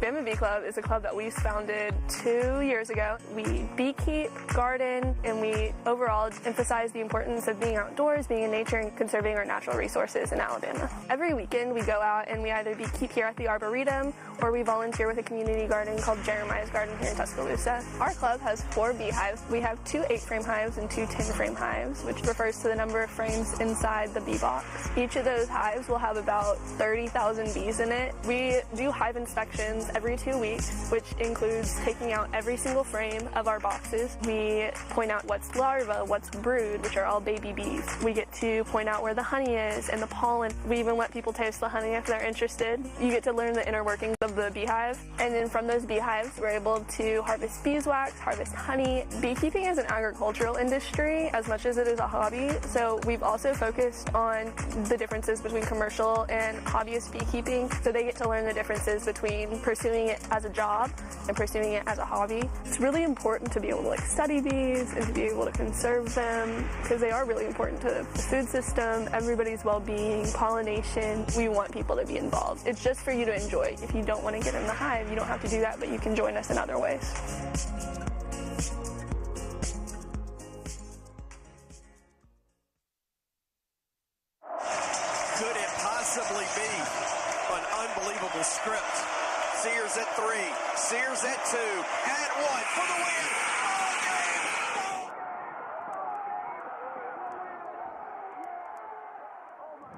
Bamb Club is a club that we founded 2 years ago. We beekeep, garden, and we overall emphasize the importance of being outdoors, being in nature, and conserving our natural resources in Alabama. Every weekend we go out and we either beekeep here at the Arboretum or we volunteer with a community garden called Jeremiah's Garden here in Tuscaloosa. Our club has 4 beehives. We have 2 8-frame hives and 2 10-frame hives, which refers to the number of frames inside the bee box. Each of those hives will have about 30,000 bees in it. We do hive inspections every 2 weeks, which includes taking out every single frame of our boxes. We point out what's larva, what's brood, which are all baby bees. We get to point out where the honey is and the pollen. We even let people taste the honey if they're interested. You get to learn the inner workings of the beehive. And then from those beehives, we're able to harvest beeswax, harvest honey. Beekeeping is an agricultural industry as much as it is a hobby. So we've also focused on the differences between commercial and hobbyist beekeeping. So they get to learn the differences between pursuing it as a job and pursuing it as a hobby. It's really important to be able to study bees and to be able to conserve them because they are really important to the food system, everybody's well-being, pollination. We want people to be involved. It's just for you to enjoy. If you don't want to get in the hive, you don't have to do that, but you can join us in other ways. Could it possibly be an unbelievable script? Sears at 3, Sears at 2, and 1 for the win.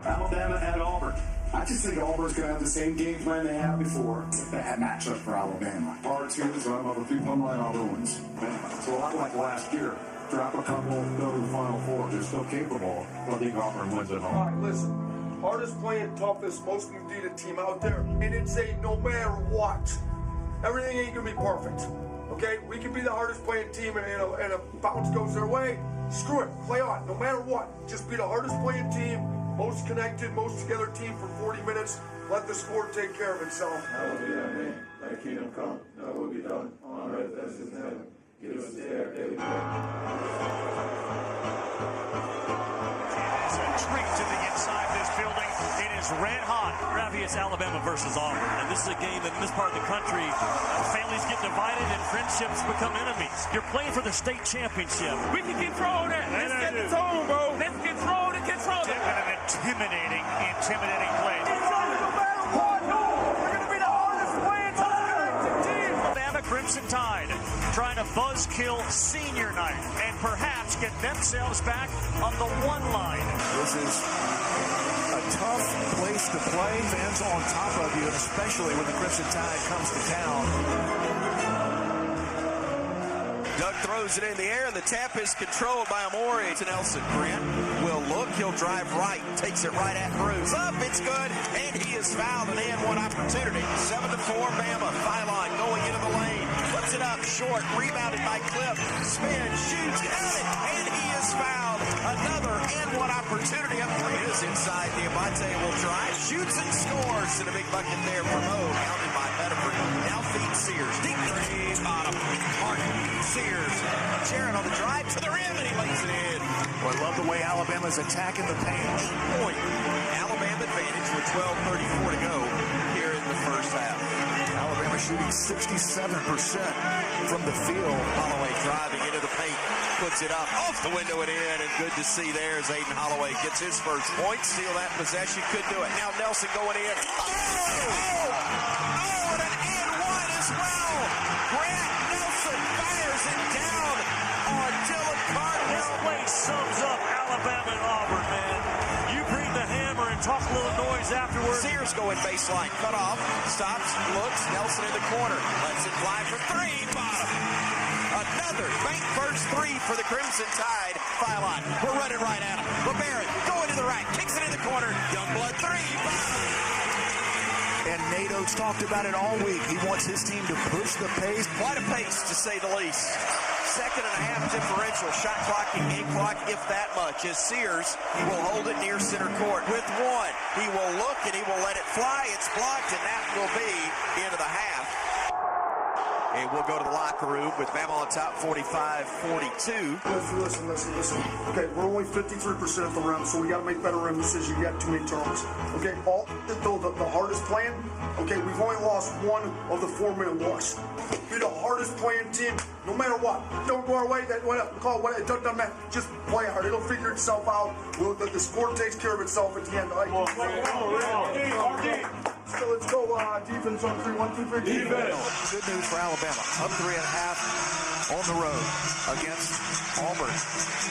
Alabama at Auburn. I just think Auburn's going to have the same game plan they had before. It's a bad matchup for Alabama. Hard to, so I'm up a 3-1 line Auburn wins. So a lot like last year. Drop a couple, go to the Final Four. They're still capable. I think Auburn wins at home. All right, listen. Hardest playing, toughest, most needed team out there. And it's a no matter what. Everything ain't going to be perfect. Okay? We can be the hardest playing team and a bounce goes their way. Screw it. Play on. No matter what. Just be the hardest playing team, most connected, most together team for 40 minutes. Let the sport take care of itself. Hallowed be thy name. Thy kingdom come. Thy will be done on earth as in heaven. Give us today our daily bread. It is a treat to be inside this building. It is red hot. Gravius, Alabama versus Auburn. And this is a game that in this part of the country, families get divided and friendships become enemies. You're playing for the state championship. We can control that. Let's get the tone, bro. Let's control it. An intimidating play. No matter what, we're going to be the hardest playing team. Alabama Crimson Tide trying to buzzkill senior night and perhaps get themselves back on the 1 line. This is a tough place to play. Fans on top of you, and especially when the Crimson Tide comes to town. Doug throws it in the air, and the tap is controlled by Amore to Nelson. Grant will look. He'll drive right. Takes it right at Bruce. Up. It's good. And he is fouled. An and 1 opportunity. 7-4 Bama. Phylon going into the lane. Puts it up short. Rebounded by Cliff. Spin. Shoots. Got it. And he is fouled. Another and 1 opportunity. Up 3 is inside. Diamante will drive. Shoots and scores. And a big bucket there for Mo. Counted by Bedford. Now feeds Sears. Deep 3. Bottom. Martin. Sears. Jaron on the drive to the rim, and he lays it in. Well, I love the way Alabama's attacking the paint. Point. Alabama advantage with 12:34 to go here in the first half. Alabama shooting 67% from the field. Holloway driving into the paint. Puts it up off the window and in, and good to see there as Aiden Holloway gets his first point. Steal that possession, could do it. Now Nelson going in. Oh, and an and 1 as well. Grant Nelson fires it down on Dylan Carter. This place sums up Alabama and Auburn, man. You bring the hammer and talk a little noise afterwards. Sears going baseline, cut off, stops, looks, Nelson in the corner, lets it fly for 3, bottom. Another bank first 3 for the Crimson Tide. Phylon, we're running right at him. LeBaron going to the rack, kicks it in the corner. Youngblood 3, bottom. And Nado's talked about it all week. He wants his team to push the pace. Quite a pace, to say the least. 2.5 differential, shot clock and game clock, if that much, as Sears will hold it near center court with 1. He will look and he will let it fly. It's blocked, and that will be the end of the half. And we'll go to the locker room with Bama on top, 45-42. Listen. Okay, we're only 53% of the rim, so we got to make better rim decisions. You got too many turnovers. Okay, the hardest playing, Okay, we've only lost one of the 4-minute walks. Be the hardest playing team, no matter what. Don't go our way. That call it. It doesn't matter. Just play hard. It'll figure itself out. The score takes care of itself at the end. So let's go defense on 3. 1, 2, 3. Defense. Good news for Alabama. Up 3.5 on the road against Auburn.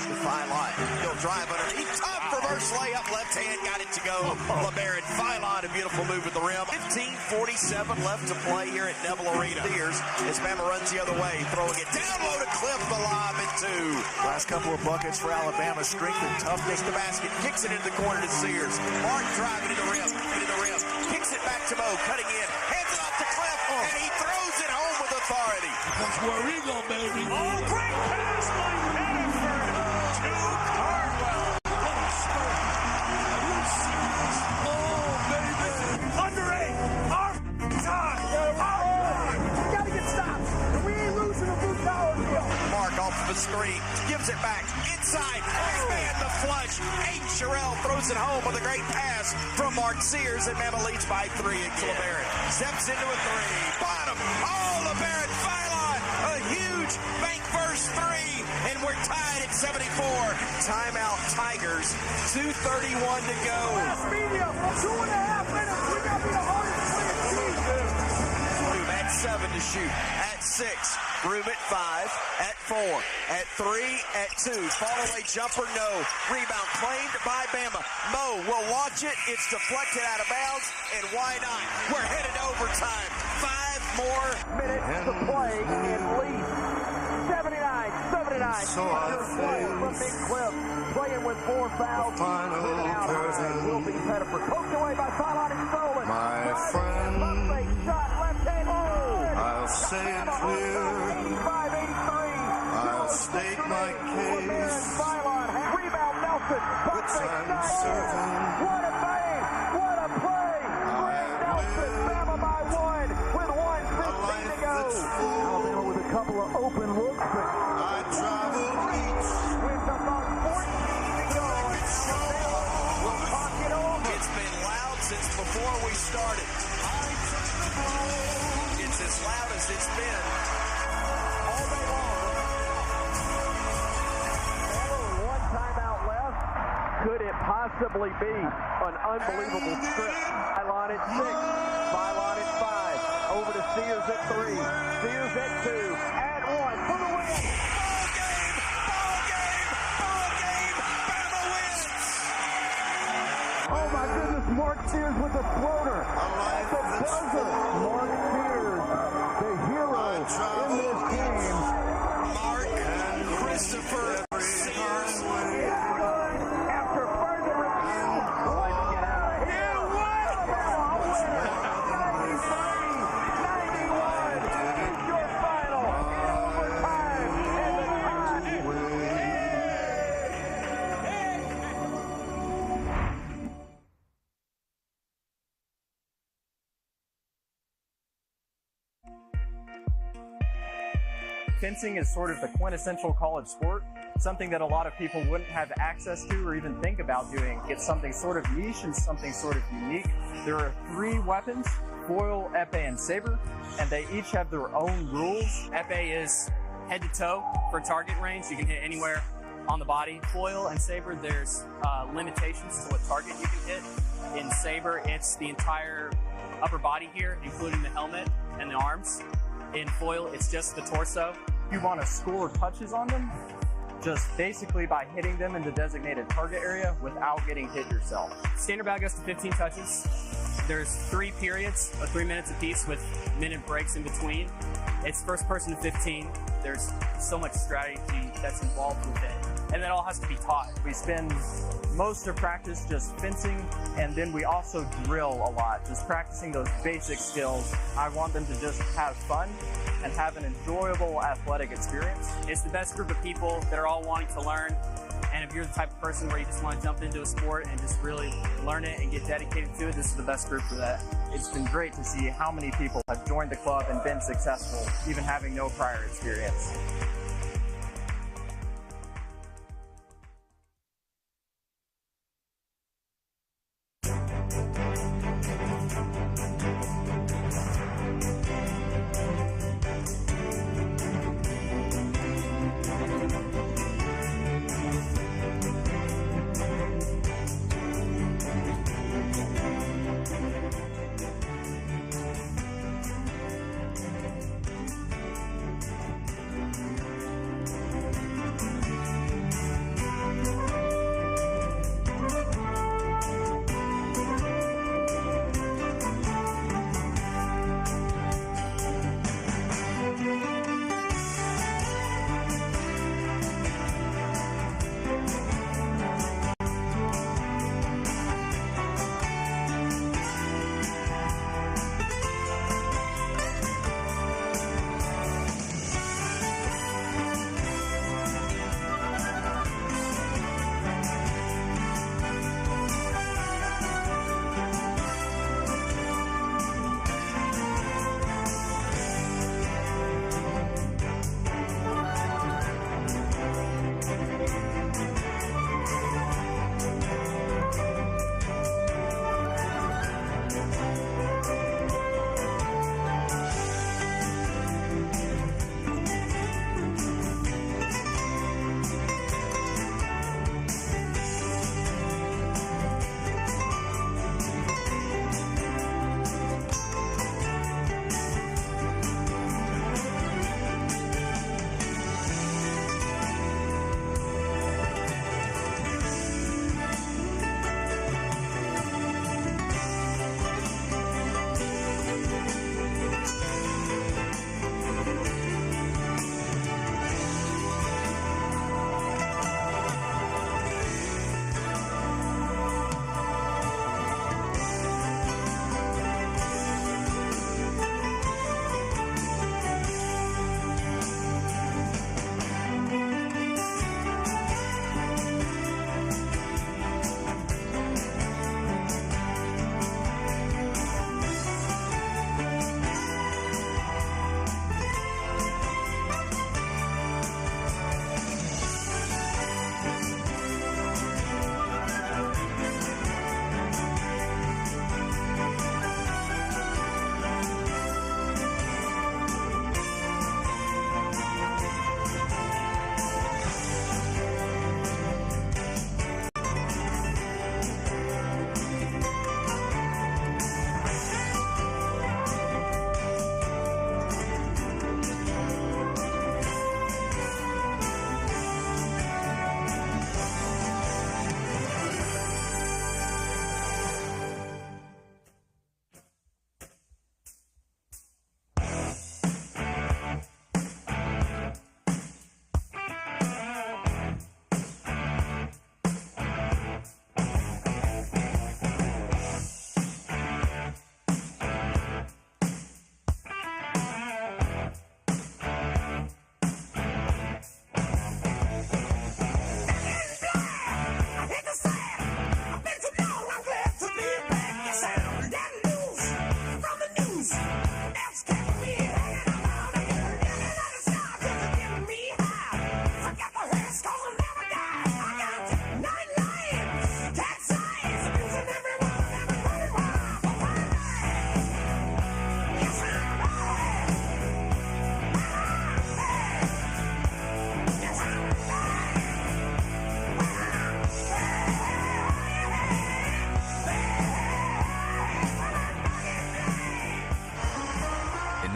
The fine line. He'll drive underneath. Top reverse layup. Left hand got it to go. LeBaron Philon, a beautiful move at the rim. 15:47 left to play here at Neville Arena. Sears as Bama runs the other way. Throwing it down low to Cliff. The lob and 2. Last couple of buckets for Alabama. Strength and toughness. The basket. Kicks it into the corner to Sears. Martin driving to the rim. Kicks it back to Mo. Cutting in. Hands it off to Cliff. And he throws it home with authority. That's where we go, baby. Oh, great pass by Hannaford to Cardwell. What a start. Oh, baby. Under 8. Our time. We got to get stopped. We ain't losing a blue power deal. Mark off the screen. Gives it back. Inside. Man, the flush. Aiden Sherrill throws it home with a great pass from Mark Sears. And Bama leads by 3 again. LeBaron steps into a 3. Bottom. Oh, LeBaron Philon. A huge bank first 3. And we're tied at 74. Timeout Tigers. 2:31 to go. Last medium. 2.5 minutes. We got to be the hardest playing team. Room at 7 to shoot. At 6. Room at 5. At 4. At 3. At 2. Fall away jumper. No. Rebound claimed by Bama. Mo will launch it. It's deflected out of bounds. And why not? We're headed to overtime. 5 more Minutes to play in lead. 79. So I From Big Cliff, playing with 4 fouls. Will be Pettiford. Poked away by Philon and stolen. My friend, Shot left hand. I'll say it clear. 85-83. I'll state my case. Philon. Rebound Nelson. Which I'm certain. What a bang. What a play. Nelson. Bama by 1 with 1:15 to go. Alabama with a couple of open looks, but I traveled each. with about 14 to go. We'll talk it over. It's been loud since before we started. It's as loud as it's been all day long. One timeout left. Could it possibly be an unbelievable strip? Philon at 6. Philon at 5. Over to Sears at 3. Sears at 2. And 1 for the win. Ball game. Bama wins. Oh my goodness, Mark Sears with the floater. At the buzzer. Mark Sears, the hero in this game. Mark Christopher Sears. After further review, let's get out of here. Alabama wins 93-91 is your final in overtime. And the Fencing is sort of the quintessential college sport, something that a lot of people wouldn't have access to or even think about doing. It's something sort of niche and something sort of unique. There are 3 weapons, foil, epee, and saber, and they each have their own rules. Epee is head to toe for target range. You can hit anywhere on the body. Foil and saber, there's limitations to what target you can hit. In saber, it's the entire upper body here, including the helmet and the arms. In foil, it's just the torso. If you want to score touches on them, just basically by hitting them in the designated target area without getting hit yourself. Standard bout goes to 15 touches. There's 3 periods of 3 minutes apiece with minute breaks in between. It's first person to 15. There's so much strategy that's involved with it. And that all has to be taught. We spend most of practice just fencing, and then we also drill a lot, just practicing those basic skills. I want them to just have fun and have an enjoyable athletic experience. It's the best group of people that are all wanting to learn. And if you're the type of person where you just want to jump into a sport and just really learn it and get dedicated to it, this is the best group for that. It's been great to see how many people have joined the club and been successful, even having no prior experience.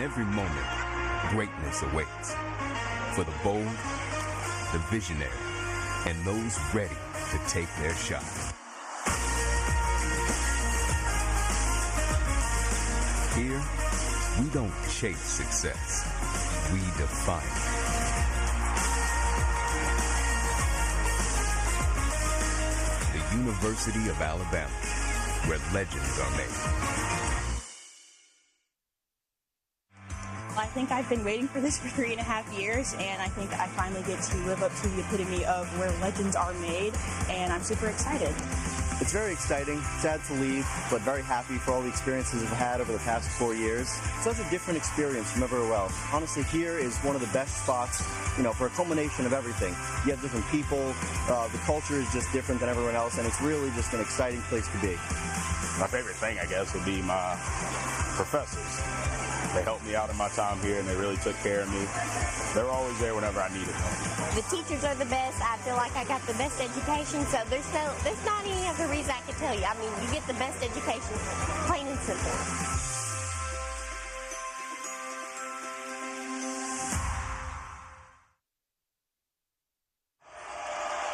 every moment, greatness awaits. For the bold, the visionary, and those ready to take their shot. Here, we don't chase success. We define it. The University of Alabama, where legends are made. I think I've been waiting for this for 3.5 years, and I think I finally get to live up to the epitome of where legends are made, and I'm super excited. It's very exciting, sad to leave, but very happy for all the experiences I've had over the past 4 years. It's such a different experience from everywhere else. Honestly, here is one of the best spots, for a culmination of everything. You have different people, the culture is just different than everyone else, and it's really just an exciting place to be. My favorite thing, I guess, would be my professors. They helped me out in my time here, and they really took care of me. They were always there whenever I needed them. The teachers are the best. I feel like I got the best education, so there's not any other reason I could tell you. I mean, you get the best education, plain and simple.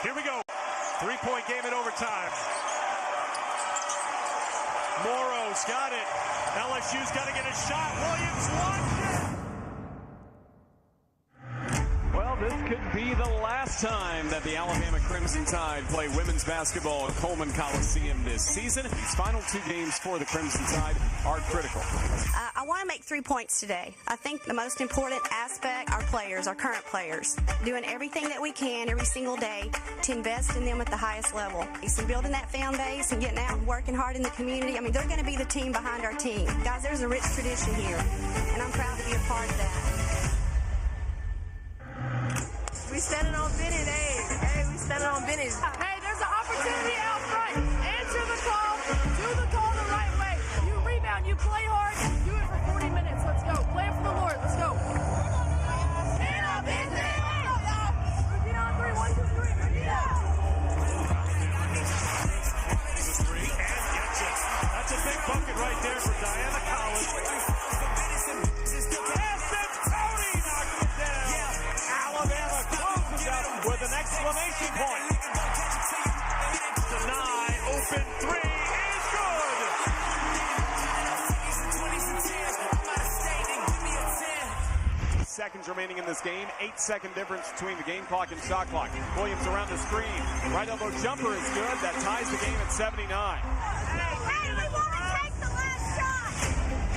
Here we go. 3-point game in overtime. Morrow's got it. LSU's got to get a shot. Williams launched it. Well, this could be the last time that the Alabama Crimson Tide play women's basketball at Coleman Coliseum this season. These final 2 games for the Crimson Tide are critical. I want to make 3 points today. I think the most important aspect, our players, our current players, doing everything that we can every single day to invest in them at the highest level. So building that fan base and getting out and working hard in the community. I mean, they're going to be the team behind our team. Guys, there's a rich tradition here, and I'm proud to be a part of that. We standing on business, hey, we standing on business. Hey, there's an opportunity out front. Answer the call, do the call the right way. You rebound, you play hard, do it for 40 minutes. Let's go. Play it for the Lord. Let's go. Stand on business. Repeat on 3. 1, 2, 3. Repeat out. That's a big bucket right there for Diana Collins. With an exclamation point. Deny, open 3 is good. Seconds remaining in this game. 8-second difference between the game clock and shot clock. Williams around the screen. Right elbow jumper is good. That ties the game at 79. Hey, we want to take the last shot.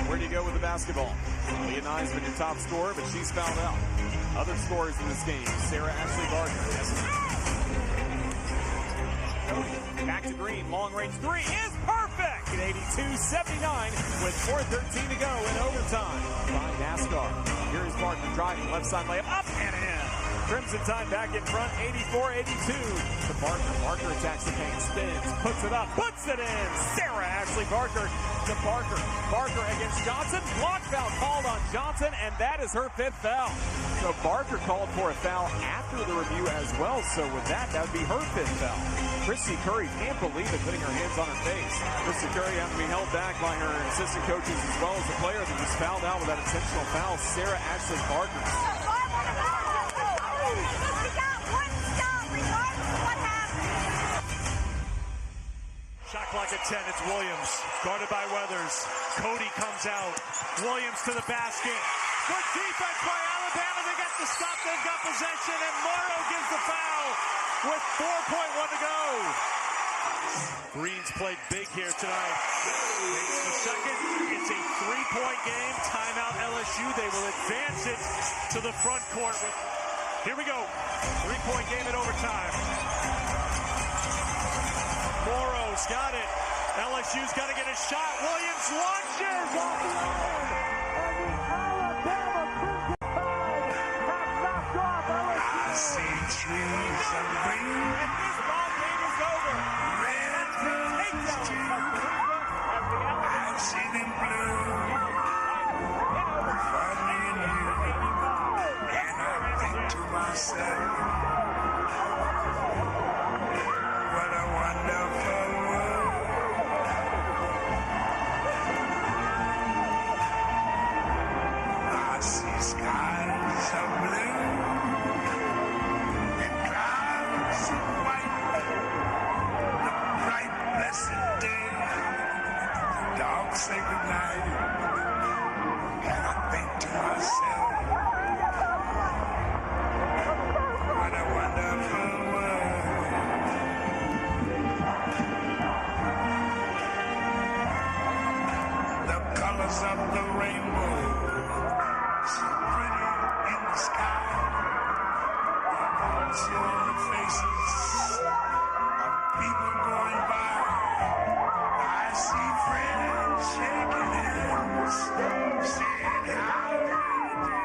Where do you go with the basketball? Leah Nye's been your top scorer, but she's fouled out. Other scorers in this game, Sarah Ashley Gardner. Back to Green, long-range 3 is perfect! At 82-79 with 4:13 to go in overtime by NASCAR. Here is Gardner driving, left side layup, up and in. Crimson Tide back in front, 84-82 to Barker. Barker attacks the paint, spins, puts it up, puts it in. Sarah Ashley Barker to Barker. Barker against Johnson. Block foul called on Johnson, and that is her 5th foul. So Barker called for a foul after the review as well. So with that would be her 5th foul. Chrissy Curry can't believe it, putting her hands on her face. Chrissy Curry having to be held back by her assistant coaches as well as the player that just fouled out with that intentional foul, Sarah Ashley Barker. Shot clock at 10. It's Williams. Guarded by Weathers. Cody comes out. Williams to the basket. Good defense by Alabama. They got the stop. They've got possession. And Morrow gives the foul with 4.1 to go. Green's played big here tonight. Makes the second. It's a 3-point game. Timeout LSU. They will advance it to the front court. Here we go. 3-point game in overtime. Morrow's got it. LSU's got to get a shot. Williams launches off the iron. And the Alabama Crimson Tide have knocked off LSU. I see trees of green. And this ball game is over. Red and blue. I see them blue. Funny and new. And I think to myself, what a wonderful world. say goodnight, and I think to myself, what a wonderful world. The colors of the rainbow, so pretty in the sky. I see all the faces of people going by. I see friends shaking hands, saying how do you do.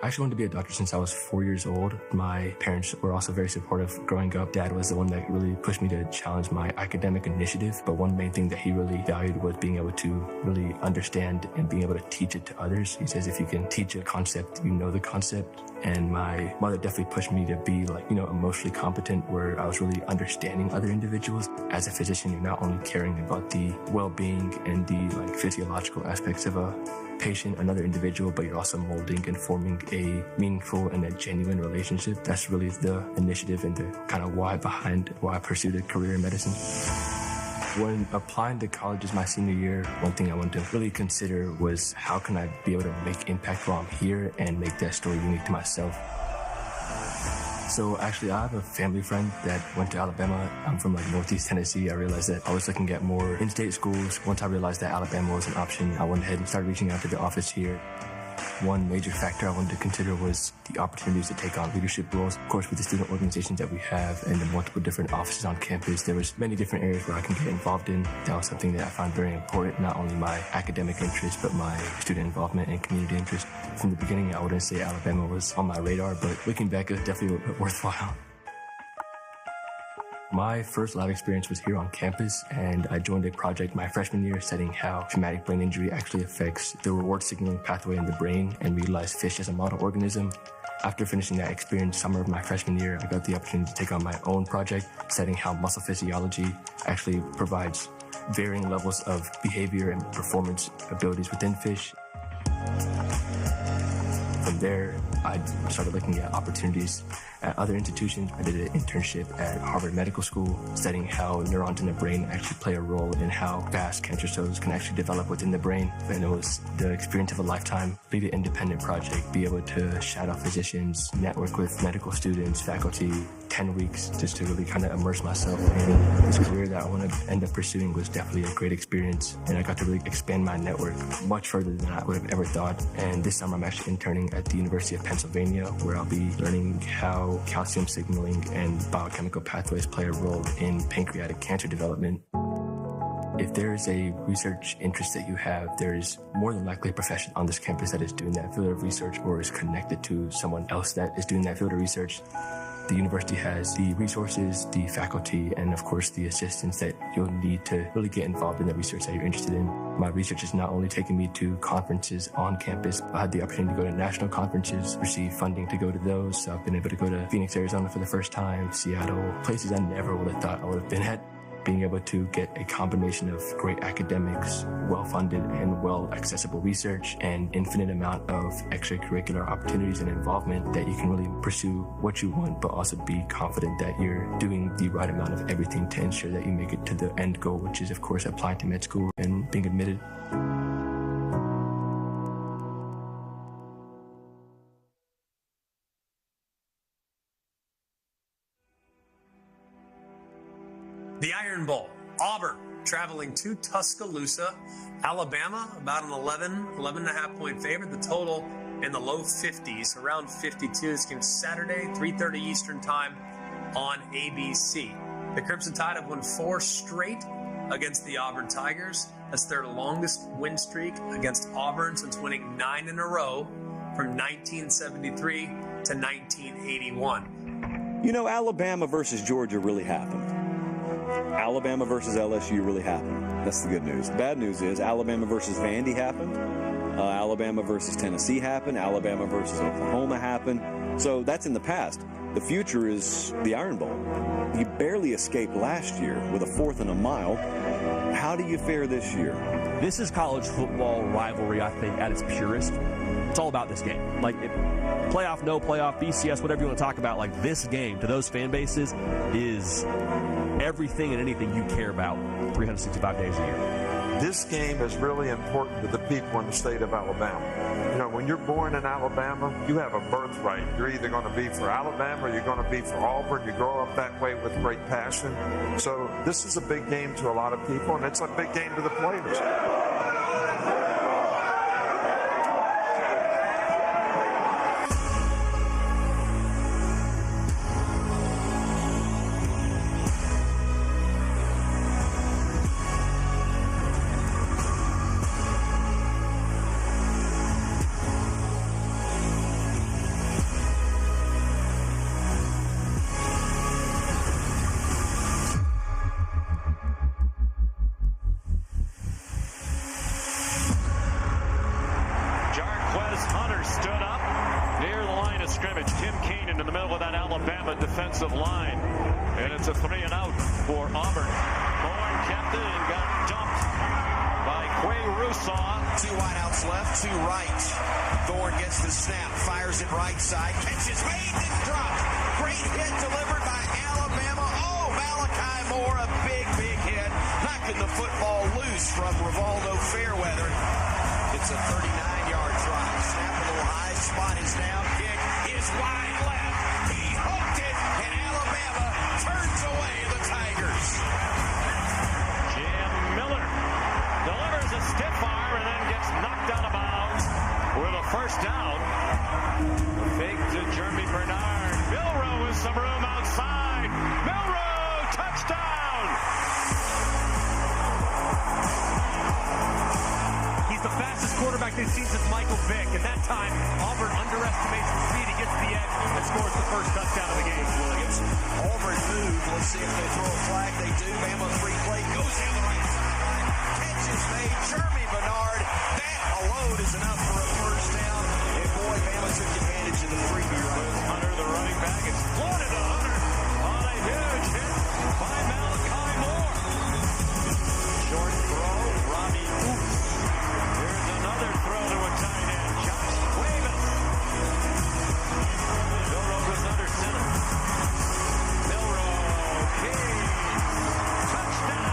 I actually wanted to be a doctor since I was 4 years old. My parents were also very supportive growing up. Dad was the one that really pushed me to challenge my academic initiative, but one main thing that he really valued was being able to really understand and being able to teach it to others. He says if you can teach a concept, you know the concept. And my mother definitely pushed me to be emotionally competent, where I was really understanding other individuals. As a physician, you're not only caring about the well-being and the physiological aspects of a patient, another individual, but you're also molding and forming a meaningful and a genuine relationship. That's really the initiative and the kind of why behind why I pursued a career in medicine. When applying to colleges my senior year, one thing I wanted to really consider was how can I be able to make impact while I'm here and make that story unique to myself. So actually, I have a family friend that went to Alabama. I'm from like Northeast Tennessee. I realized that I was looking at more in-state schools. Once I realized that Alabama was an option, I went ahead and started reaching out to the office here. One major factor I wanted to consider was the opportunities to take on leadership roles. Of course, with the student organizations that we have and the multiple different offices on campus, there was many different areas where I can get involved in. That was something that I found very important, not only my academic interest, but my student involvement and community interest. From the beginning, I wouldn't say Alabama was on my radar, but looking back, it was definitely worthwhile. My first lab experience was here on campus, and I joined a project my freshman year studying how traumatic brain injury actually affects the reward signaling pathway in the brain, and we utilized fish as a model organism. After finishing that experience summer of my freshman year, I got the opportunity to take on my own project studying how muscle physiology actually provides varying levels of behavior and performance abilities within fish. From there, I started looking at opportunities at other institutions. I did an internship at Harvard Medical School, studying how neurons in the brain actually play a role in how fast cancer cells can actually develop within the brain. And it was the experience of a lifetime. Be an independent project, be able to shadow physicians, network with medical students, faculty, 10 weeks just to really kind of immerse myself in this career that I want to end up pursuing was definitely a great experience. And I got to really expand my network much further than I would have ever thought. And this summer I'm actually interning at the University of Pennsylvania, where I'll be learning how calcium signaling and biochemical pathways play a role in pancreatic cancer development. If there's a research interest that you have, there is more than likely a profession on this campus that is doing that field of research or is connected to someone else that is doing that field of research. The university has the resources, the faculty, and of course the assistants that you'll need to really get involved in the research that you're interested in. My research has not only taken me to conferences on campus, but I had the opportunity to go to national conferences, receive funding to go to those. So I've been able to go to Phoenix, Arizona for the first time, Seattle, places I never would have thought I would have been at. Being able to get a combination of great academics, well-funded and well-accessible research, and infinite amount of extracurricular opportunities and involvement that you can really pursue what you want, but also be confident that you're doing the right amount of everything to ensure that you make it to the end goal, which is, of course, applying to med school and being admitted. The Iron Bowl, Auburn traveling to Tuscaloosa, Alabama, about an 11.5 point favorite. The total in the low 50s, around 52. This game Saturday, 3:30 Eastern time on ABC. The Crimson Tide have won 4 straight against the Auburn Tigers. That's their longest win streak against Auburn since winning 9 in a row from 1973 to 1981. You know, Alabama versus Georgia really happened. Alabama versus LSU really happened. That's the good news. The bad news is Alabama versus Vandy happened. Alabama versus Tennessee happened. Alabama versus Oklahoma happened. So that's in the past. The future is the Iron Bowl. You barely escaped last year with a 4th and a mile. How do you fare this year? This is college football rivalry, I think, at its purest. It's all about this game. Like, playoff, no playoff, BCS, whatever you want to talk about, like this game to those fan bases is everything and anything you care about 365 days a year. This game is really important to the people in the state of Alabama. You know, when you're born in Alabama, you have a birthright. You're either going to be for Alabama or you're going to be for Auburn. You grow up that way with great passion. So this is a big game to a lot of people, and it's a big game to the players. defensive line. And it's a 3-and-out for Auburn. Bourne kept it and got dumped by Quay Rousseau. 2 wideouts left, 2 right. Thorne gets the snap, fires it right side, catches made, didn't drop. Great hit delivered by Alabama. Oh, Malachi Moore, a big, big hit, knocking the football loose from Rivaldo Fairweather. It's a 39-yard try. Snap a little high, spot is down, kick is wide left. He hooked it. and Alabama turns away the Tigers. Jim Miller delivers a stiff arm and then gets knocked out of bounds with a first down. The fake to Jeremy Bernard. Milroe with some room outside. Milroe, touchdown! He's the fastest quarterback they've seen since Michael Vick, and that time Auburn underestimates his speed. He gets the edge and scores the first touchdown of the game. Williams, Auburn move. Let's see if they throw a flag. They do. Bama free play goes down the right sideline. Catch is made. Jeremy Bernard. That alone is enough for a first down. And boy, Bama took advantage of the freebie run. Hunter, the running back, is floated to Hunter on a huge hit by Malachi Moore. Short throw, Robbie Oops. Here's another throw to a tight end, Josh Cuevas. Milroe goes under center. Milroe, Keys, touchdown.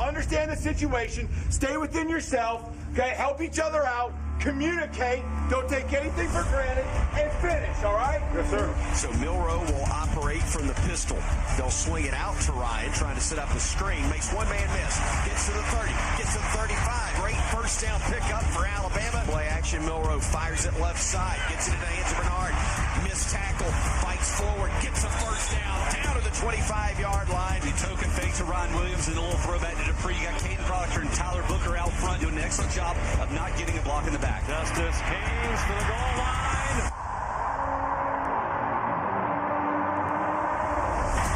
Understand the situation. Stay within yourself. Okay, help each other out. Communicate. Don't take anything for granted, and finish. All right? Yes, sir. So Milroe will operate from the pistol. They'll swing it out to Ryan, trying to set up a screen. Makes one man miss. Gets to the 30. Gets to the 35. Great first down pickup for Alabama. Play action. Milroe fires it left side. Gets it into the hands of Bernard. Missed tackle. Fights forward. Gets a first down. Down to the 25-yard line. The token fake to Ron Williams and a little throwback to Dupree. You got Caden Proctor and Tyler Booker out front doing an excellent job of not getting a block in the back. Justice Haynes to the goal line.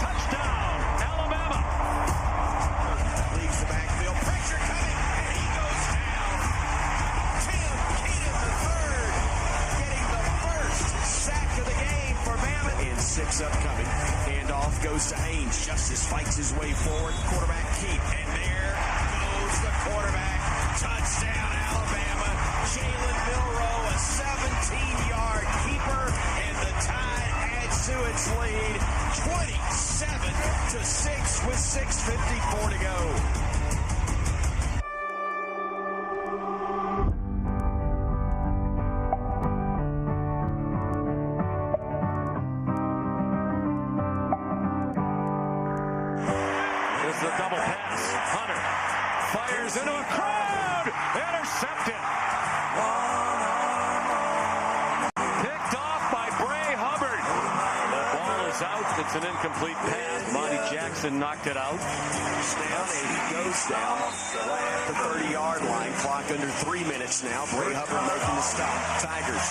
Touchdown, Alabama. Leaves the backfield. Pressure coming, and he goes down. Tim Keenan III getting the first sack of the game for Bama. And 6 upcoming. Handoff goes to Haynes. Justice fights his way forward. Quarterback keep. And there goes the quarterback. Touchdown, Alabama. Jalen Milroe, a 17-yard keeper, and the Tide adds to its lead, 27-6 with 6:54 to go. This is a double pass. Hunter fires into a crowd. Intercepted. Picked off by Bray Hubbard. The ball is out. It's an incomplete pass. Monty Jackson knocked it out. Down, and he goes down at the 30-yard line. Clock under 3 minutes now. Bray Hubbard making the stop. Tigers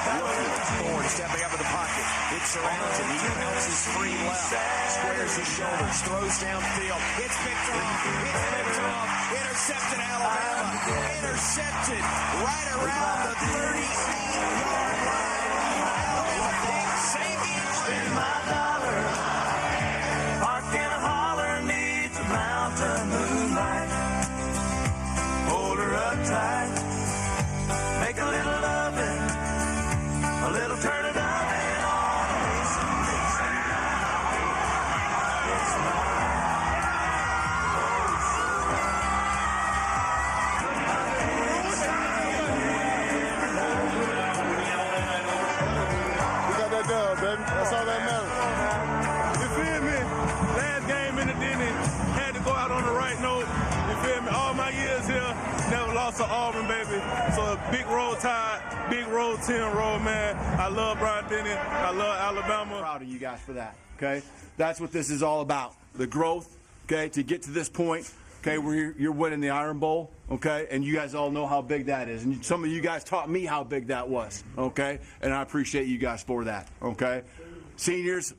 looking. Thorne stepping up in the pocket. It surrounds him. He bounces free left. Squares his shoulders. Throws downfield. It's picked off. It's picked off. Intercepted, Alabama. Intercepted right around the 38-yard line. Alabama picks Sabian My dollar parked in a holler neath the mountain moonlight. Hold her up tight, make a little loving, a little turn it up and on a racing. Baby. That's all that matters. You feel me? Last game in the Denny, had to go out on the right note. You feel me? All my years here, never lost to Auburn, baby. So big roll Tide, big roll 10 roll, man. I love Brian Denny. I love Alabama. I'm proud of you guys for that, okay? That's what this is all about. The growth, okay, to get to this point, okay, where you're winning the Iron Bowl, okay? And you guys all know how big that is. And some of you guys taught me how big that was, okay? And I appreciate you guys for that, okay? Seniors,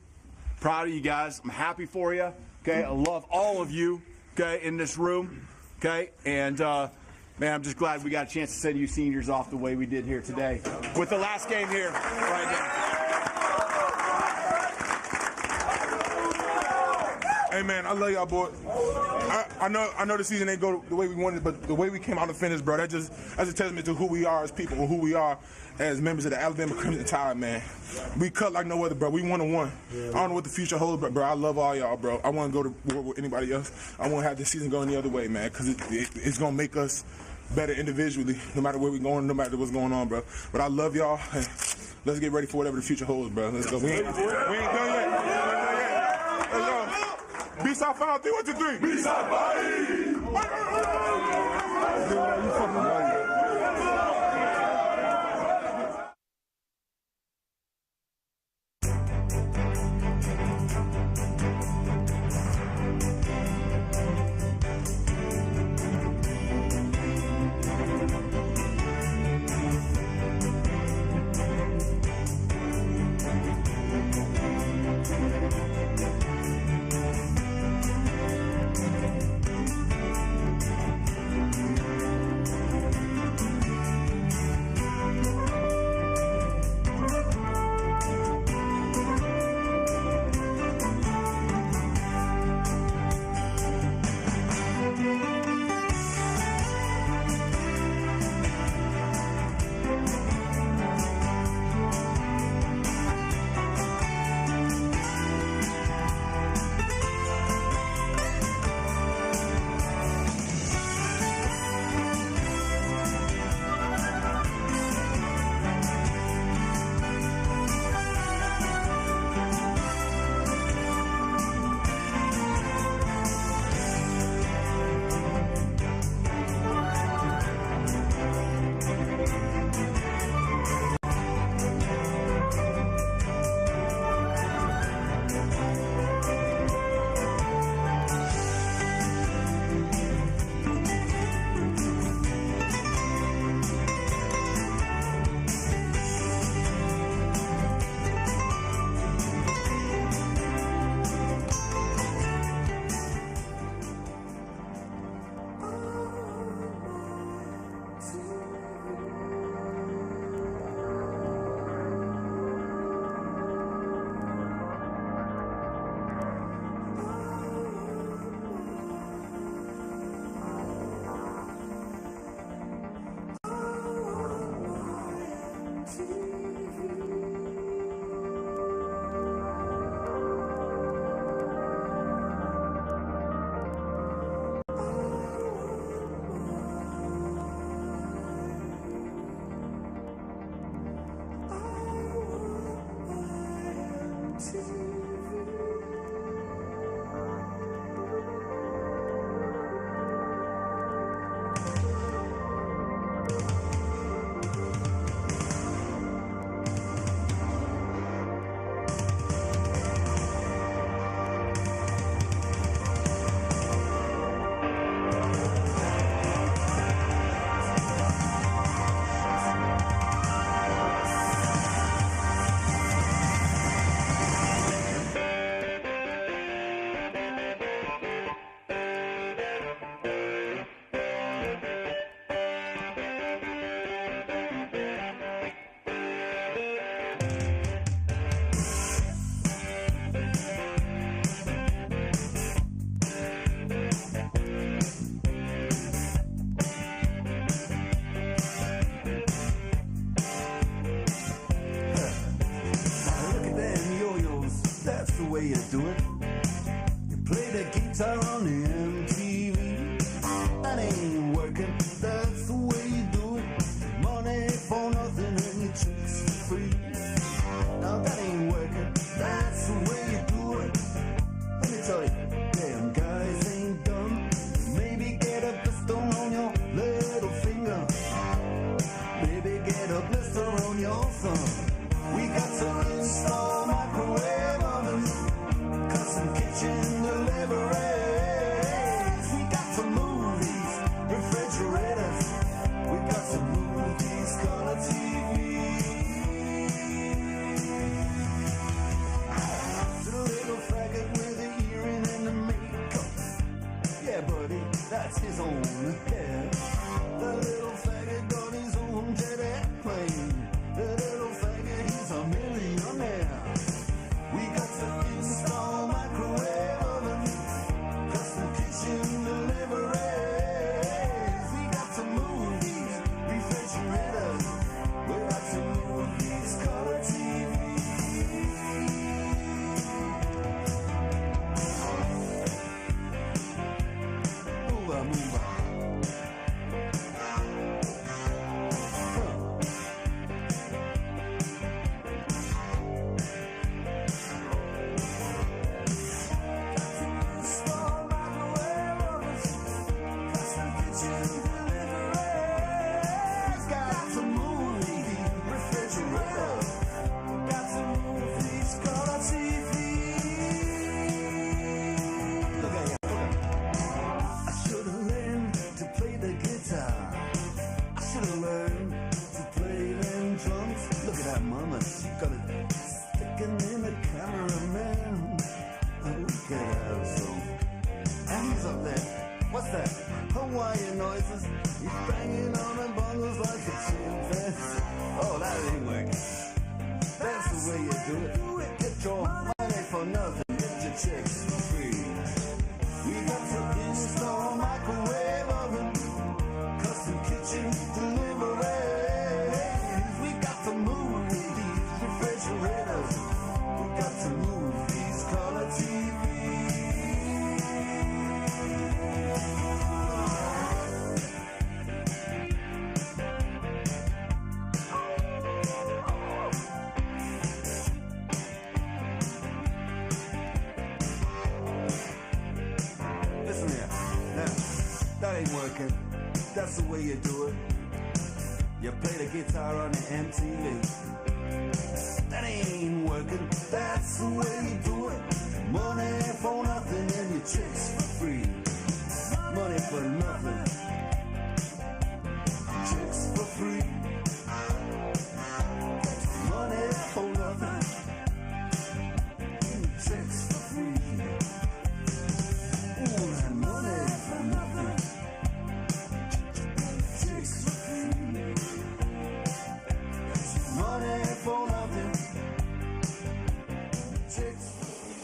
proud of you guys. I'm happy for you, okay? I love all of you, okay, in this room, okay? And, man, I'm just glad we got a chance to send you seniors off the way we did here today with the last game here right now. Hey man, I love y'all, boy. I know the season ain't go the way we wanted, but the way we came out and finished, bro, that's a testament to who we are as people, who we are as members of the Alabama Crimson Tide, man. We cut like no other, bro. We 1-1. I don't know what the future holds, but bro, I love all y'all, bro. I want to go to war with anybody else. I want to have this season going the other way, man, because it's gonna make us better individually, no matter where we're going, no matter what's going on, bro. But I love y'all. And let's get ready for whatever the future holds, bro. Let's go. We ain't done yet. Let's go. B-side final 3, 1, 2, 3. B-side body. You fucking right. We got to install microwave oven. voices. He's banging on the bongos like a chicken fence. Oh, that ain't working. That's the way you do it. Get your money for nothing. Get your chicks for free. We got to install microwave oven, custom kitchen delivery. We got to move these refrigerators. We got to move these color TVs. Listen here. Now, that ain't working. That's the way you do it. You play the guitar on the MTV. That ain't working. That's the way you do it. Money for nothing and your chicks for free. Money for nothing. Chicks for free. Money for nothing. Chicks for free. Ooh, and money for nothing. Chicks for free. Money for nothing. Chicks for free.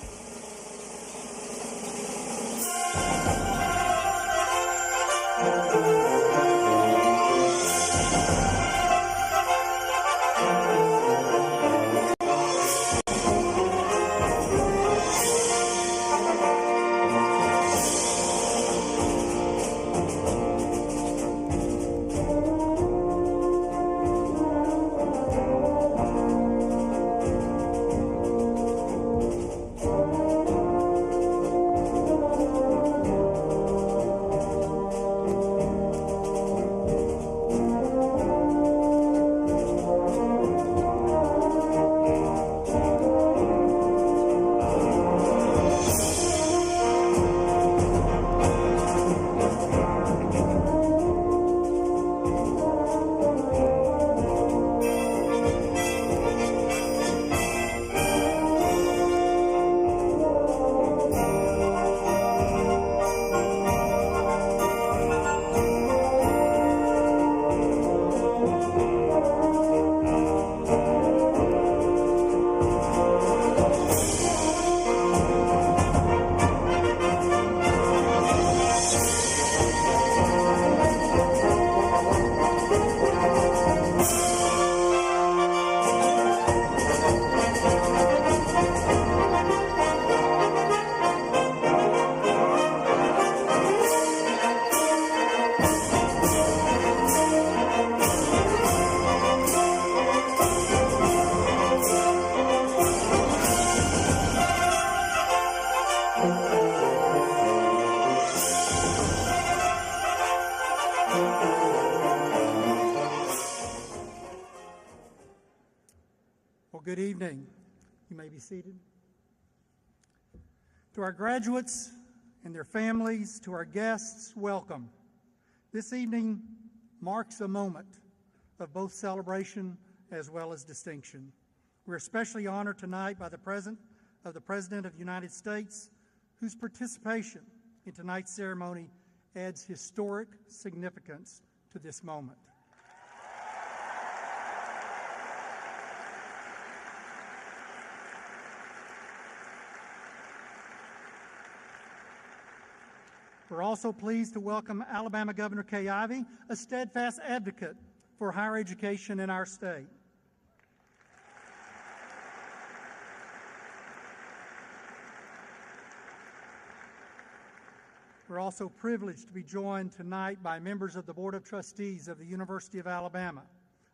Well, good evening. You may be seated. To our graduates and their families, to our guests, welcome. This evening marks a moment of both celebration as well as distinction. We're especially honored tonight by the presence of the President of the United States, whose participation in tonight's ceremony adds historic significance to this moment. We're also pleased to welcome Alabama Governor Kay Ivey, a steadfast advocate for higher education in our state. We're also privileged to be joined tonight by members of the Board of Trustees of the University of Alabama,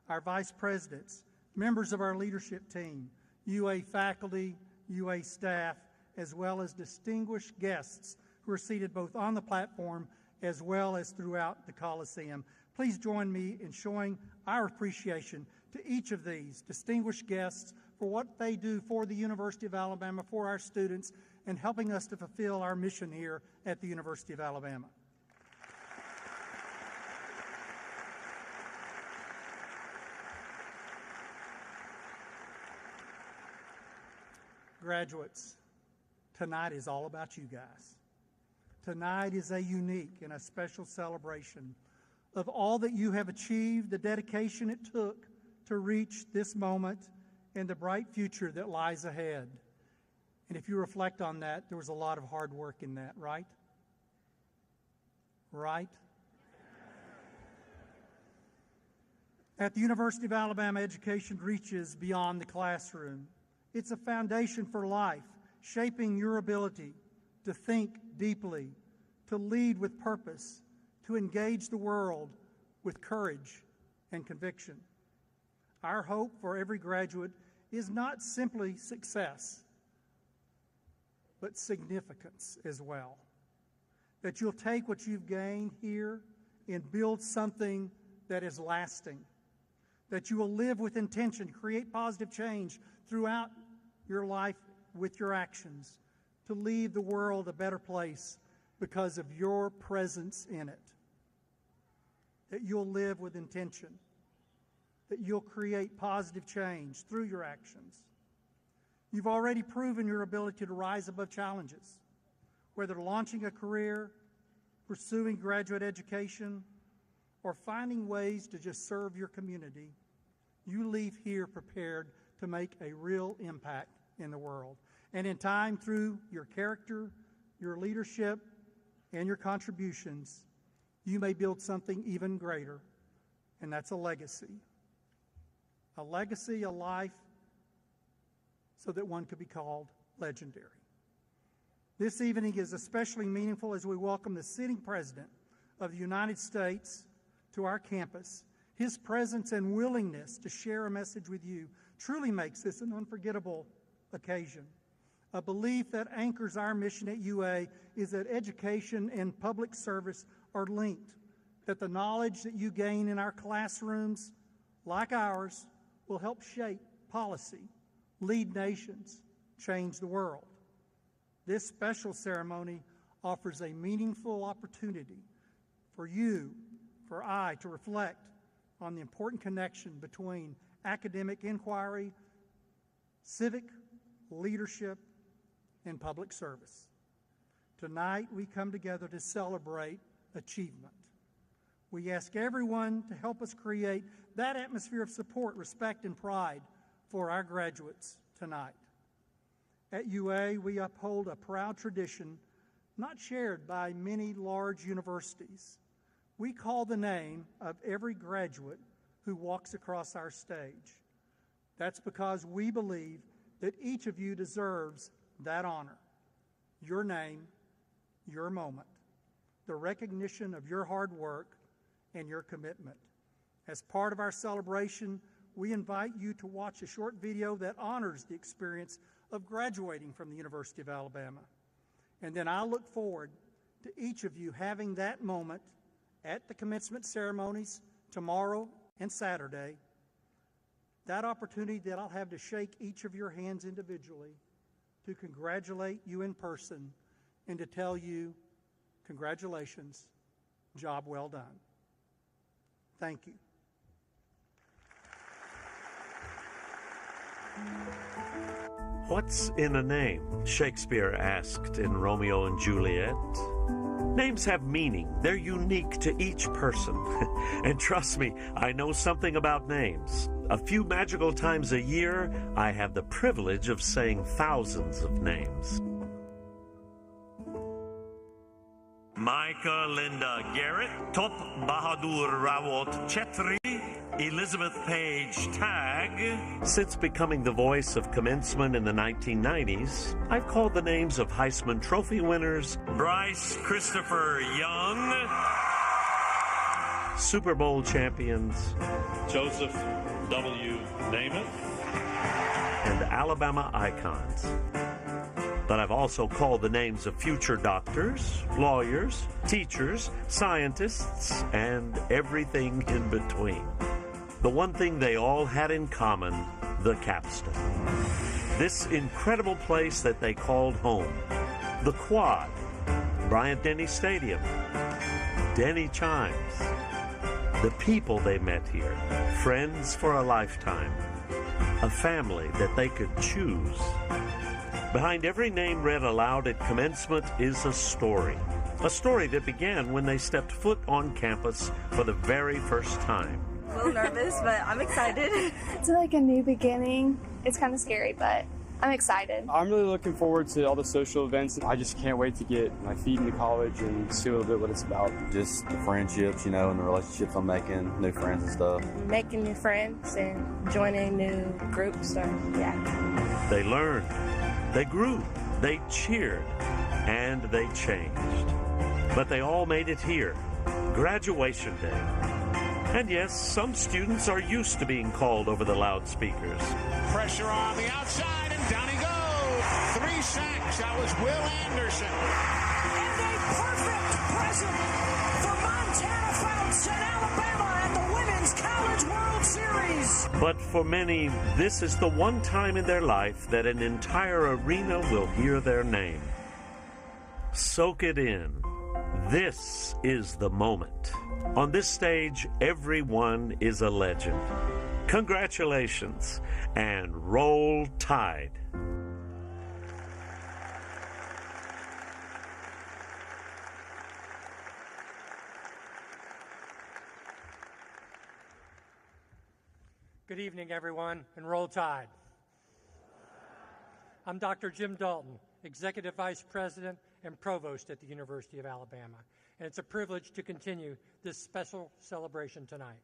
our vice presidents, members of our leadership team, UA faculty, UA staff, as well as distinguished guests who are seated both on the platform as well as throughout the Coliseum. Please join me in showing our appreciation to each of these distinguished guests for what they do for the University of Alabama, for our students, and helping us to fulfill our mission here at the University of Alabama. Graduates, tonight is all about you guys. Tonight is a unique and a special celebration of all that you have achieved, the dedication it took to reach this moment, and the bright future that lies ahead. And if you reflect on that, there was a lot of hard work in that, right? Right? At the University of Alabama, education reaches beyond the classroom. It's a foundation for life, shaping your ability to think deeply, to lead with purpose, to engage the world with courage and conviction. Our hope for every graduate is not simply success, but significance as well. That you'll take what you've gained here and build something that is lasting. That you will live with intention, create positive change throughout your life with your actions, to leave the world a better place because of your presence in it. That you'll live with intention. That you'll create positive change through your actions. You've already proven your ability to rise above challenges, whether launching a career, pursuing graduate education, or finding ways to just serve your community. You leave here prepared to make a real impact in the world. And in time, through your character, your leadership, and your contributions, you may build something even greater, and that's a legacy. A legacy, a life, so that one could be called legendary. This evening is especially meaningful as we welcome the sitting President of the United States to our campus. His presence and willingness to share a message with you truly makes this an unforgettable occasion. A belief that anchors our mission at UA is that education and public service are linked, that the knowledge that you gain in our classrooms, like ours, will help shape policy, lead nations, change the world. This special ceremony offers a meaningful opportunity for you, for I, to reflect on the important connection between academic inquiry, civic leadership, and public service. Tonight, we come together to celebrate achievement. We ask everyone to help us create that atmosphere of support, respect, and pride for our graduates tonight. At UA, we uphold a proud tradition not shared by many large universities. We call the name of every graduate who walks across our stage. That's because we believe that each of you deserves that honor. Your name, your moment, the recognition of your hard work and your commitment. As part of our celebration, we invite you to watch a short video that honors the experience of graduating from the University of Alabama. And then I look forward to each of you having that moment at the commencement ceremonies tomorrow and Saturday, that opportunity that I'll have to shake each of your hands individually, to congratulate you in person, and to tell you, congratulations, job well done. Thank you. What's in a name? Shakespeare asked in Romeo and Juliet. Names have meaning. They're unique to each person. And trust me, I know something about names. A few magical times a year, I have the privilege of saying thousands of names. Micah Linda Garrett, Top Bahadur Rawat Chetri, Elizabeth Page Tagg. Since becoming the voice of commencement in the 1990s, I've called the names of Heisman Trophy winners, Bryce Christopher Young, Super Bowl champions, Joseph W. Namath, and Alabama icons. But I've also called the names of future doctors, lawyers, teachers, scientists, and everything in between. The one thing they all had in common, the capstone. This incredible place that they called home. The Quad, Bryant-Denny Stadium, Denny Chimes. The people they met here, friends for a lifetime. A family that they could choose. Behind every name read aloud at commencement is a story. A story that began when they stepped foot on campus for the very first time. A little nervous, but I'm excited. It's like a new beginning. It's kind of scary, but I'm excited. I'm really looking forward to all the social events. I just can't wait to get my feet into college and see a little bit what it's about. Just the friendships, and the relationships I'm making, new friends and stuff. Making new friends and joining new groups, yeah. They learned, they grew, they cheered, and they changed. But they all made it here, graduation day. And yes, some students are used to being called over the loudspeakers. Pressure on the outside, and down he goes. 3 sacks. That was Will Anderson. And a perfect present for Montana Fouts and Alabama at the Women's College World Series. But for many, this is the one time in their life that an entire arena will hear their name. Soak it in. This is the moment. On this stage, everyone is a legend. Congratulations, and roll Tide. Good evening, everyone, and roll Tide. I'm Dr. Jim Dalton, Executive Vice President and Provost at the University of Alabama, and it's a privilege to continue this special celebration tonight.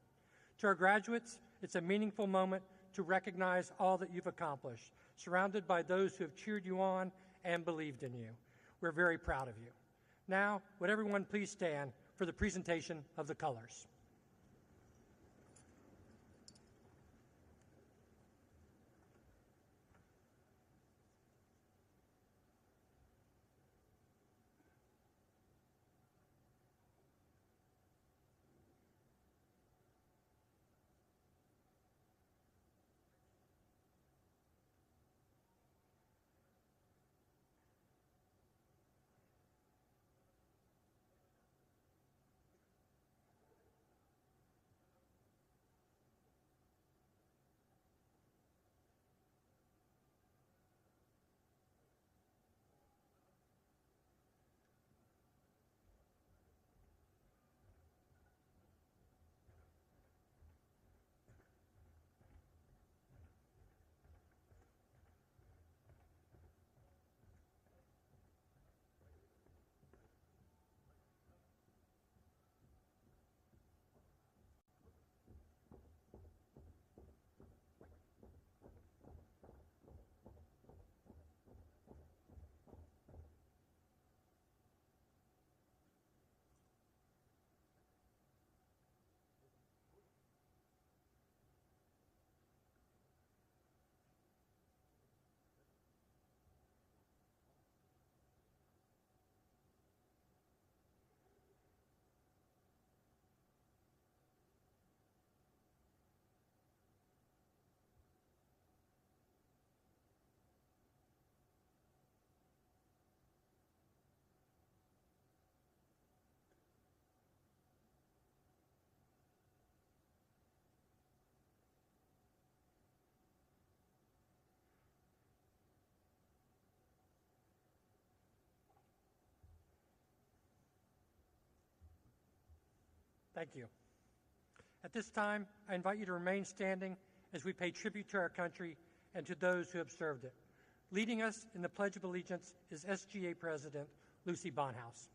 To our graduates, it's a meaningful moment to recognize all that you've accomplished, surrounded by those who have cheered you on and believed in you. We're very proud of you. Now, would everyone please stand for the presentation of the colors. Thank you. At this time, I invite you to remain standing as we pay tribute to our country and to those who have served it. Leading us in the Pledge of Allegiance is SGA President Lucy Bonhouse.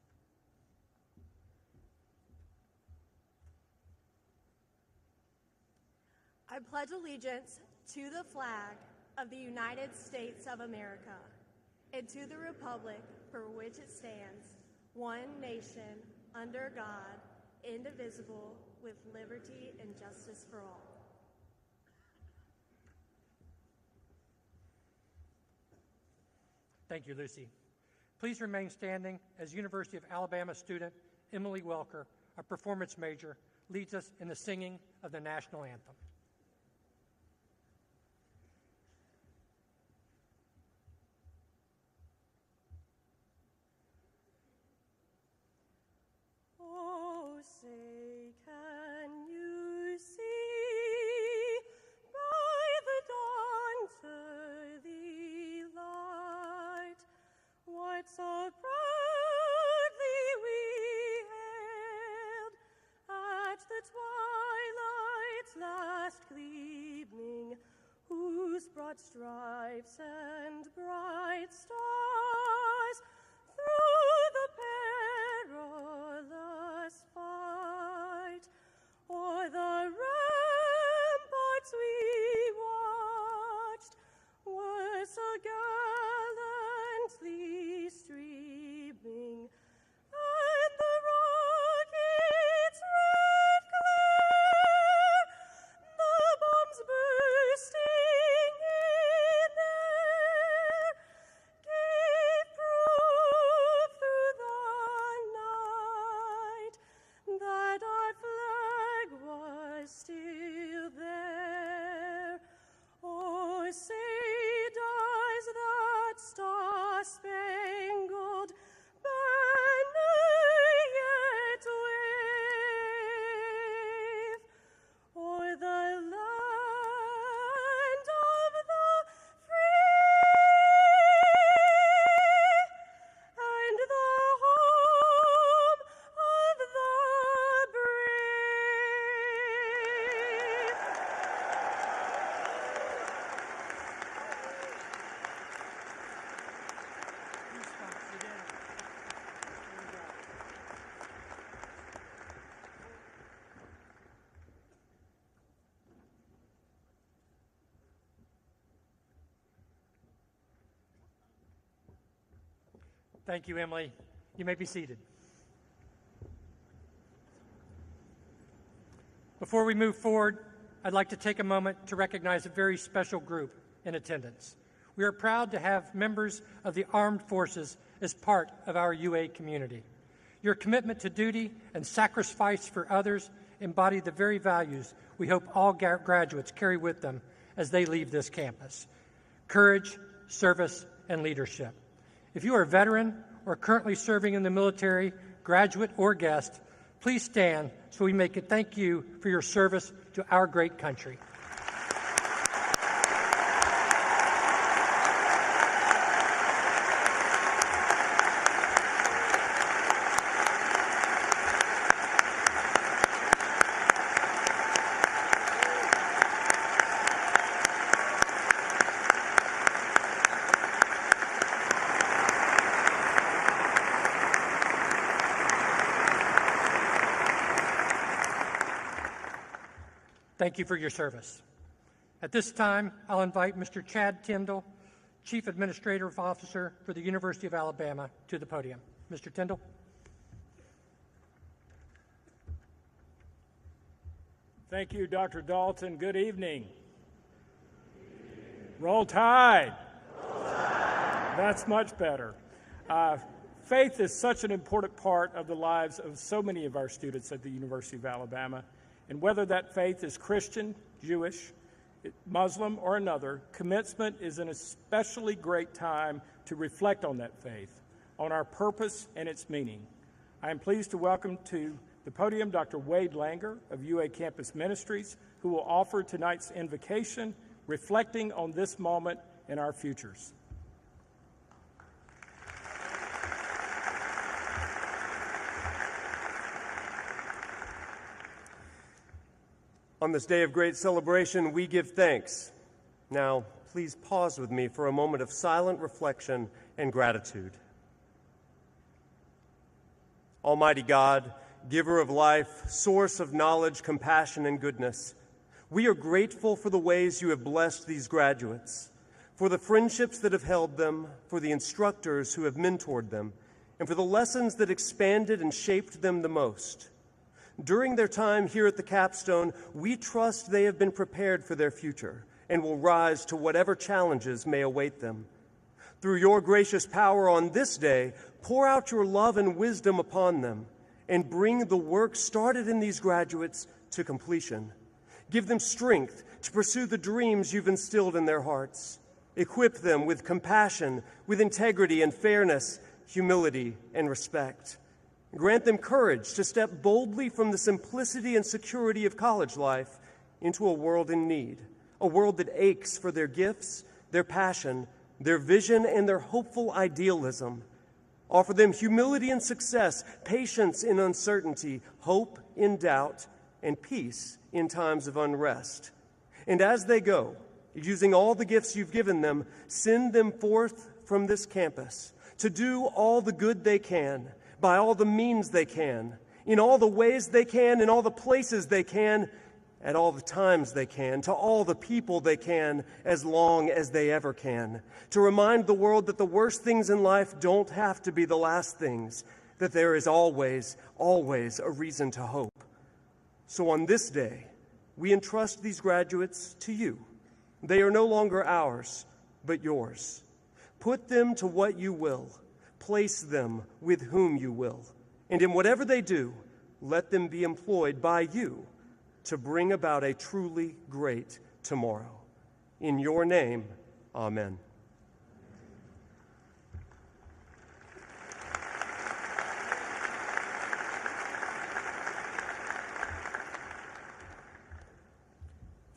I pledge allegiance to the flag of the United States of America and to the republic for which it stands, one nation, under God, indivisible, with liberty and justice for all. Thank you, Lucy. Please remain standing as University of Alabama student Emily Welker, a performance major, leads us in the singing of the national anthem. Oh, say, can you see by the dawn's early light what so proudly we last gleaming, whose broad stripes and bright stars through the perilous fight o'er the ramparts we watched were so gallantly streaming, and the rocket's red glare, the bombs bursting in air, gave proof through the night that our flag was still there. Oh, say does that star-spangled banner yet wave o'er the land of the free and the home of the brave? Thank you, Emily. You may be seated. Before we move forward, I'd like to take a moment to recognize a very special group in attendance. We are proud to have members of the armed forces as part of our UA community. Your commitment to duty and sacrifice for others embody the very values we hope all graduates carry with them as they leave this campus: courage, service, and leadership. If you are a veteran or currently serving in the military, graduate, or guest, please stand so we may thank you for your service to our great country. Thank you for your service. At this time, I'll invite Mr. Chad Tyndall, Chief Administrative Officer for the University of Alabama, to the podium. Mr. Tyndall. Thank you, Dr. Dalton. Good evening. Roll Tide. Roll Tide. That's much better. Faith is such an important part of the lives of so many of our students at the University of Alabama. And whether that faith is Christian, Jewish, Muslim, or another, commencement is an especially great time to reflect on that faith, on our purpose and its meaning. I am pleased to welcome to the podium Dr. Wade Langer of UA Campus Ministries, who will offer tonight's invocation, reflecting on this moment and our futures. On this day of great celebration, we give thanks. Now, please pause with me for a moment of silent reflection and gratitude. Almighty God, giver of life, source of knowledge, compassion, and goodness, we are grateful for the ways you have blessed these graduates, for the friendships that have held them, for the instructors who have mentored them, and for the lessons that expanded and shaped them the most. During their time here at the capstone, we trust they have been prepared for their future and will rise to whatever challenges may await them. Through your gracious power on this day, pour out your love and wisdom upon them and bring the work started in these graduates to completion. Give them strength to pursue the dreams you've instilled in their hearts. Equip them with compassion, with integrity and fairness, humility and respect. Grant them courage to step boldly from the simplicity and security of college life into a world in need, a world that aches for their gifts, their passion, their vision, and their hopeful idealism. Offer them humility in success, patience in uncertainty, hope in doubt, and peace in times of unrest. And as they go, using all the gifts you've given them, send them forth from this campus to do all the good they can, by all the means they can, in all the ways they can, in all the places they can, at all the times they can, to all the people they can, as long as they ever can, to remind the world that the worst things in life don't have to be the last things, that there is always, always a reason to hope. So on this day, we entrust these graduates to you. They are no longer ours, but yours. Put them to what you will. Place them with whom you will. And in whatever they do, let them be employed by you to bring about a truly great tomorrow. In your name, amen.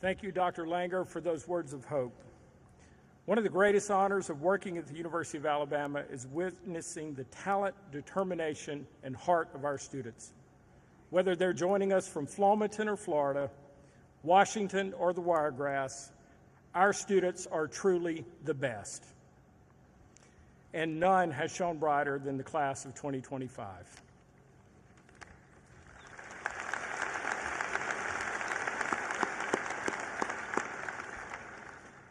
Thank you, Dr. Langer, for those words of hope. One of the greatest honors of working at the University of Alabama is witnessing the talent, determination, and heart of our students. Whether they're joining us from Flomaton or Florida, Washington or the Wiregrass, our students are truly the best. And none has shone brighter than the class of 2025.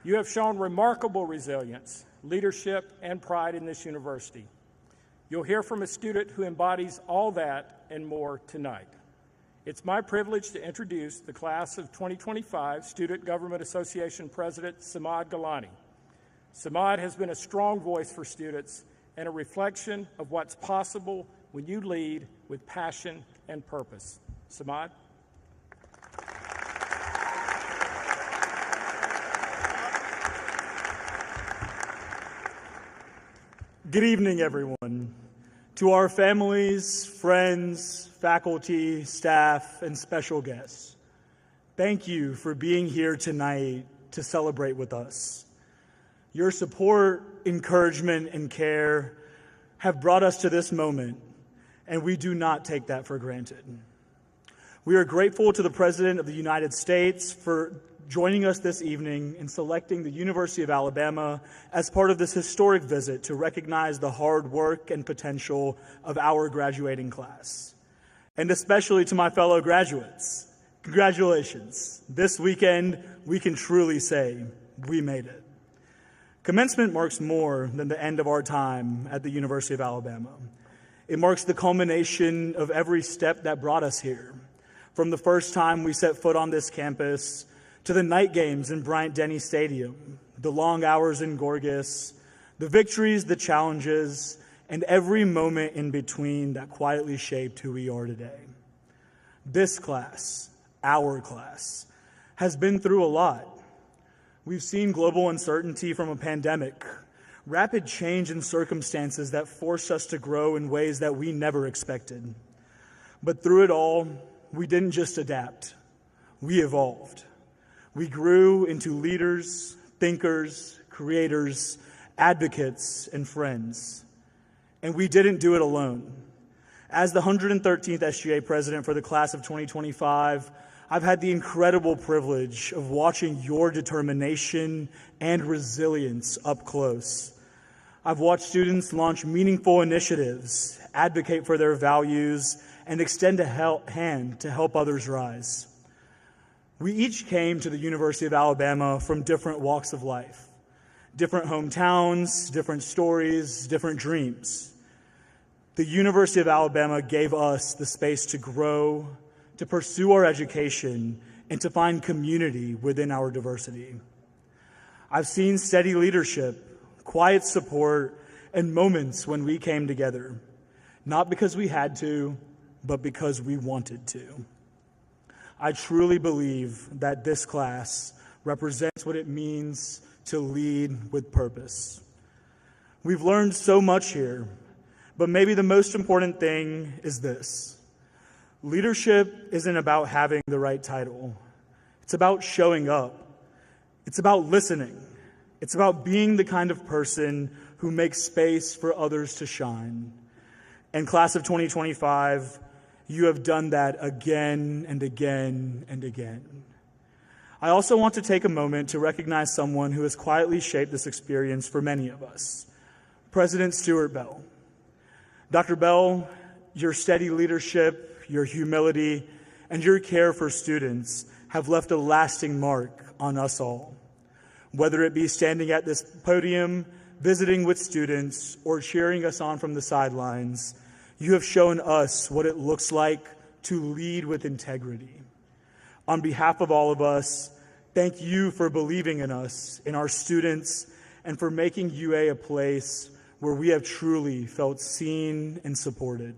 You have shown remarkable resilience, leadership, and pride in this university. You'll hear from a student who embodies all that and more tonight. It's my privilege to introduce the class of 2025 Student Government Association President Samad Gilani. Samad has been a strong voice for students and a reflection of what's possible when you lead with passion and purpose. Samad? Good evening, everyone. To our families, friends, faculty, staff, and special guests, thank you for being here tonight to celebrate with us. Your support, encouragement, and care have brought us to this moment, and we do not take that for granted. We are grateful to the President of the United States for joining us this evening in selecting the University of Alabama as part of this historic visit to recognize the hard work and potential of our graduating class. And especially to my fellow graduates, congratulations. This weekend, we can truly say we made it. Commencement marks more than the end of our time at the University of Alabama. It marks the culmination of every step that brought us here, from the first time we set foot on this campus to the night games in Bryant-Denny Stadium, the long hours in Gorgas, the victories, the challenges, and every moment in between that quietly shaped who we are today. This class, our class, has been through a lot. We've seen global uncertainty from a pandemic, rapid change in circumstances that forced us to grow in ways that we never expected. But through it all, we didn't just adapt, we evolved. We grew into leaders, thinkers, creators, advocates, and friends. And we didn't do it alone. As the 113th SGA president for the class of 2025, I've had the incredible privilege of watching your determination and resilience up close. I've watched students launch meaningful initiatives, advocate for their values, and extend a hand to help others rise. We each came to the University of Alabama from different walks of life, different hometowns, different stories, different dreams. The University of Alabama gave us the space to grow, to pursue our education, and to find community within our diversity. I've seen steady leadership, quiet support, and moments when we came together, not because we had to, but because we wanted to. I truly believe that this class represents what it means to lead with purpose. We've learned so much here, but maybe the most important thing is this. Leadership isn't about having the right title. It's about showing up. It's about listening. It's about being the kind of person who makes space for others to shine. And class of 2025, you have done that again and again and again. I also want to take a moment to recognize someone who has quietly shaped this experience for many of us, President Stuart Bell. Dr. Bell, your steady leadership, your humility, and your care for students have left a lasting mark on us all. Whether it be standing at this podium, visiting with students, or cheering us on from the sidelines, you have shown us what it looks like to lead with integrity. On behalf of all of us, thank you for believing in us, in our students, and for making UA a place where we have truly felt seen and supported.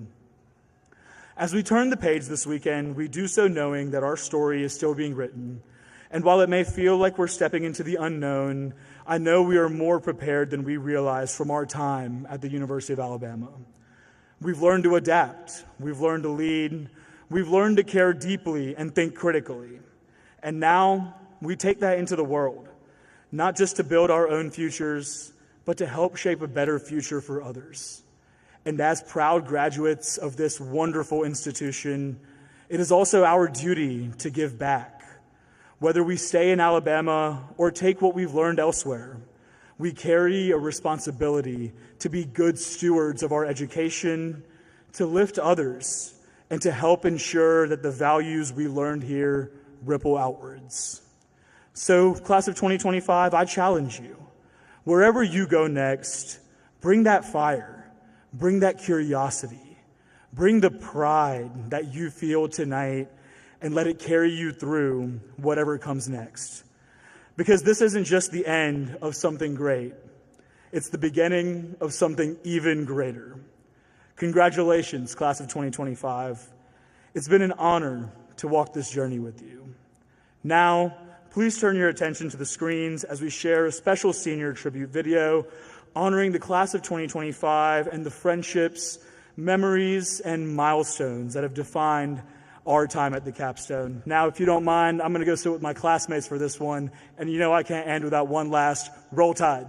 As we turn the page this weekend, we do so knowing that our story is still being written. And while it may feel like we're stepping into the unknown, I know we are more prepared than we realized from our time at the University of Alabama. We've learned to adapt. We've learned to lead. We've learned to care deeply and think critically. And now we take that into the world, not just to build our own futures, but to help shape a better future for others. And as proud graduates of this wonderful institution, it is also our duty to give back. Whether we stay in Alabama or take what we've learned elsewhere, we carry a responsibility to be good stewards of our education, to lift others, and to help ensure that the values we learned here ripple outwards. So, class of 2025, I challenge you. Wherever you go next, bring that fire, bring that curiosity, bring the pride that you feel tonight, and let it carry you through whatever comes next. Because this isn't just the end of something great. It's the beginning of something even greater. Congratulations, class of 2025. It's been an honor to walk this journey with you. Now, please turn your attention to the screens as we share a special senior tribute video honoring the class of 2025 and the friendships, memories, and milestones that have defined our time at the capstone. Now, if you don't mind, I'm going to go sit with my classmates for this one. And you know I can't end without one last Roll Tide.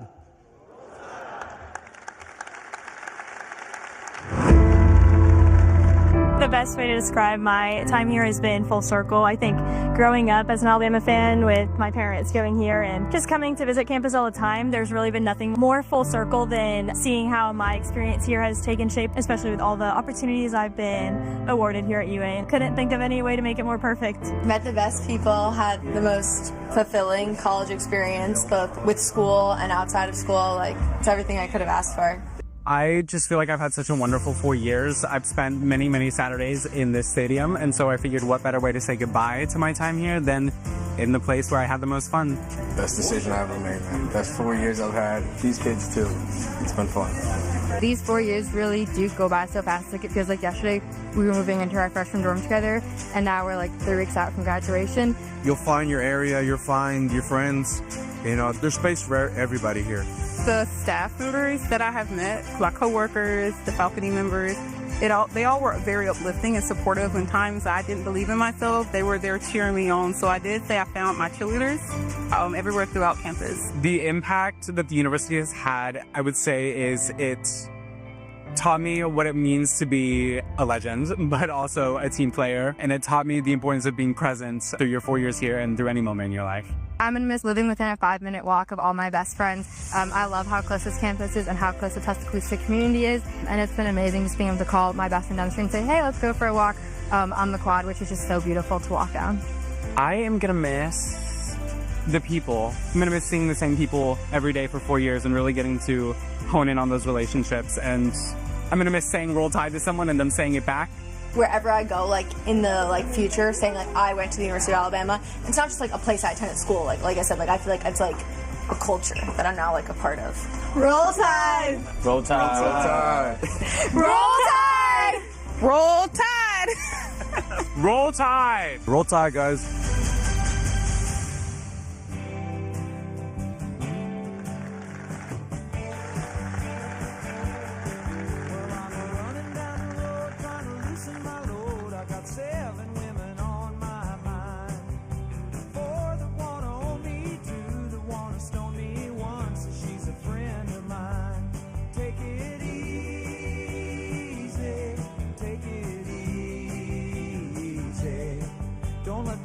The best way to describe my time here has been full circle. I think growing up as an Alabama fan with my parents going here and just coming to visit campus all the time, there's really been nothing more full circle than seeing how my experience here has taken shape, especially with all the opportunities I've been awarded here at UA. Couldn't think of any way to make it more perfect. Met the best people, had the most fulfilling college experience, both with school and outside of school. Like, it's everything I could have asked for. I just feel like I've had such a wonderful 4 years. I've spent many, many Saturdays in this stadium, and so I figured what better way to say goodbye to my time here than in the place where I had the most fun. Best decision I ever made, man. Best 4 years I've had. These kids, too. It's been fun. These 4 years really do go by so fast. Like, it feels like yesterday we were moving into our freshman dorm together, and now we're like 3 weeks out from graduation. You'll find your area, you'll find your friends. You know, there's space for everybody here. The staff members that I have met, my coworkers, the faculty members, they all were very uplifting and supportive. When times I didn't believe in myself, they were there cheering me on. So I did say I found my cheerleaders everywhere throughout campus. The impact that the university has had, I would say, is it taught me what it means to be a legend, but also a team player. And it taught me the importance of being present through your 4 years here and through any moment in your life. I'm going to miss living within a 5-minute walk of all my best friends. I love how close this campus is and how close the Tuscaloosa community is. And it's been amazing just being able to call my best friend down the street and say, hey, let's go for a walk on the quad, which is just so beautiful to walk down. I am going to miss the people. I'm going to miss seeing the same people every day for 4 years and really getting to hone in on those relationships. And I'm going to miss saying Roll Tide to someone and them saying it back. Wherever I go, like in the future, saying like I went to the University of Alabama, it's not just like a place I attend at school. Like I said, like I feel like it's like a culture that I'm now like a part of. Roll Tide! Roll Tide! Roll Tide! Roll Tide! Roll Tide! Roll Tide, guys.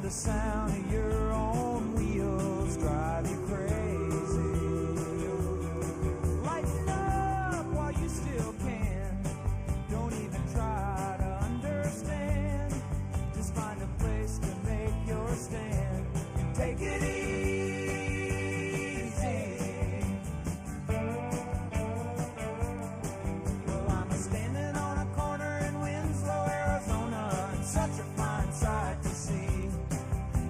The sound of your own Take it easy. Well, I'm standing on a corner in Winslow, Arizona, and such a fine sight to see.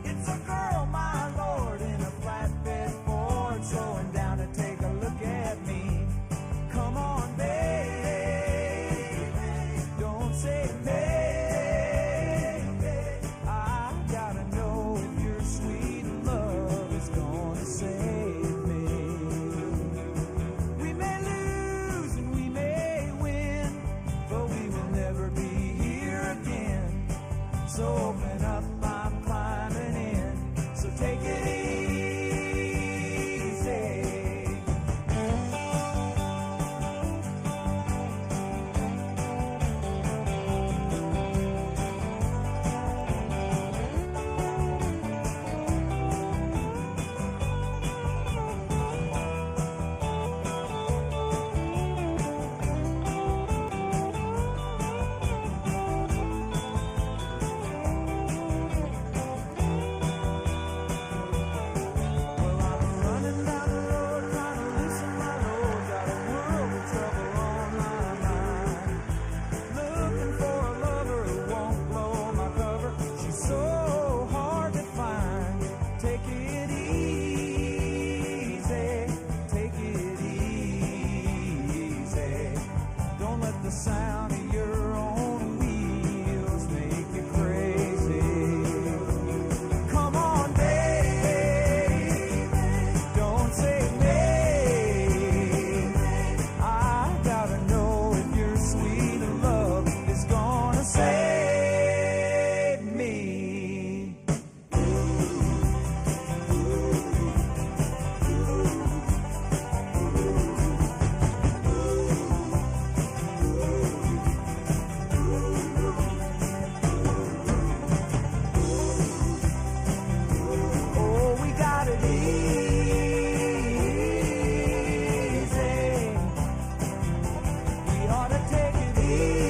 It's a girl, my lord, in a flatbed Ford, slowing down to take a look at me. Come on, baby, don't say baby. I gotta know if your sweet love is gonna save me. We may lose and we may win, but we will never be here again. So open up, I'm climbing in. So take it easy. Well, I'm running down the road trying to loosen my load. Got a world of trouble on my mind. Looking for a lover who won't blow my cover. She's so hard to find. Take it easy. Take it easy. Don't let the sound of your own wheels make you crazy. Come on, baby, don't say maybe. I gotta know if your sweet love is gonna save me. Oh, we got it easy. We ought to take it easy.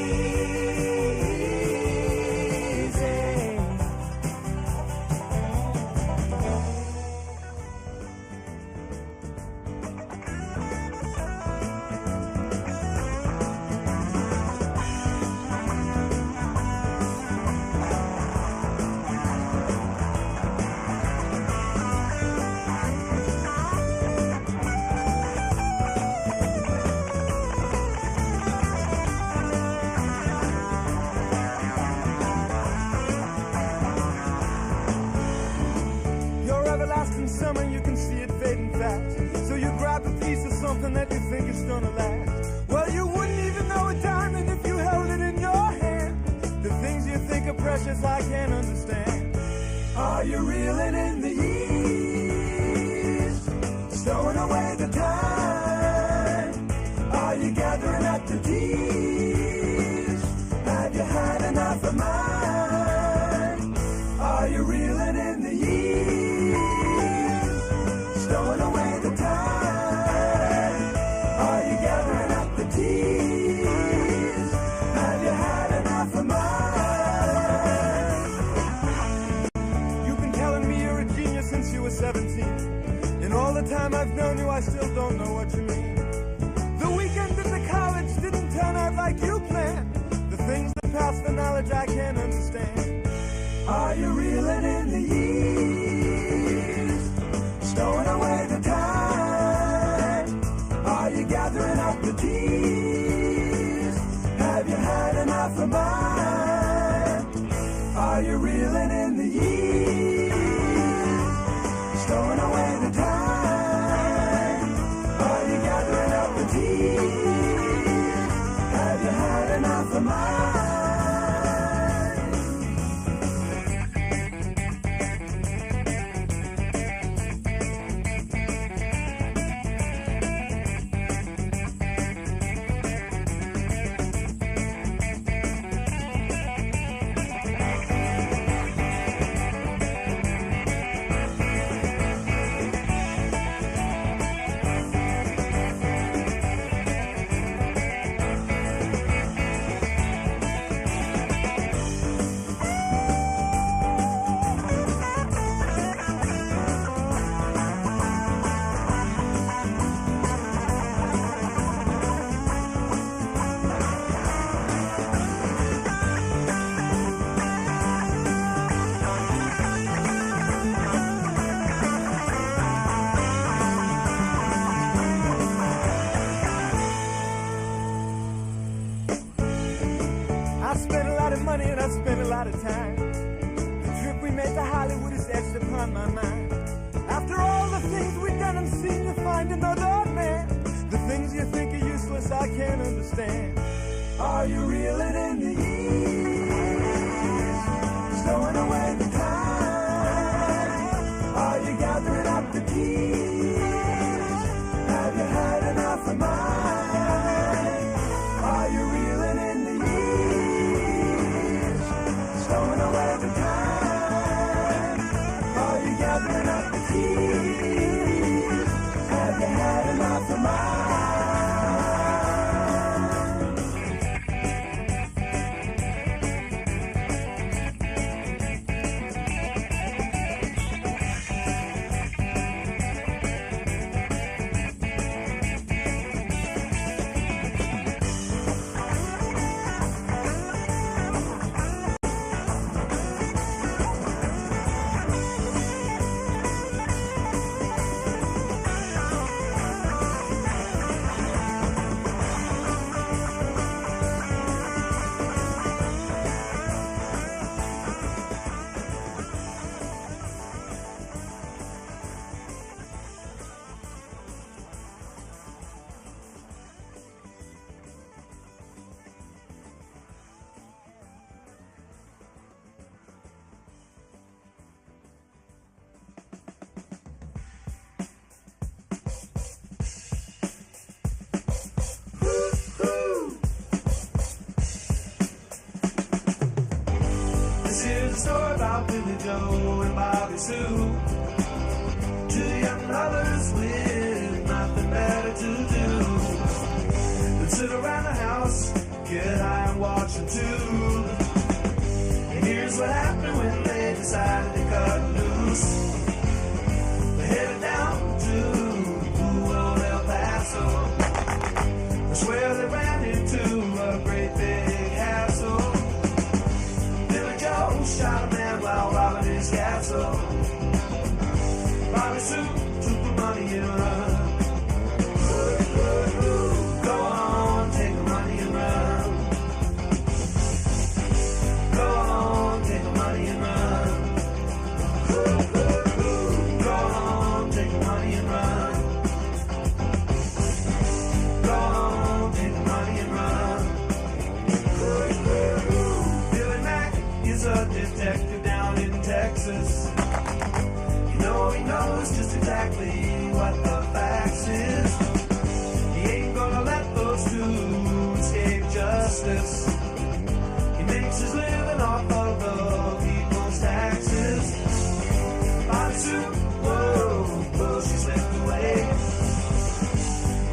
Your everlasting summer, you can see it fading fast. So you grab a piece of something that you think is gonna last. Well, you wouldn't even know a diamond if you held it in your hand. The things you think are precious, I can't understand. Are you reeling in the years? Stowing away the time? Are you gathering up the tears? Have you had enough of mine? Are you reeling in the years? Stowing away the time? Are you gathering up the tears? Have you had enough of mine? You've been telling me you're a genius since you were 17. And all the time I've known you, I still don't know what you mean. The weekend in the college didn't turn out like you planned. The things that pass for knowledge I can't understand. Are you reeling in the years? Stowing away the time? Are you gathering up the tears? Have you had enough of mine? Are you reeling in the years? Stowing away the time? Are you gathering up the tears? Have you had enough of mine? mind. After all the things we've done and seen, you find another man. The things you think are useless, I can't understand. Are you reeling in the years, stowing away the time? Are you gathering up the keys? Have you had enough of mine? Are you reeling in the years, stowing away the time? Are you gathering up the keys? Have you had enough of mine? Here's a story about Billy Joe and Bobby Sue, two young lovers with nothing better to do than sit around the house, get high and watch a tube. And here's what happened when they decided to cut loose. They headed down to old El Paso. That's where they ran into a great big hassle. Shot a man while robbing his castle. Bobby Sue took the money and run. Go on, take the money and run. Go on, take the money and run. Go on, take the money and run. Go on, take the money and run. Billy Mack is a detective down in Texas. You know he knows just exactly what the facts is. He ain't gonna let those two escape justice. He makes his living off of the people's taxes. Bobby Sue, whoa, she slipped away.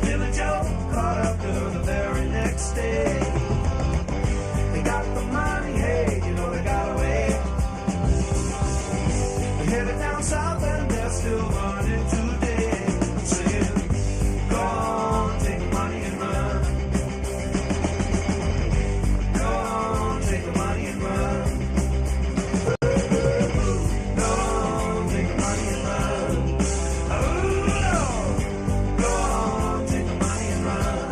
Billy Joe caught up to her the very next day. They got the money, hey, you know they got away. They headed down south and they're still running today. Saying, go on, take the money and run. Go on, take the money and run. Go on, take the money and run. Oh, no. Go on, take the money and run.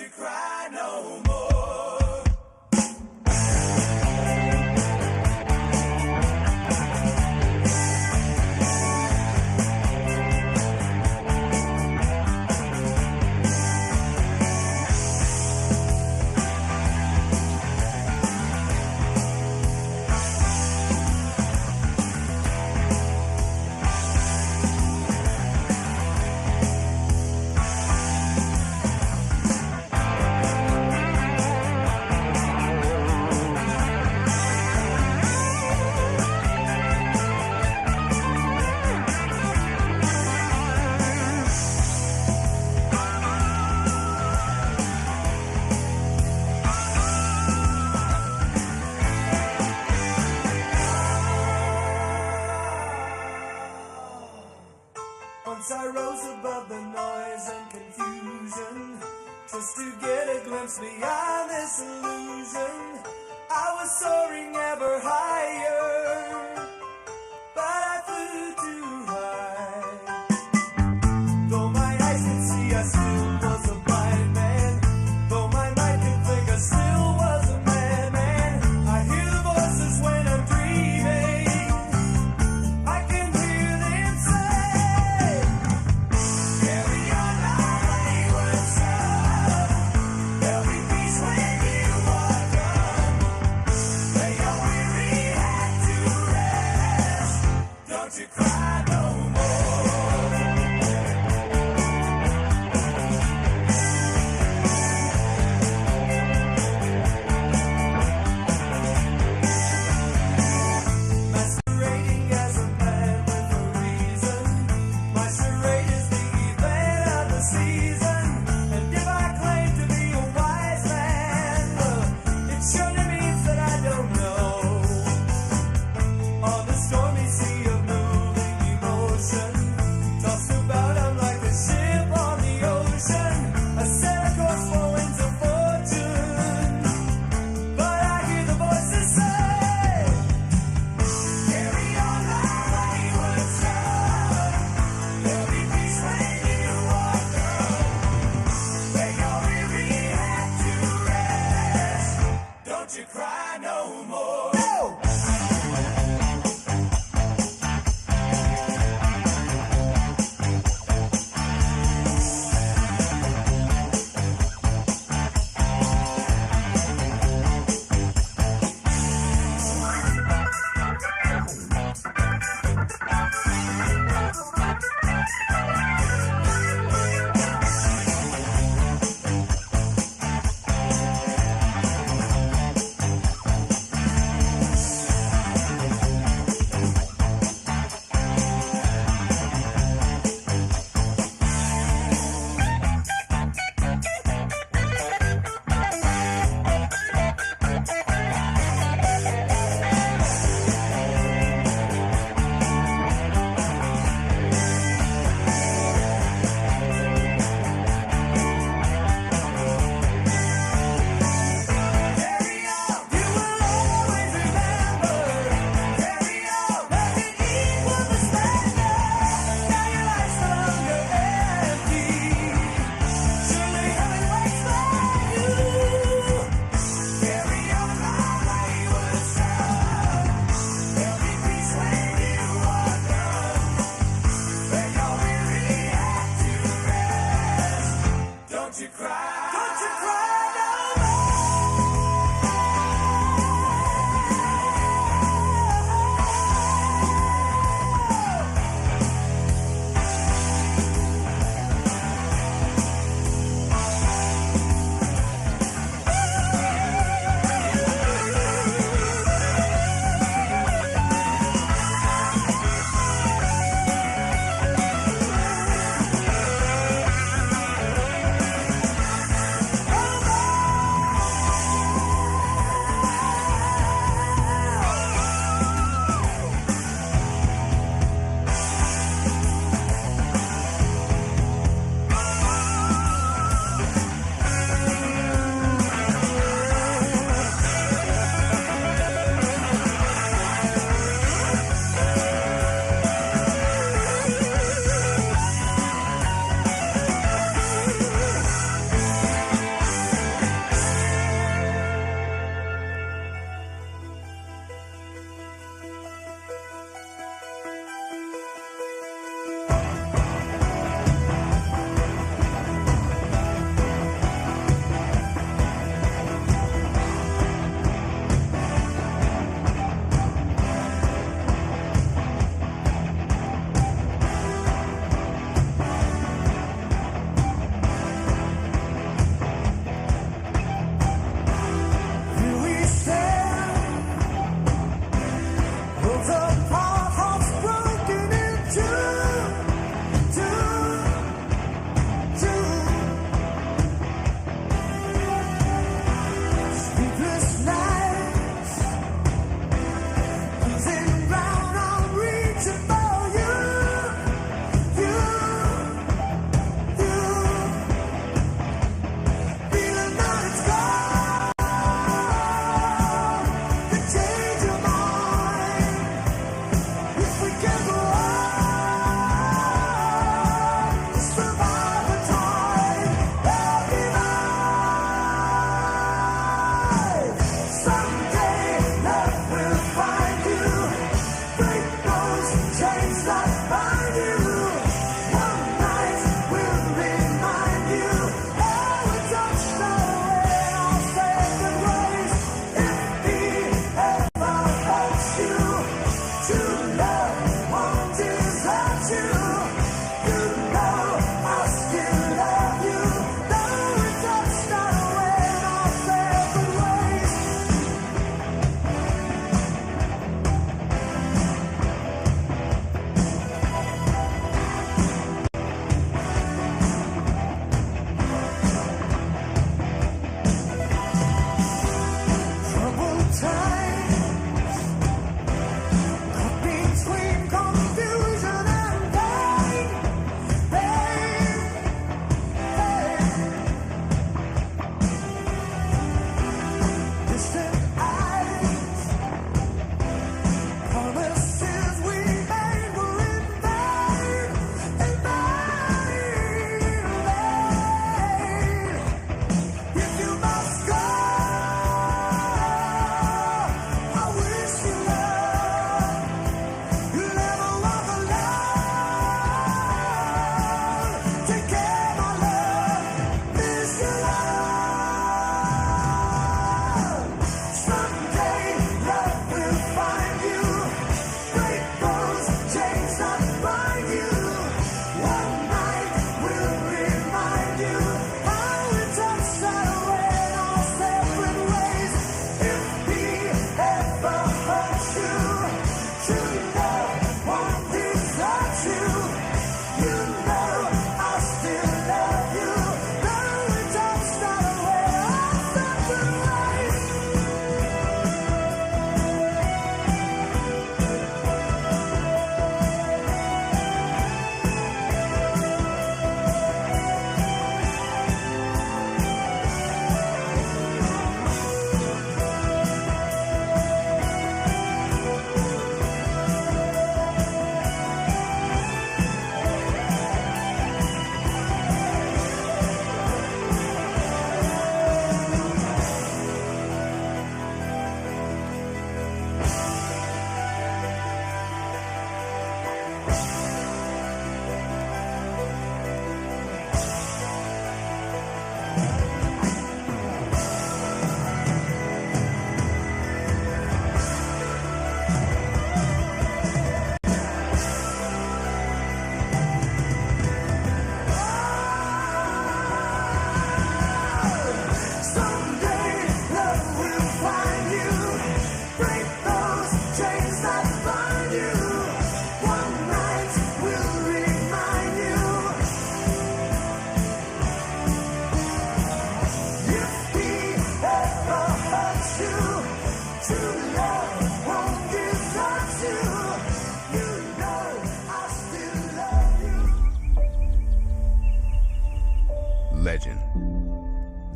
you cry no more. Once I rose above the noise and confusion, just to get a glimpse beyond this illusion. I was soaring ever higher, but I flew too high. Though my eyes could see, I still was a blind man. Though my mind could think, I still was a madman. I hear the voices when I'm dreaming. I can hear them say, carry on my wayward son. There'll be peace when you are done. Lay your weary head to rest. Don't you cry no more. Masquerading as a man with a reason. My charade is the event of the season. And if I claim to be a wise man, well, it surely means that I don't know. On the stormy sea of moving emotion, tossed about, I'm like a ship on the ocean. I set a course for winds of fortune, but I hear the voices say, carry on my wayward son. There'll be peace when you are done. Lay your weary head to rest. Don't you cry no more. No!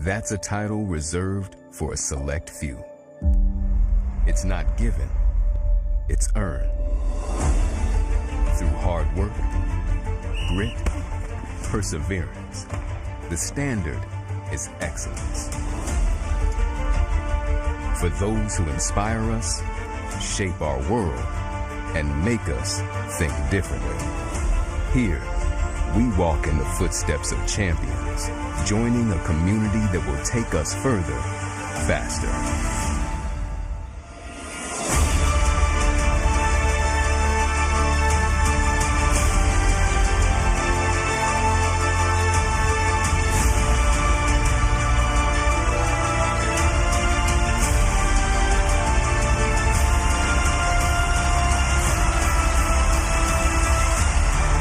That's a title reserved for a select few. It's not given, it's earned. Through hard work, grit, perseverance, the standard is excellence. For those who inspire us, shape our world, and make us think differently. Here, we walk in the footsteps of champions, joining a community that will take us further, faster.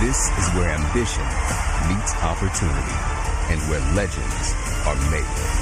This is where ambition meets opportunity and where legends are made.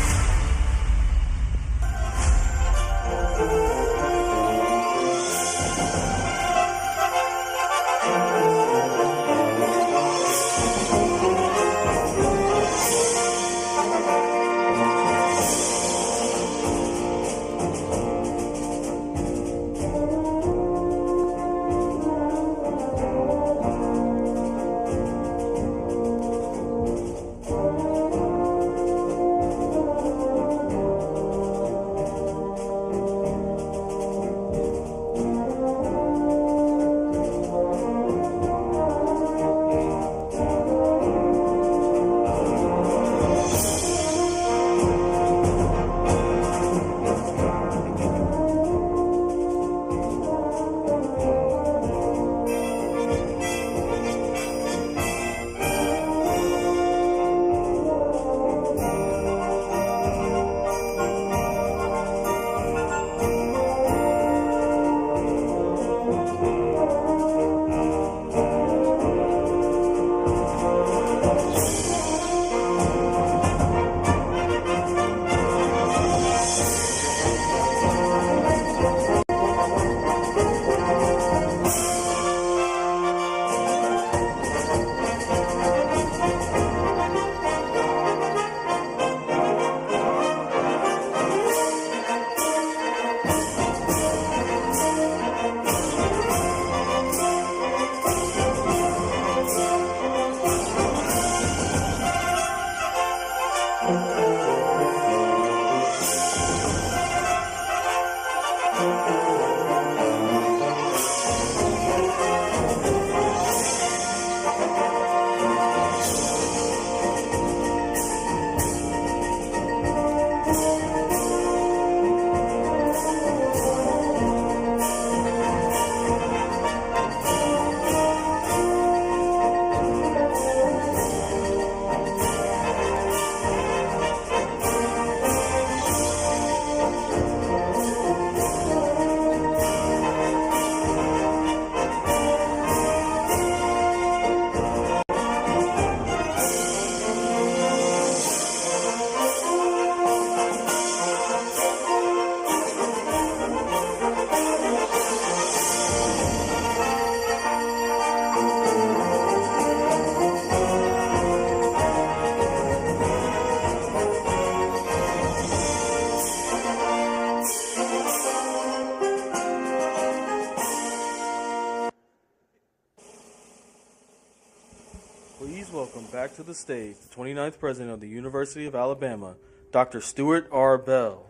Please welcome back to the stage the 29th President of the University of Alabama, Dr. Stuart R. Bell.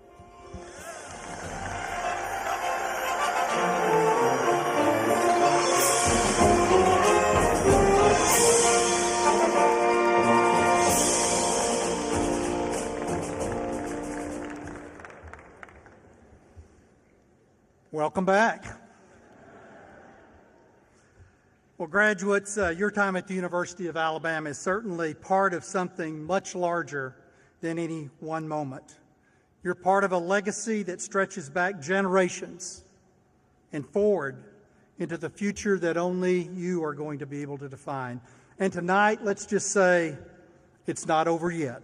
Welcome back. Well, graduates, your time at the University of Alabama is certainly part of something much larger than any one moment. You're part of a legacy that stretches back generations and forward into the future that only you are going to be able to define. And tonight, let's just say it's not over yet.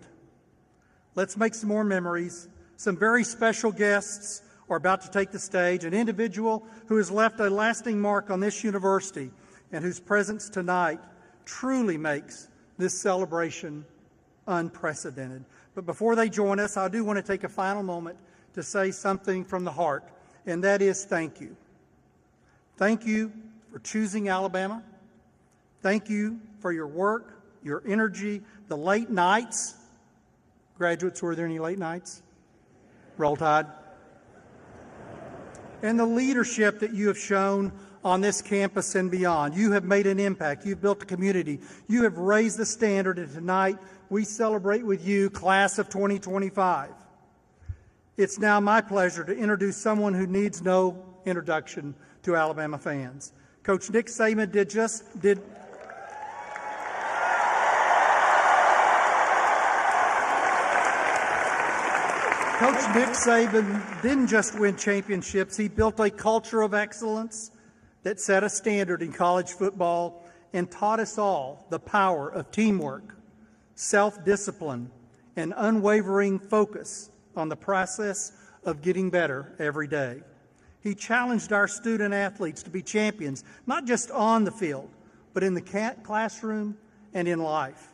Let's make some more memories. Some very special guests are about to take the stage, an individual who has left a lasting mark on this university and whose presence tonight truly makes this celebration unprecedented. But before they join us, I do want to take a final moment to say something from the heart, and that is thank you. Thank you for choosing Alabama. Thank you for your work, your energy, the late nights. Graduates, were there any late nights? Roll Tide. And the leadership that you have shown on this campus and beyond. You have made an impact. You've built a community. You have raised the standard, and tonight we celebrate with you, class of 2025. It's now my pleasure to introduce someone who needs no introduction to Alabama fans. Coach Nick Saban Coach Nick Saban didn't just win championships, he built a culture of excellence that set a standard in college football and taught us all the power of teamwork, self-discipline, and unwavering focus on the process of getting better every day. He challenged our student athletes to be champions, not just on the field, but in the classroom and in life.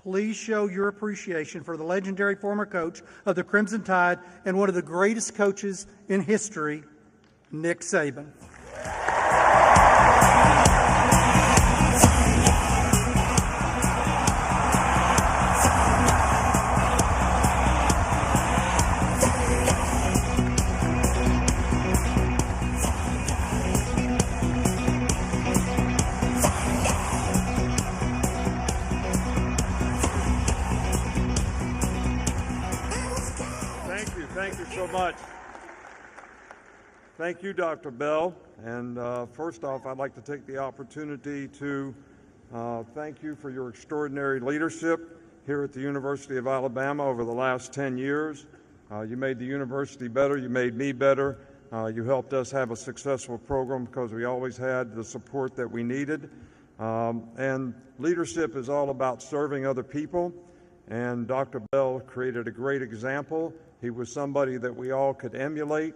Please show your appreciation for the legendary former coach of the Crimson Tide and one of the greatest coaches in history, Nick Saban. Thank you so much. Thank you, Dr. Bell. And first off, I'd like to take the opportunity to thank you for your extraordinary leadership here at the University of Alabama over the last 10 years. You made the university better. You made me better. You helped us have a successful program because we always had the support that we needed. And leadership is all about serving other people. And Dr. Bell created a great example. He was somebody that we all could emulate.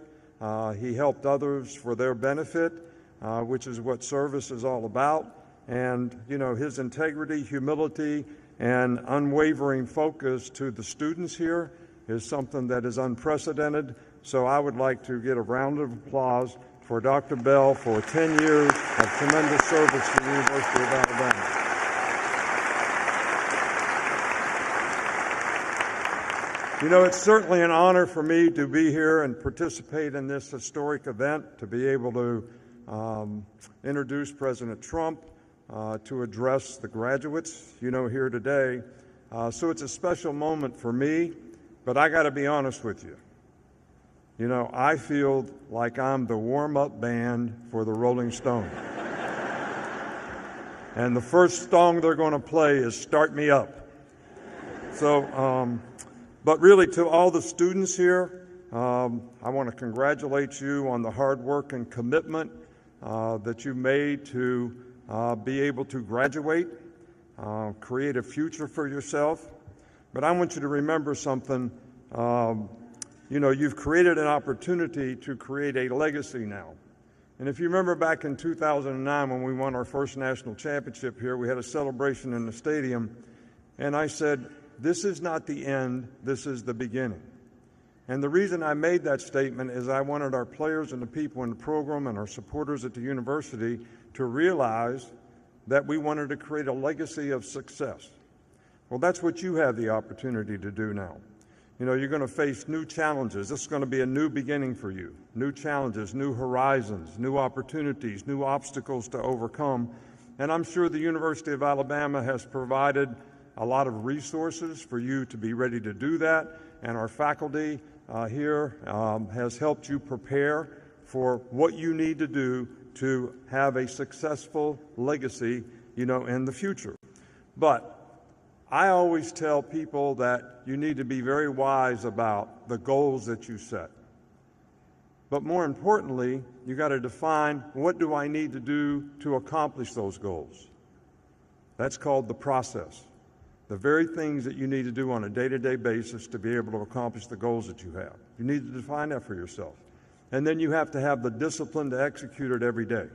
He helped others for their benefit, which is what service is all about. And, you know, his integrity, humility, and unwavering focus to the students here is something that is unprecedented. So I would like to get a round of applause for Dr. Bell for 10 years of tremendous service to the University of Alabama. You know, it's certainly an honor for me to be here and participate in this historic event, to be able to introduce President Trump, to address the graduates, you know, here today. So it's a special moment for me, but I got to be honest with you. You know, I feel like I'm the warm-up band for the Rolling Stones. And the first song they're going to play is Start Me Up. So, but really, to all the students here, I want to congratulate you on the hard work and commitment that you made to be able to graduate, create a future for yourself. But I want you to remember something. You know, you've created an opportunity to create a legacy now. And if you remember back in 2009 when we won our first national championship here, we had a celebration in the stadium, and I said, this is not the end, this is the beginning. And the reason I made that statement is I wanted our players and the people in the program and our supporters at the university to realize that we wanted to create a legacy of success. Well, that's what you have the opportunity to do now. You know, you're going to face new challenges. This is going to be a new beginning for you. New challenges, new horizons, new opportunities, new obstacles to overcome. And I'm sure the University of Alabama has provided a lot of resources for you to be ready to do that. And our faculty here has helped you prepare for what you need to do to have a successful legacy, you know, in the future. But I always tell people that you need to be very wise about the goals that you set. But more importantly, you got to define, what do I need to do to accomplish those goals? That's called the process. The very things that you need to do on a day-to-day basis to be able to accomplish the goals that you have. You need to define that for yourself. And then you have to have the discipline to execute it every day.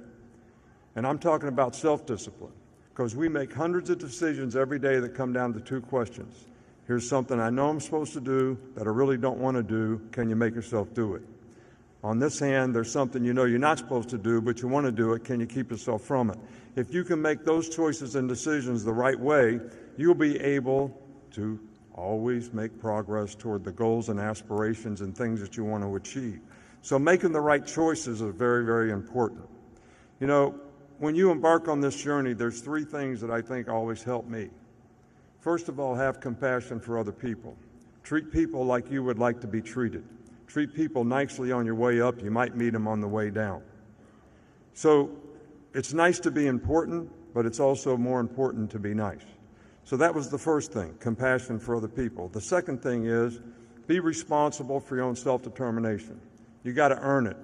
And I'm talking about self-discipline, because we make hundreds of decisions every day that come down to two questions. Here's something I know I'm supposed to do that I really don't want to do. Can you make yourself do it? On this hand, there's something you know you're not supposed to do, but you want to do it. Can you keep yourself from it? If you can make those choices and decisions the right way, you'll be able to always make progress toward the goals and aspirations and things that you want to achieve. So making the right choices is very, very important. You know, when you embark on this journey, there's three things that I think always help me. First of all, have compassion for other people. Treat people like you would like to be treated. Treat people nicely on your way up. You might meet them on the way down. So it's nice to be important, but it's also more important to be nice. So that was the first thing, compassion for other people. The second thing is be responsible for your own self-determination. You got to earn it.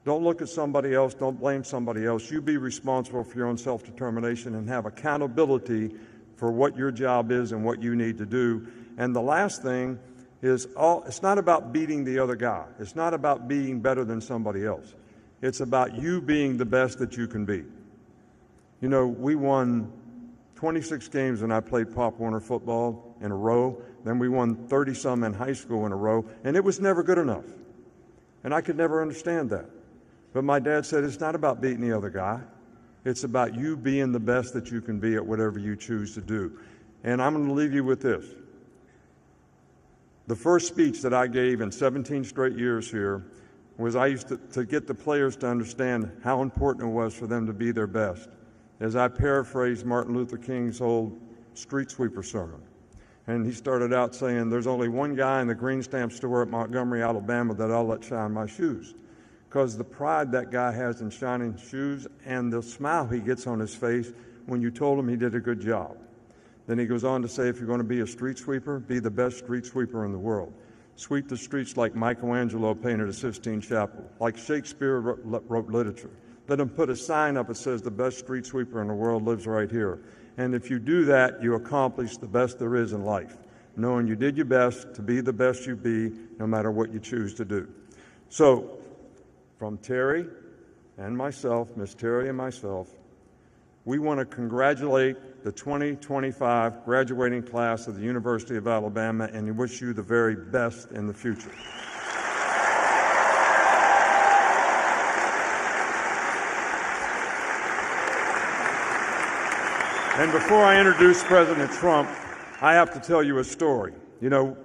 Don't look at somebody else. Don't blame somebody else. You be responsible for your own self-determination and have accountability for what your job is and what you need to do. And the last thing is it's not about beating the other guy. It's not about being better than somebody else. It's about you being the best that you can be. You know, we won 26 games when I played Pop Warner football in a row. Then we won 30-some in high school in a row, and it was never good enough. And I could never understand that. But my dad said it's not about beating the other guy. It's about you being the best that you can be at whatever you choose to do. And I'm going to leave you with this. The first speech that I gave in 17 straight years here was I used to get the players to understand how important it was for them to be their best, as I paraphrased Martin Luther King's old street sweeper sermon. And he started out saying, there's only one guy in the green stamp store at Montgomery, Alabama that I'll let shine my shoes. Because the pride that guy has in shining shoes and the smile he gets on his face when you told him he did a good job. Then he goes on to say, if you're going to be a street sweeper, be the best street sweeper in the world. Sweep the streets like Michelangelo painted a Sistine Chapel, like Shakespeare wrote literature. Let him put a sign up that says the best street sweeper in the world lives right here. And if you do that, you accomplish the best there is in life, knowing you did your best to be the best you be, no matter what you choose to do. So, from Terry and myself, Miss Terry and myself, we want to congratulate the 2025 graduating class of the University of Alabama and wish you the very best in the future. And before I introduce President Trump, I have to tell you a story. You know,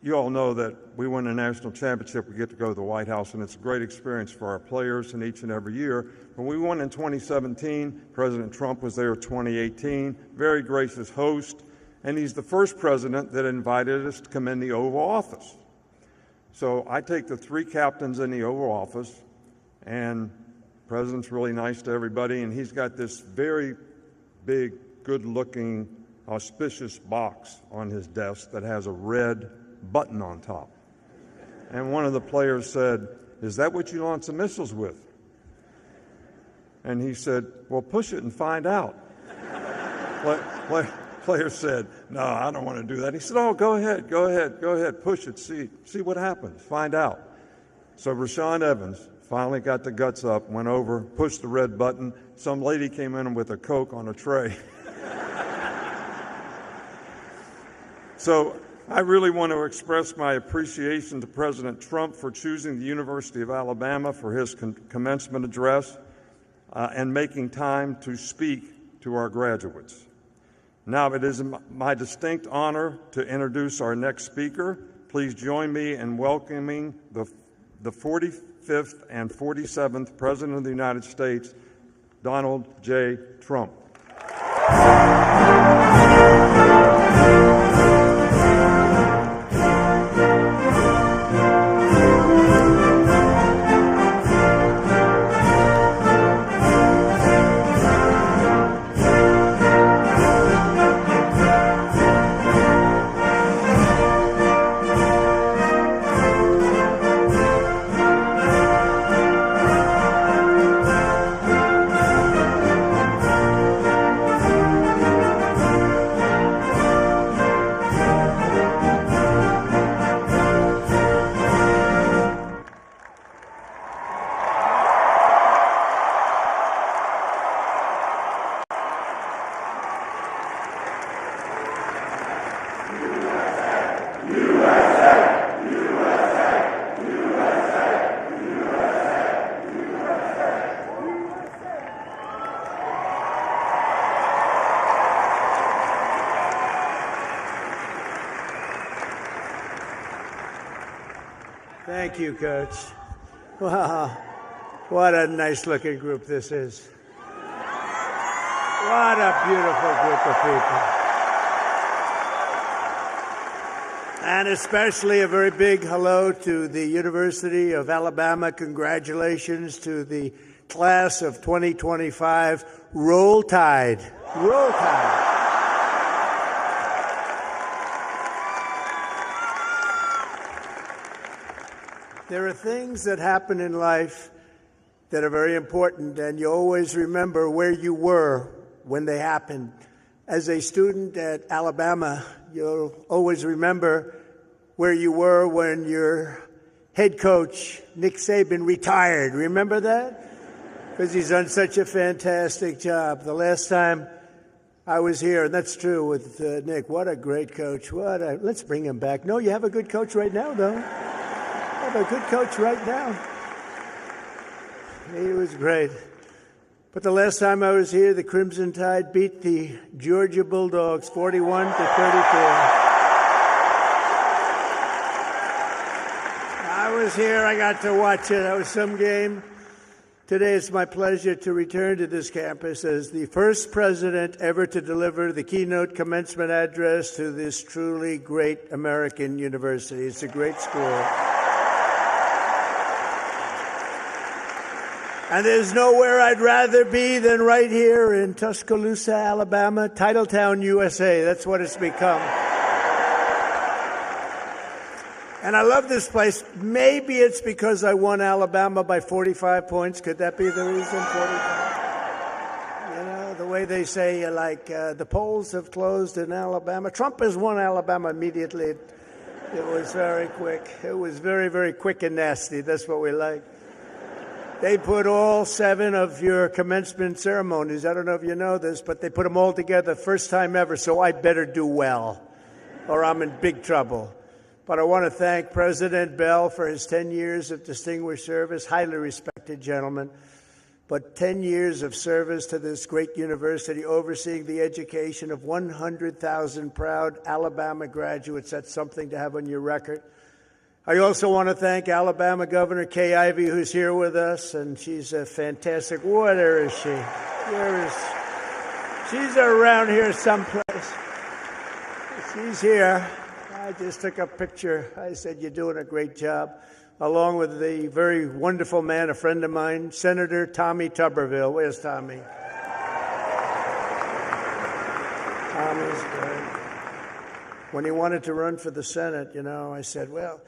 you all know that we win a national championship, we get to go to the White House, and it's a great experience for our players and each and every year. When we won in 2017, President Trump was there in 2018, very gracious host, and he's the first president that invited us to come in the Oval Office. So I take the three captains in the Oval Office, and the president's really nice to everybody, and he's got this very big, good-looking, auspicious box on his desk that has a red button on top. And one of the players said, "Is that what you launch the missiles with?" And he said, "Well, push it and find out." Player said, "No, I don't want to do that." He said, "Oh, go ahead, push it, see what happens, find out." So Rashawn Evans finally got the guts up, went over, pushed the red button. Some lady came in with a Coke on a tray. So I really want to express my appreciation to President Trump for choosing the University of Alabama for his commencement address and making time to speak to our graduates. Now, it is my distinct honor to introduce our next speaker. Please join me in welcoming the 45th and 47th President of the United States, Donald J. Trump. Thank you, Coach. Wow, what a nice-looking group this is. What a beautiful group of people. And especially a very big hello to the University of Alabama. Congratulations to the class of 2025. Roll Tide. Roll Tide. There are things that happen in life that are very important, and you always remember where you were when they happened. As a student at Alabama, you'll always remember where you were when your head coach, Nick Saban, retired. Remember that? Because he's done such a fantastic job. The last time I was here, and that's true with Nick, what a great coach. Let's bring him back. No, you have a good coach right now, though. You have a good coach right now. He was great. But the last time I was here, the Crimson Tide beat the Georgia Bulldogs 41 to 34. I was here. I got to watch it. That was some game. Today it's my pleasure to return to this campus as the first president ever to deliver the keynote commencement address to this truly great American university. It's a great school. And there's nowhere I'd rather be than right here in Tuscaloosa, Alabama, Titletown, USA. That's what it's become. And I love this place. Maybe it's because I won Alabama by 45 points. Could that be the reason? 45? You know, the way they say, the polls have closed in Alabama. Trump has won Alabama immediately. It was very quick. It was very, very quick and nasty. That's what we like. They put all 7 of your commencement ceremonies, I don't know if you know this, but they put them all together first time ever, so I better do well, or I'm in big trouble. But I want to thank President Bell for his 10 years of distinguished service, highly respected gentleman, but 10 years of service to this great university, overseeing the education of 100,000 proud Alabama graduates. That's something to have on your record. I also want to thank Alabama Governor Kay Ivey, who's here with us, and she's a fantastic. Where is she? Where is she? She's around here someplace. She's here. I just took a picture. I said, you're doing a great job, along with the very wonderful man, a friend of mine, Senator Tommy Tuberville. Where's Tommy? Tommy's great. When he wanted to run for the Senate, I said, well,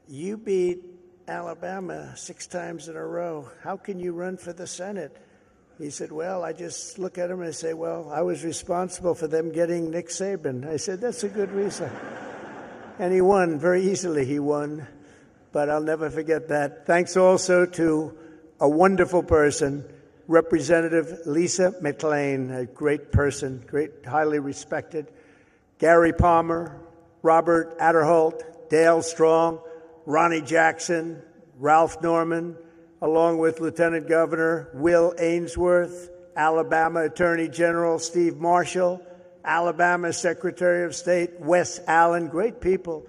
you beat Alabama 6 times in a row. How can you run for the Senate? He said, well, I just look at him and I say, well, I was responsible for them getting Nick Saban. I said, that's a good reason. And he won. Very easily he won. But I'll never forget that. Thanks also to a wonderful person, Representative Lisa McClain, a great person, great, highly respected. Gary Palmer, Robert Adderholt, Dale Strong, Ronnie Jackson, Ralph Norman, along with Lieutenant Governor Will Ainsworth, Alabama Attorney General Steve Marshall, Alabama Secretary of State Wes Allen, great people,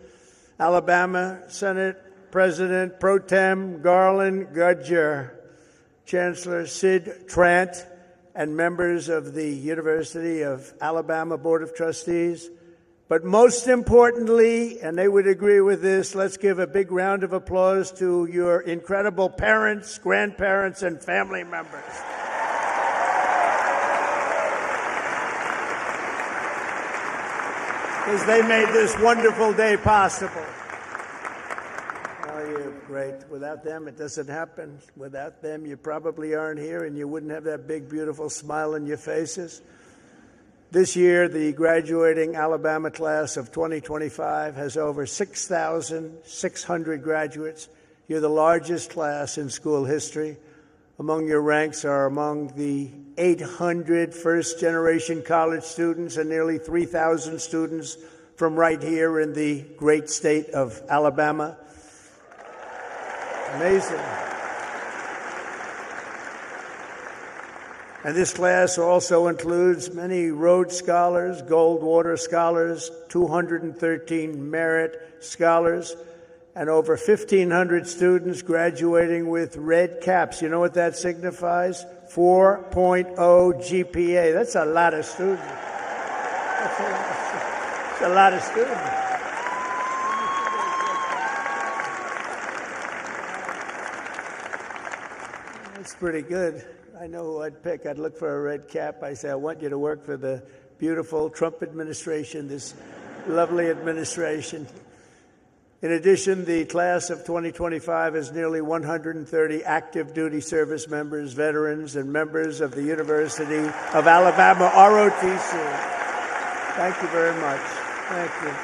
Alabama Senate President Pro Tem Garland Gudger, Chancellor Sid Trant, and members of the University of Alabama Board of Trustees. But most importantly, and they would agree with this, let's give a big round of applause to your incredible parents, grandparents, and family members. Because they made this wonderful day possible. Oh, you're great. Without them, it doesn't happen. Without them, you probably aren't here, and you wouldn't have that big, beautiful smile on your faces. This year, the graduating Alabama class of 2025 has over 6,600 graduates. You're the largest class in school history. Among your ranks are among the 800 first-generation college students and nearly 3,000 students from right here in the great state of Alabama. Amazing. And this class also includes many Rhodes Scholars, Goldwater Scholars, 213 Merit Scholars, and over 1,500 students graduating with red caps. You know what that signifies? 4.0 GPA. That's a lot of students. That's a lot of students. That's pretty good. I know who I'd pick. I'd look for a red cap. I say, I want you to work for the beautiful Trump administration, this lovely administration. In addition, the class of 2025 has nearly 130 active duty service members, veterans, and members of the University of Alabama, ROTC. Thank you very much. Thank you.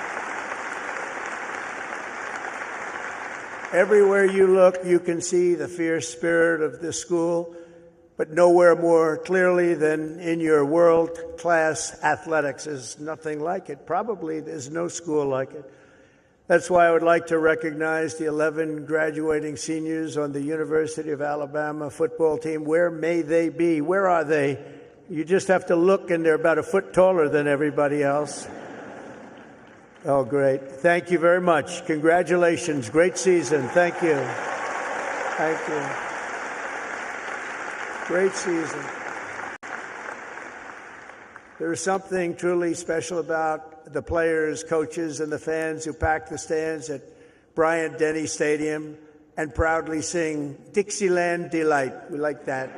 Everywhere you look, you can see the fierce spirit of this school, but nowhere more clearly than in your world-class athletics. There's nothing like it. Probably there's no school like it. That's why I would like to recognize the 11 graduating seniors on the University of Alabama football team. Where may they be? Where are they? You just have to look, and they're about a foot taller than everybody else. Oh, great. Thank you very much. Congratulations. Great season. Thank you. Thank you. Great season. There is something truly special about the players, coaches, and the fans who pack the stands at Bryant-Denny Stadium and proudly sing Dixieland Delight. We like that.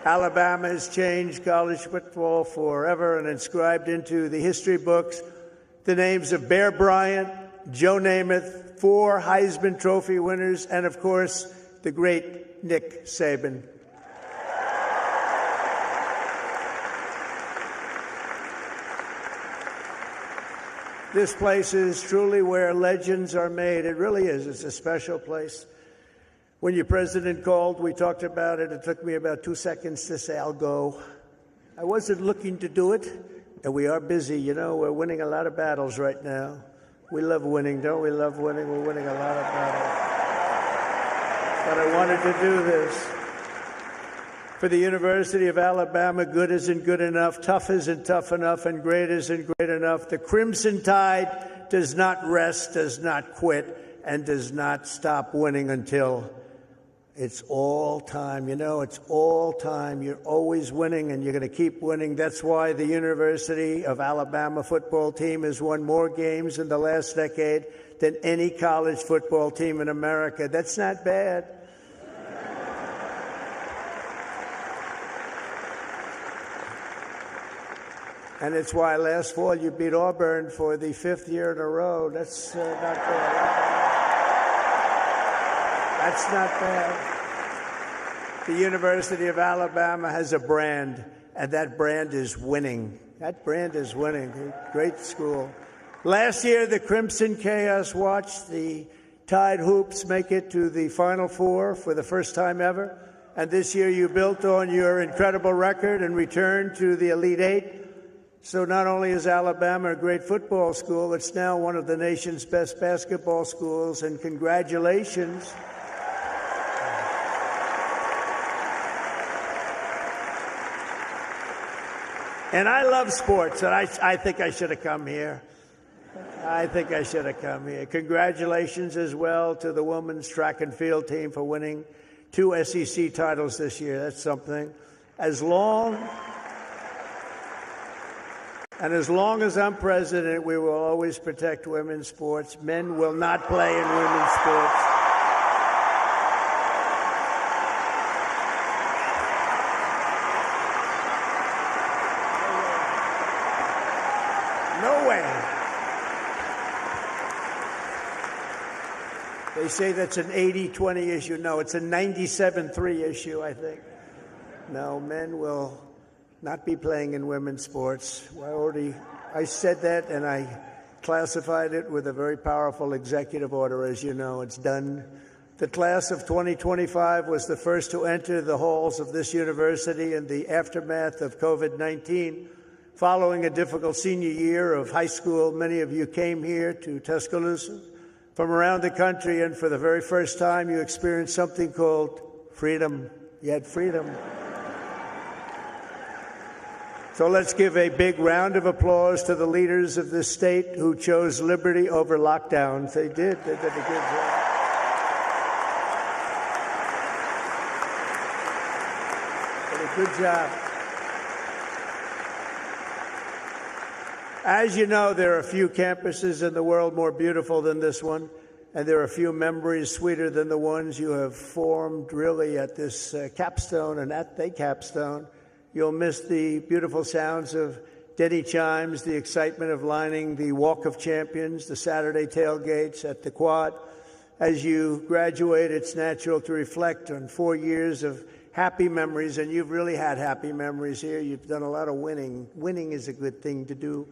Alabama has changed college football forever and inscribed into the history books the names of Bear Bryant, Joe Namath, 4 Heisman Trophy winners, and, of course, the great Nick Saban. This place is truly where legends are made. It really is. It's a special place. When your president called, we talked about it. It took me about 2 seconds to say, I'll go. I wasn't looking to do it, and we are busy. You know, we're winning a lot of battles right now. We love winning, don't we? Love winning. We're winning a lot of battles. But I wanted to do this. For the University of Alabama, good isn't good enough, tough isn't tough enough, and great isn't great enough. The Crimson Tide does not rest, does not quit, and does not stop winning until it's all time. You know, it's all time. You're always winning, and you're going to keep winning. That's why the University of Alabama football team has won more games in the last decade than any college football team in America. That's not bad. And it's why last fall you beat Auburn for the 5th year in a row. That's not bad. That's not bad. The University of Alabama has a brand, and that brand is winning. That brand is winning. Great school. Last year, the Crimson Chaos watched the Tide Hoops make it to the Final Four for the first time ever. And this year you built on your incredible record and returned to the Elite Eight. So not only is Alabama a great football school, it's now one of the nation's best basketball schools, and congratulations. And I love sports, and I think I should have come here. I think I should have come here. Congratulations as well to the women's track and field team for winning 2 SEC titles this year. That's something. As long as I'm president, we will always protect women's sports. Men will not play in women's sports. No way. They say that's an 80-20 issue. No, it's a 97-3 issue, I think. No, men will not be playing in women's sports. I said that, and I classified it with a very powerful executive order. As you know, it's done. The class of 2025 was the first to enter the halls of this university in the aftermath of COVID-19. Following a difficult senior year of high school, many of you came here to Tuscaloosa from around the country, and for the very first time, you experienced something called freedom. You had freedom. So let's give a big round of applause to the leaders of this state who chose liberty over lockdowns. They did. They did a good job. Did a good job. As you know, there are a few campuses in the world more beautiful than this one, and there are a few memories sweeter than the ones you have formed really at this capstone and at the capstone. You'll miss the beautiful sounds of Denny chimes, the excitement of lining the Walk of Champions, the Saturday tailgates at the Quad. As you graduate, it's natural to reflect on 4 years of happy memories, and you've really had happy memories here. You've done a lot of winning. Winning is a good thing to do.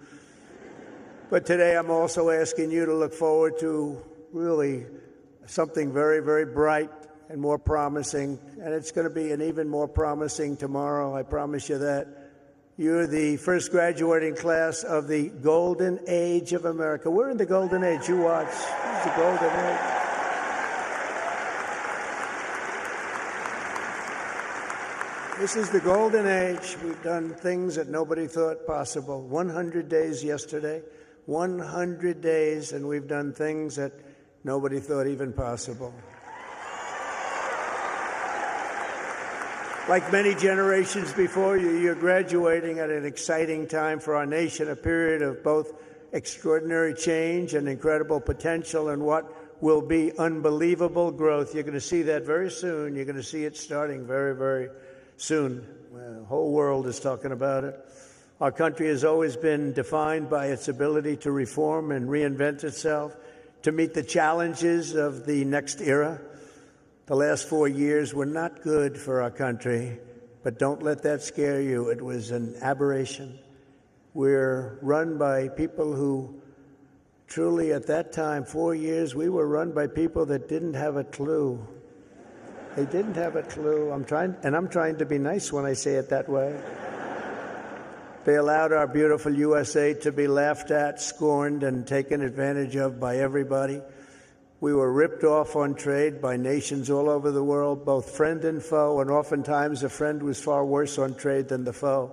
But today I'm also asking you to look forward to really something very, very bright and more promising, and it's going to be an even more promising tomorrow, I promise you that. You're the first graduating class of the golden age of America. We're in the golden age. You watch. This is the golden age. This is the golden age. We've done things that nobody thought possible. 100 days yesterday, 100 days, and we've done things that nobody thought even possible. Like many generations before you, you're graduating at an exciting time for our nation, a period of both extraordinary change and incredible potential and what will be unbelievable growth. You're going to see that very soon. You're going to see it starting very, very soon. The whole world is talking about it. Our country has always been defined by its ability to reform and reinvent itself, to meet the challenges of the next era. The last 4 years were not good for our country, but don't let that scare you. It was an aberration. We're run by people who truly at that time, 4 years, we were run by people that didn't have a clue. They didn't have a clue. I'm trying to be nice when I say it that way. They allowed our beautiful USA to be laughed at, scorned, and taken advantage of by everybody. We were ripped off on trade by nations all over the world, both friend and foe, and oftentimes a friend was far worse on trade than the foe.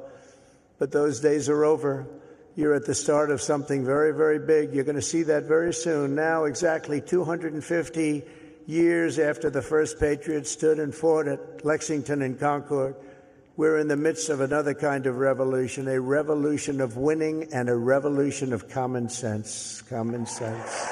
But those days are over. You're at the start of something very, very big. You're going to see that very soon. Now, exactly 250 years after the first Patriots stood and fought at Lexington and Concord, we're in the midst of another kind of revolution, a revolution of winning and a revolution of common sense. Common sense.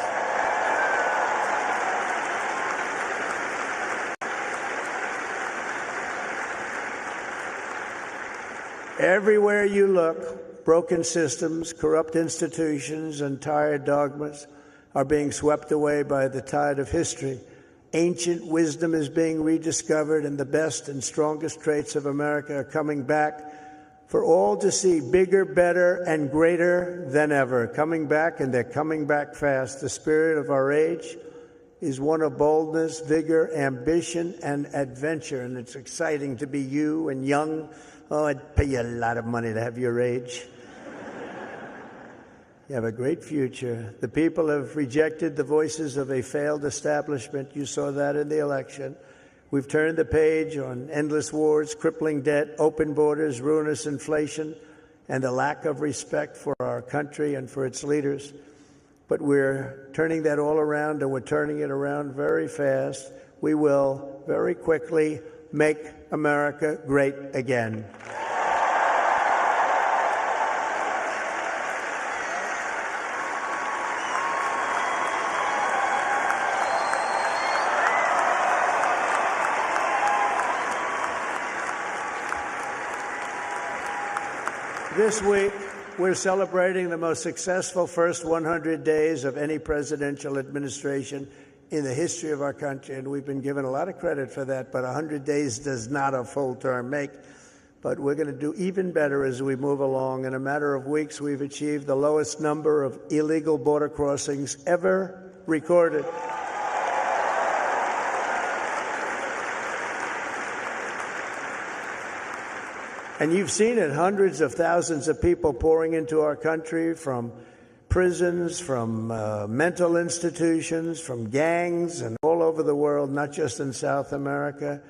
Everywhere you look, broken systems, corrupt institutions, and tired dogmas are being swept away by the tide of history. Ancient wisdom is being rediscovered, and the best and strongest traits of America are coming back for all to see, bigger, better, and greater than ever. Coming back, and they're coming back fast. The spirit of our age is one of boldness, vigor, ambition, and adventure, and it's exciting to be you and young. Oh, I'd pay you a lot of money to have your age. You have a great future. The people have rejected the voices of a failed establishment. You saw that in the election. We've turned the page on endless wars, crippling debt, open borders, ruinous inflation, and a lack of respect for our country and for its leaders. But we're turning that all around, and we're turning it around very fast. We will very quickly make America great again. This week, we're celebrating the most successful first 100 days of any presidential administration in the history of our country, and we've been given a lot of credit for that, but 100 days does not a full term make. But we're going to do even better as we move along. In a matter of weeks, we've achieved the lowest number of illegal border crossings ever recorded. And you've seen it, hundreds of thousands of people pouring into our country from prisons, from mental institutions, from gangs, and all over the world, not just in South America.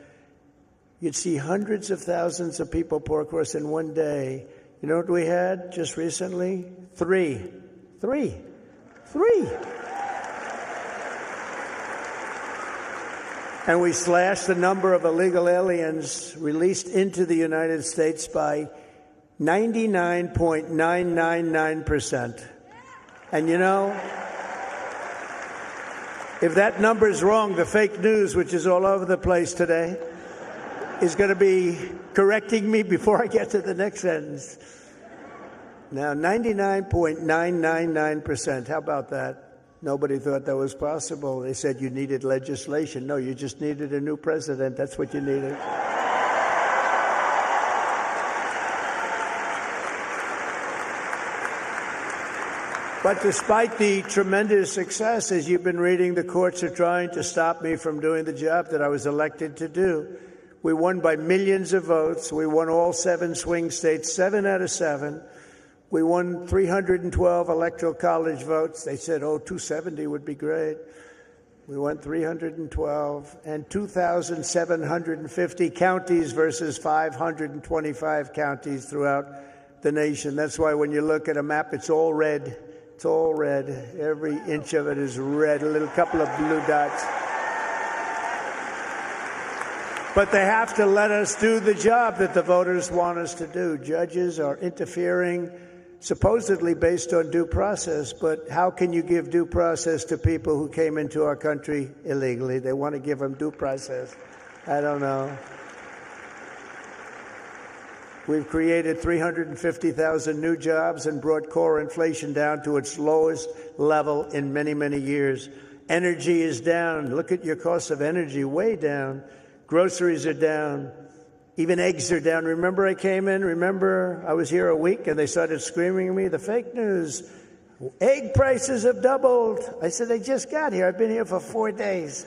You'd see hundreds of thousands of people pour across in one day. You know what we had just recently? Three. And we slashed the number of illegal aliens released into the United States by 99.999%. And you know, if that number is wrong, the fake news, which is all over the place today, is going to be correcting me before I get to the next sentence. Now, 99.999%. How about that? Nobody thought that was possible. They said you needed legislation. No, you just needed a new president. That's what you needed. But despite the tremendous success, as you've been reading, the courts are trying to stop me from doing the job that I was elected to do. We won by millions of votes. We won all 7 swing states, 7 out of 7. We won 312 electoral college votes. They said, 270 would be great. We won 312 and 2,750 counties versus 525 counties throughout the nation. That's why when you look at a map, it's all red. It's all red. Every inch of it is red, a little couple of blue dots. But they have to let us do the job that the voters want us to do. Judges are interfering, supposedly based on due process, but how can you give due process to people who came into our country illegally? They want to give them due process. I don't know. We've created 350,000 new jobs and brought core inflation down to its lowest level in many, many years. Energy is down. Look at your cost of energy, way down. Groceries are down. Even eggs are down. Remember I came in? Remember I was here a week and they started screaming at me, the fake news. Egg prices have doubled. I said, they just got here. I've been here for 4 days.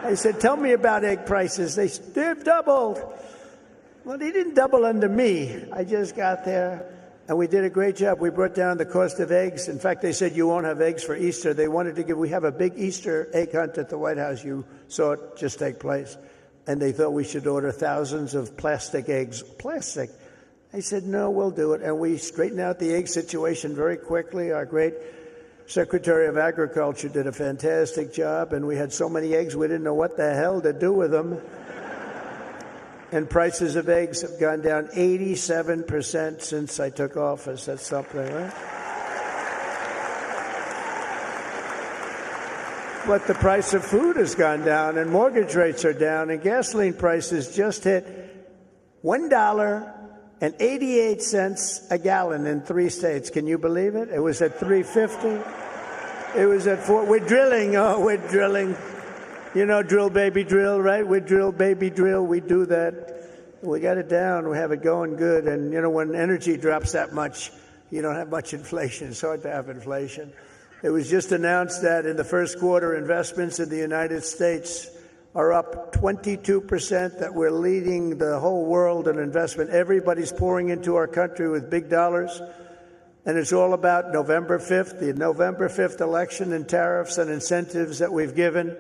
I said, tell me about egg prices. They've doubled. Well, they didn't double under me. I just got there and we did a great job. We brought down the cost of eggs. In fact, they said you won't have eggs for Easter. They wanted to we have a big Easter egg hunt at the White House. You saw it just take place. And they thought we should order thousands of plastic eggs. Plastic. I said, no, we'll do it. And we straightened out the egg situation very quickly. Our great Secretary of Agriculture did a fantastic job. And we had so many eggs, we didn't know what the hell to do with them. And prices of eggs have gone down 87% since I took office. That's something, right? But the price of food has gone down, and mortgage rates are down, and gasoline prices just hit $1.88 a gallon in 3 states. Can you believe it? It was at $3.50. It was at $4. We're drilling. Oh, we're drilling. You know, drill, baby, drill, right? We drill, baby, drill. We do that. We got it down. We have it going good. And, you know, when energy drops that much, you don't have much inflation. It's hard to have inflation. It was just announced that in the first quarter, investments in the United States are up 22%, that we're leading the whole world in investment. Everybody's pouring into our country with big dollars. And it's all about November 5th, the November 5th election and tariffs and incentives that we've given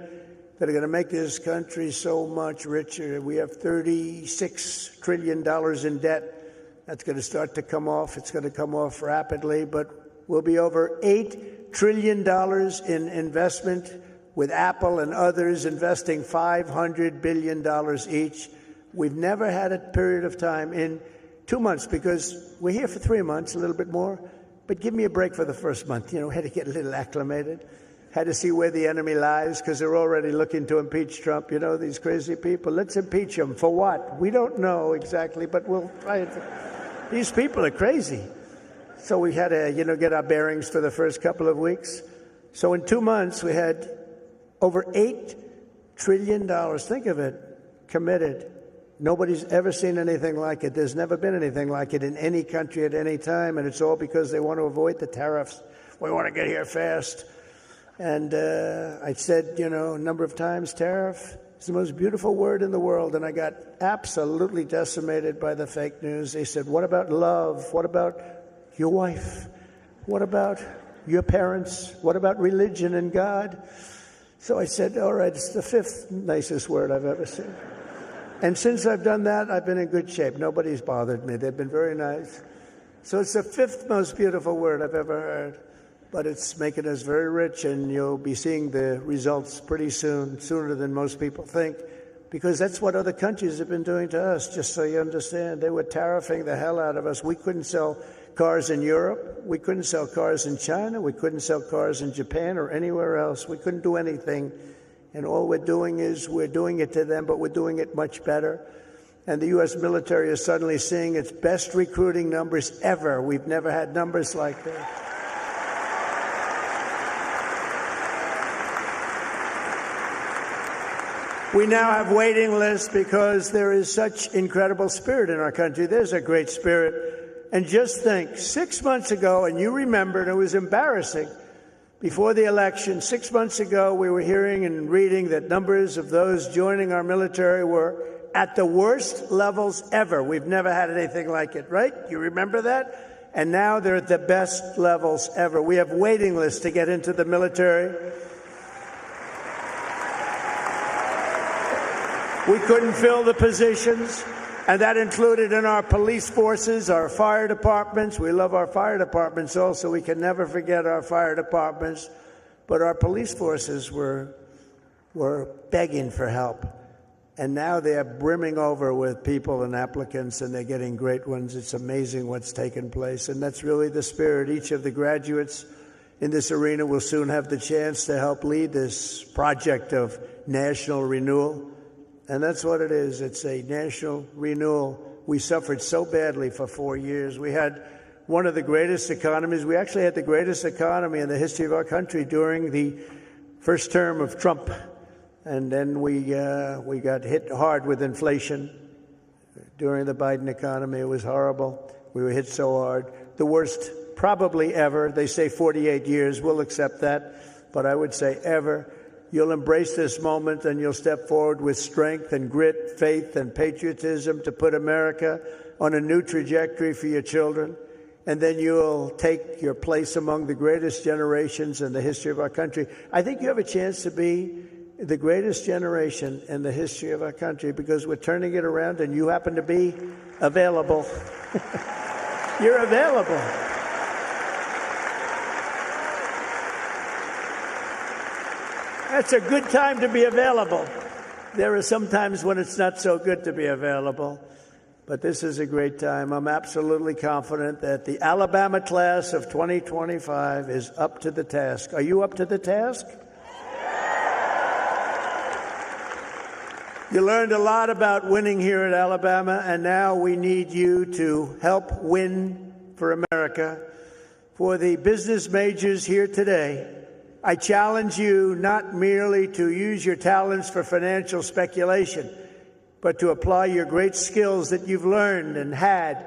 that are going to make this country so much richer. We have $36 trillion in debt. That's going to start to come off. It's going to come off rapidly, but we'll be over $8 trillion in investment, with Apple and others investing $500 billion each. We've never had a period of time in 2 months, because we're here for 3 months, a little bit more, but give me a break for the first month. You know, had to get a little acclimated, had to see where the enemy lies, because they're already looking to impeach Trump. You know, these crazy people. Let's impeach him. For what? We don't know exactly, but we'll try it. These people are crazy. So we had to, get our bearings for the first couple of weeks. So in 2 months, we had over $8 trillion, think of it, committed. Nobody's ever seen anything like it. There's never been anything like it in any country at any time, and it's all because they want to avoid the tariffs. We want to get here fast. And I said, a number of times, tariff is the most beautiful word in the world, and I got absolutely decimated by the fake news. They said, what about love? What about your wife? What about your parents? What about religion and God? So I said, all right, it's the 5th nicest word I've ever seen. And since I've done that, I've been in good shape. Nobody's bothered me. They've been very nice. So it's the fifth most beautiful word I've ever heard. But it's making us very rich, and you'll be seeing the results pretty soon, sooner than most people think, because that's what other countries have been doing to us, just so you understand. They were tariffing the hell out of us. We couldn't sell cars in Europe. We couldn't sell cars in China. We couldn't sell cars in Japan or anywhere else. We couldn't do anything. And all we're doing is we're doing it to them, but we're doing it much better. And the U.S. military is suddenly seeing its best recruiting numbers ever. We've never had numbers like that. We now have waiting lists because there is such incredible spirit in our country. There's a great spirit. And just think, 6 months ago, and you remember, and it was embarrassing, before the election, 6 months ago, we were hearing and reading that numbers of those joining our military were at the worst levels ever. We've never had anything like it, right? You remember that? And now they're at the best levels ever. We have waiting lists to get into the military. We couldn't fill the positions, and that included in our police forces, our fire departments. We love our fire departments also. We can never forget our fire departments. But our police forces were begging for help. And now they're brimming over with people and applicants, and they're getting great ones. It's amazing what's taken place, and that's really the spirit. Each of the graduates in this arena will soon have the chance to help lead this project of national renewal. And that's what it is. It's a national renewal. We suffered so badly for 4 years. We had one of the greatest economies. We actually had the greatest economy in the history of our country during the first term of Trump. And then we got hit hard with inflation during the Biden economy. It was horrible. We were hit so hard. The worst probably ever. They say 48 years. We'll accept that. But I would say ever. You'll embrace this moment, and you'll step forward with strength and grit, faith and patriotism to put America on a new trajectory for your children. And then you'll take your place among the greatest generations in the history of our country. I think you have a chance to be the greatest generation in the history of our country because we're turning it around, and you happen to be available. You're available. That's a good time to be available. There are some times when it's not so good to be available, but this is a great time. I'm absolutely confident that the Alabama class of 2025 is up to the task. Are you up to the task? You learned a lot about winning here at Alabama, and now we need you to help win for America. For the business majors here today, I challenge you not merely to use your talents for financial speculation, but to apply your great skills that you've learned and had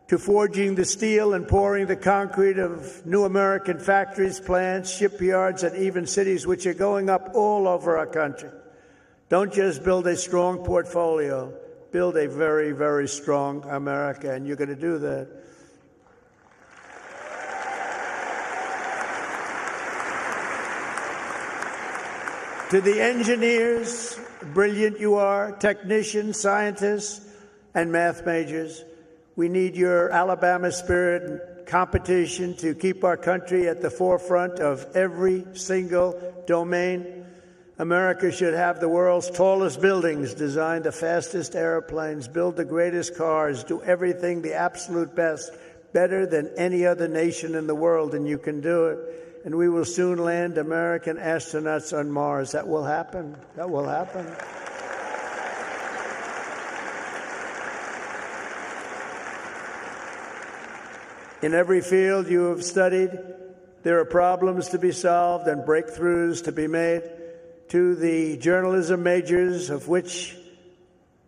to forging the steel and pouring the concrete of new American factories, plants, shipyards, and even cities which are going up all over our country. Don't just build a strong portfolio, build a very, very strong America, and you're going to do that. To the engineers, brilliant you are, technicians, scientists, and math majors, we need your Alabama spirit and competition to keep our country at the forefront of every single domain. America should have the world's tallest buildings, design the fastest airplanes, build the greatest cars, do everything the absolute best, better than any other nation in the world, and you can do it. And we will soon land American astronauts on Mars. That will happen. That will happen. In every field you have studied, there are problems to be solved and breakthroughs to be made. To the journalism majors, of which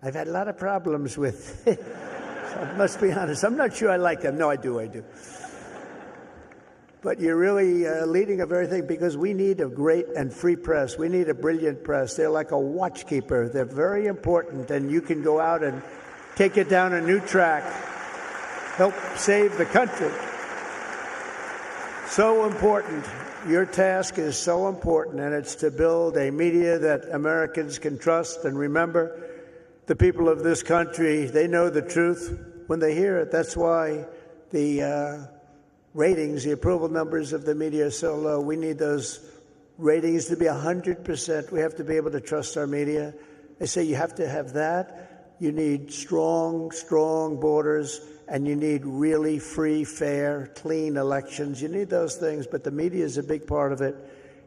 I've had a lot of problems with. So I must be honest. I'm not sure I like them. No, I do. But you're really leading of everything because we need a great and free press. We need a brilliant press. They're like a watchkeeper. They're very important, and you can go out and take it down a new track, help save the country. So important. Your task is so important, and it's to build a media that Americans can trust. And remember, the people of this country, they know the truth when they hear it. That's why the ratings, the approval numbers of the media are so low. We need those ratings to be 100%. We have to be able to trust our media. They say you have to have that. You need strong borders, and you need really free, fair, clean elections. You need those things, but the media is a big part of it.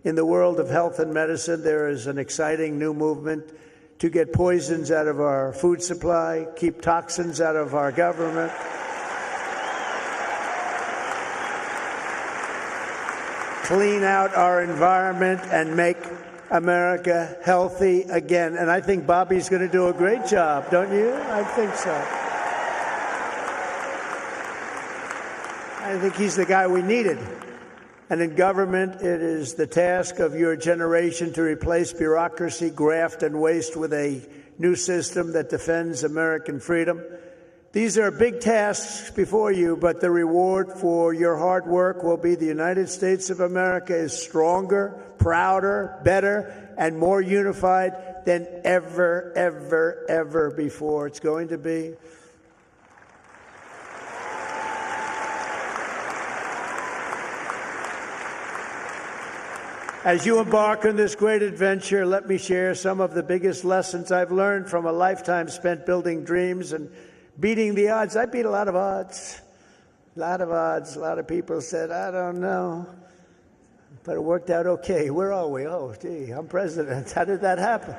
In the world of health and medicine, there is an exciting new movement to get poisons out of our food supply, keep toxins out of our government. Clean out our environment and make America healthy again. And I think Bobby's going to do a great job, don't you? I think so. I think he's the guy we needed. And in government, it is the task of your generation to replace bureaucracy, graft, and waste with a new system that defends American freedom. These are big tasks before you, but the reward for your hard work will be the United States of America is stronger, prouder, better, and more unified than ever before. It's going to be. As you embark on this great adventure, let me share some of the biggest lessons I've learned from a lifetime spent building dreams and beating the odds. I beat a lot of odds. A lot of odds. A lot of people said, I don't know. But it worked out okay. Where are we? Oh, gee, I'm president. How did that happen?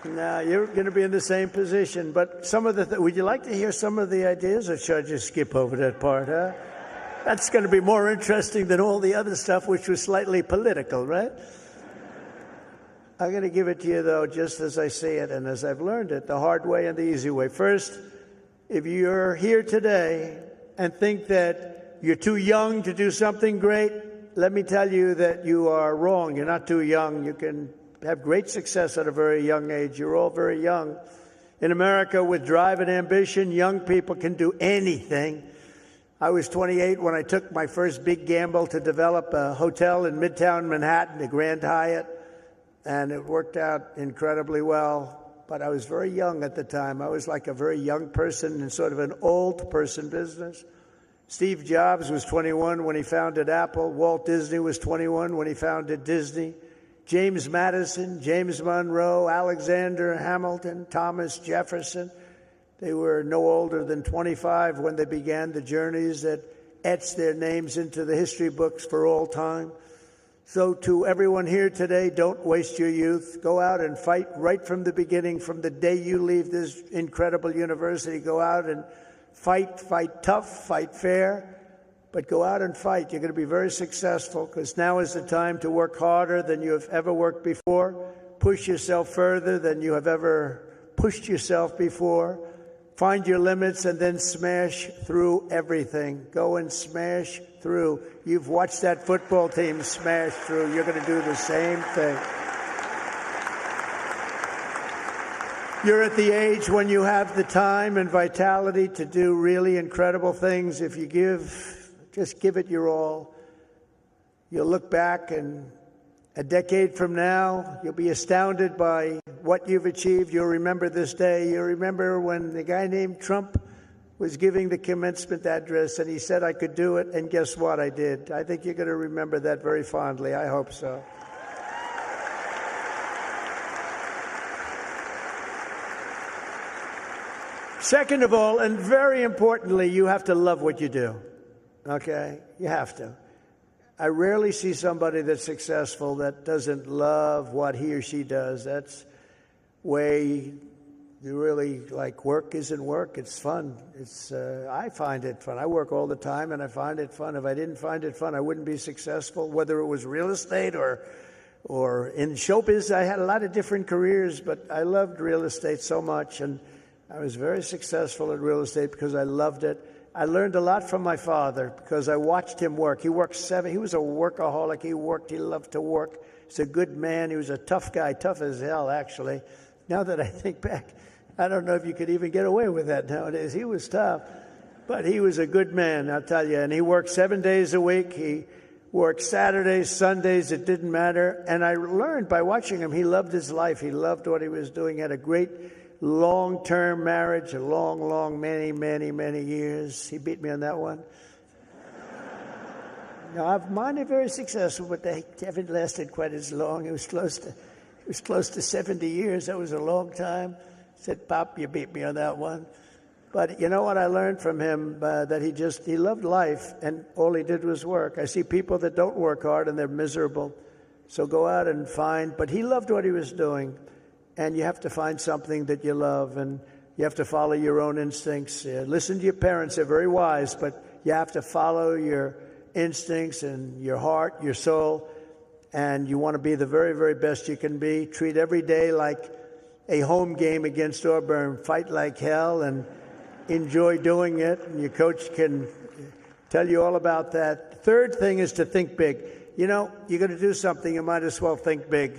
Now, you're going to be in the same position. But some of the would you like to hear some of the ideas, or should I just skip over that part, huh? That's going to be more interesting than all the other stuff, which was slightly political, right? I'm going to give it to you, though, just as I see it and as I've learned it, the hard way and the easy way. First, if you're here today and think that you're too young to do something great, let me tell you that you are wrong. You're not too young. You can have great success at a very young age. You're all very young. In America, with drive and ambition, young people can do anything. I was 28 when I took my first big gamble to develop a hotel in Midtown Manhattan, the Grand Hyatt, and it worked out incredibly well. But I was very young at the time. I was like a very young person in sort of an old person business. Steve Jobs was 21 when he founded Apple. Walt Disney was 21 when he founded Disney. James Madison, James Monroe, Alexander Hamilton, Thomas Jefferson. They were no older than 25 when they began the journeys that etched their names into the history books for all time. So to everyone here today, don't waste your youth. Go out and fight right from the beginning, from the day you leave this incredible university. Go out and fight tough, fight fair, but go out and fight. You're going to be very successful, because now is the time to work harder than you have ever worked before. Push yourself further than you have ever pushed yourself before. Find your limits and then smash through everything. Go and smash through. You've watched that football team smash through. You're going to do the same thing. You're at the age when you have the time and vitality to do really incredible things. If you just give it your all. You'll look back, and a decade from now, you'll be astounded by what you've achieved. You'll remember this day. You'll remember when the guy named Trump was giving the commencement address, and he said I could do it, and guess what? I did. I think you're going to remember that very fondly. I hope so. Second of all, and very importantly, you have to love what you do. Okay? You have to. I rarely see somebody that's successful that doesn't love what he or she does. That's way you really like. Work isn't work. It's fun. I find it fun. I work all the time, and I find it fun. If I didn't find it fun, I wouldn't be successful, whether it was real estate or in showbiz. I had a lot of different careers, but I loved real estate so much, and I was very successful at real estate because I loved it. I learned a lot from my father because I watched him work. He worked he was a workaholic. He loved to work. He's a good man. He was a tough guy, tough as hell, actually. Now that I think back, I don't know if you could even get away with that nowadays. He was tough, but he was a good man, I'll tell you. And he worked 7 days a week. He worked Saturdays, Sundays. It didn't matter. And I learned by watching him, he loved his life. He loved what he was doing. He had a great long-term marriage, a long, many years. He beat me on that one. No, mine are very successful, but they haven't lasted quite as long. It was close to 70 years. That was a long time. I said, Pop, you beat me on that one. But you know what I learned from him? That he loved life, and all he did was work. I see people that don't work hard, and they're miserable. So go out and find. But he loved what he was doing, and you have to find something that you love, and you have to follow your own instincts. Listen to your parents. They're very wise, but you have to follow your instincts and your heart, your soul, and you want to be the very, very best you can be. Treat every day like a home game against Auburn. Fight like hell and enjoy doing it, and your coach can tell you all about that. Third thing is to think big. You know, you're going to do something, you might as well think big,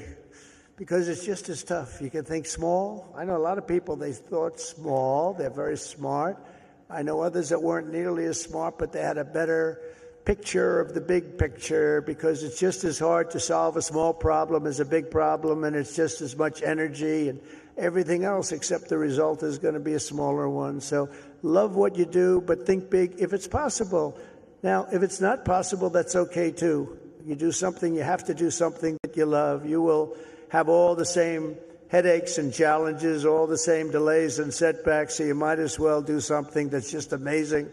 because it's just as tough. You can think small. I know a lot of people, they thought small. They're very smart. I know others that weren't nearly as smart, but they had a better picture of the big picture, because it's just as hard to solve a small problem as a big problem, and it's just as much energy and everything else, except the result is going to be a smaller one. So love what you do, but think big if it's possible. Now, if it's not possible, that's okay too. You do something, you have to do something that you love. You will have all the same headaches and challenges, all the same delays and setbacks, so you might as well do something that's just amazing.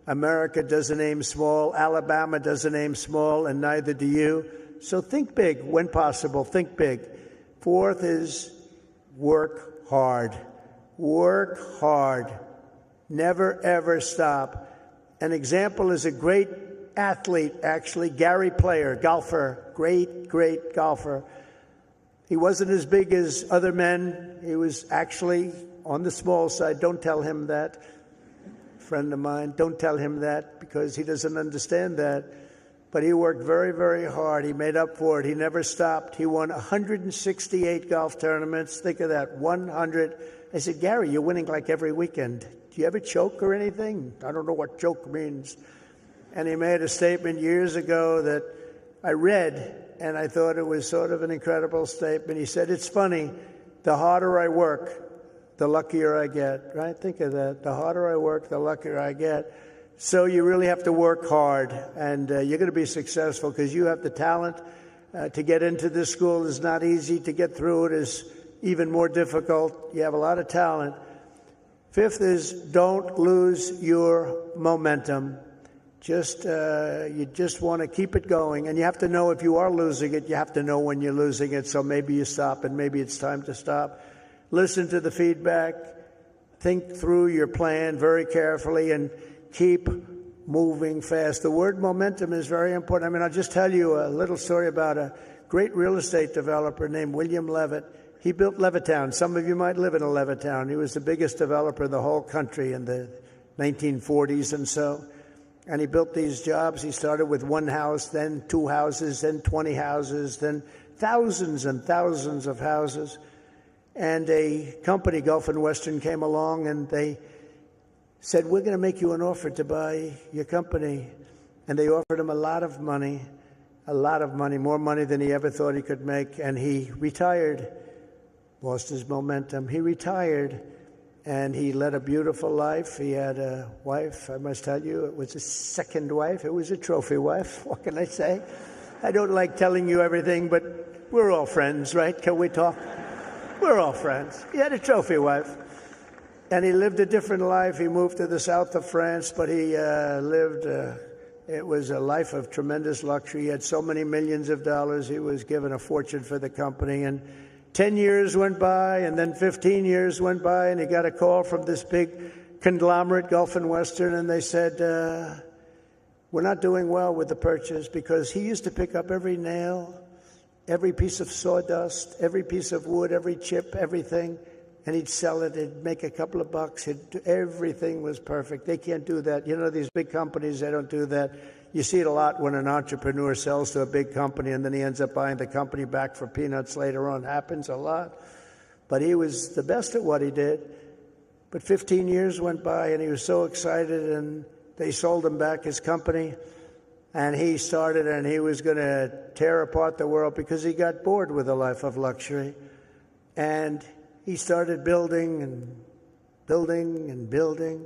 America doesn't aim small. Alabama doesn't aim small, and neither do you. So think big when possible. Think big. Fourth is work hard. Work hard. Never, ever stop. An example is a great athlete, actually, Gary Player, golfer, great golfer. He wasn't as big as other men. He was actually on the small side. Don't tell him that. Friend of mine, don't tell him that, because he doesn't understand that. But he worked very, very hard. He made up for it. He never stopped. He won 168 golf tournaments. Think of that, 100. I said, Gary, you're winning like every weekend. Do you ever choke or anything? I don't know what choke means. And he made a statement years ago that I read, and I thought it was sort of an incredible statement. He said, it's funny, the harder I work, the luckier I get, right? Think of that. The harder I work, the luckier I get. So you really have to work hard, and you're going to be successful because you have the talent. To get into this school is not easy. To get through it is even more difficult. You have a lot of talent. Fifth is don't lose your momentum. You just want to keep it going, and you have to know if you are losing it. You have to know when you're losing it, so maybe you stop, and maybe it's time to stop. Listen to the feedback, think through your plan very carefully, and keep moving fast. The word momentum is very important. I mean, I'll just tell you a little story about a great real estate developer named William Levitt. He built Levittown. Some of you might live in a Levittown. He was the biggest developer in the whole country in the 1940s and so. And he built these jobs. He started with one house, then 2 houses, then 20 houses, then thousands and thousands of houses. And a company, Gulf and Western, came along and they said, we're going to make you an offer to buy your company. And they offered him a lot of money, more money than he ever thought he could make. And he retired, lost his momentum. He retired, and he led a beautiful life. He had a wife, I must tell you, it was his second wife. It was a trophy wife. What can I say? I don't like telling you everything, but we're all friends, right? Can we talk? We're all friends. He had a trophy wife, and he lived a different life. He moved to the south of France, but he it was a life of tremendous luxury. He had so many millions of dollars. He was given a fortune for the company, and 10 years went by, and then 15 years went by, and he got a call from this big conglomerate, Gulf and Western, and they said, we're not doing well with the purchase, because he used to pick up every nail, every piece of sawdust, every piece of wood, every chip, everything, and he'd sell it. He'd make a couple of bucks. Everything was perfect. They can't do that. You know, these big companies, they don't do that. You see it a lot when an entrepreneur sells to a big company and then he ends up buying the company back for peanuts later on. Happens a lot. But he was the best at what he did. But 15 years went by and he was so excited, and they sold him back his company. And he started, and he was going to tear apart the world because he got bored with a life of luxury. And he started building and building and building,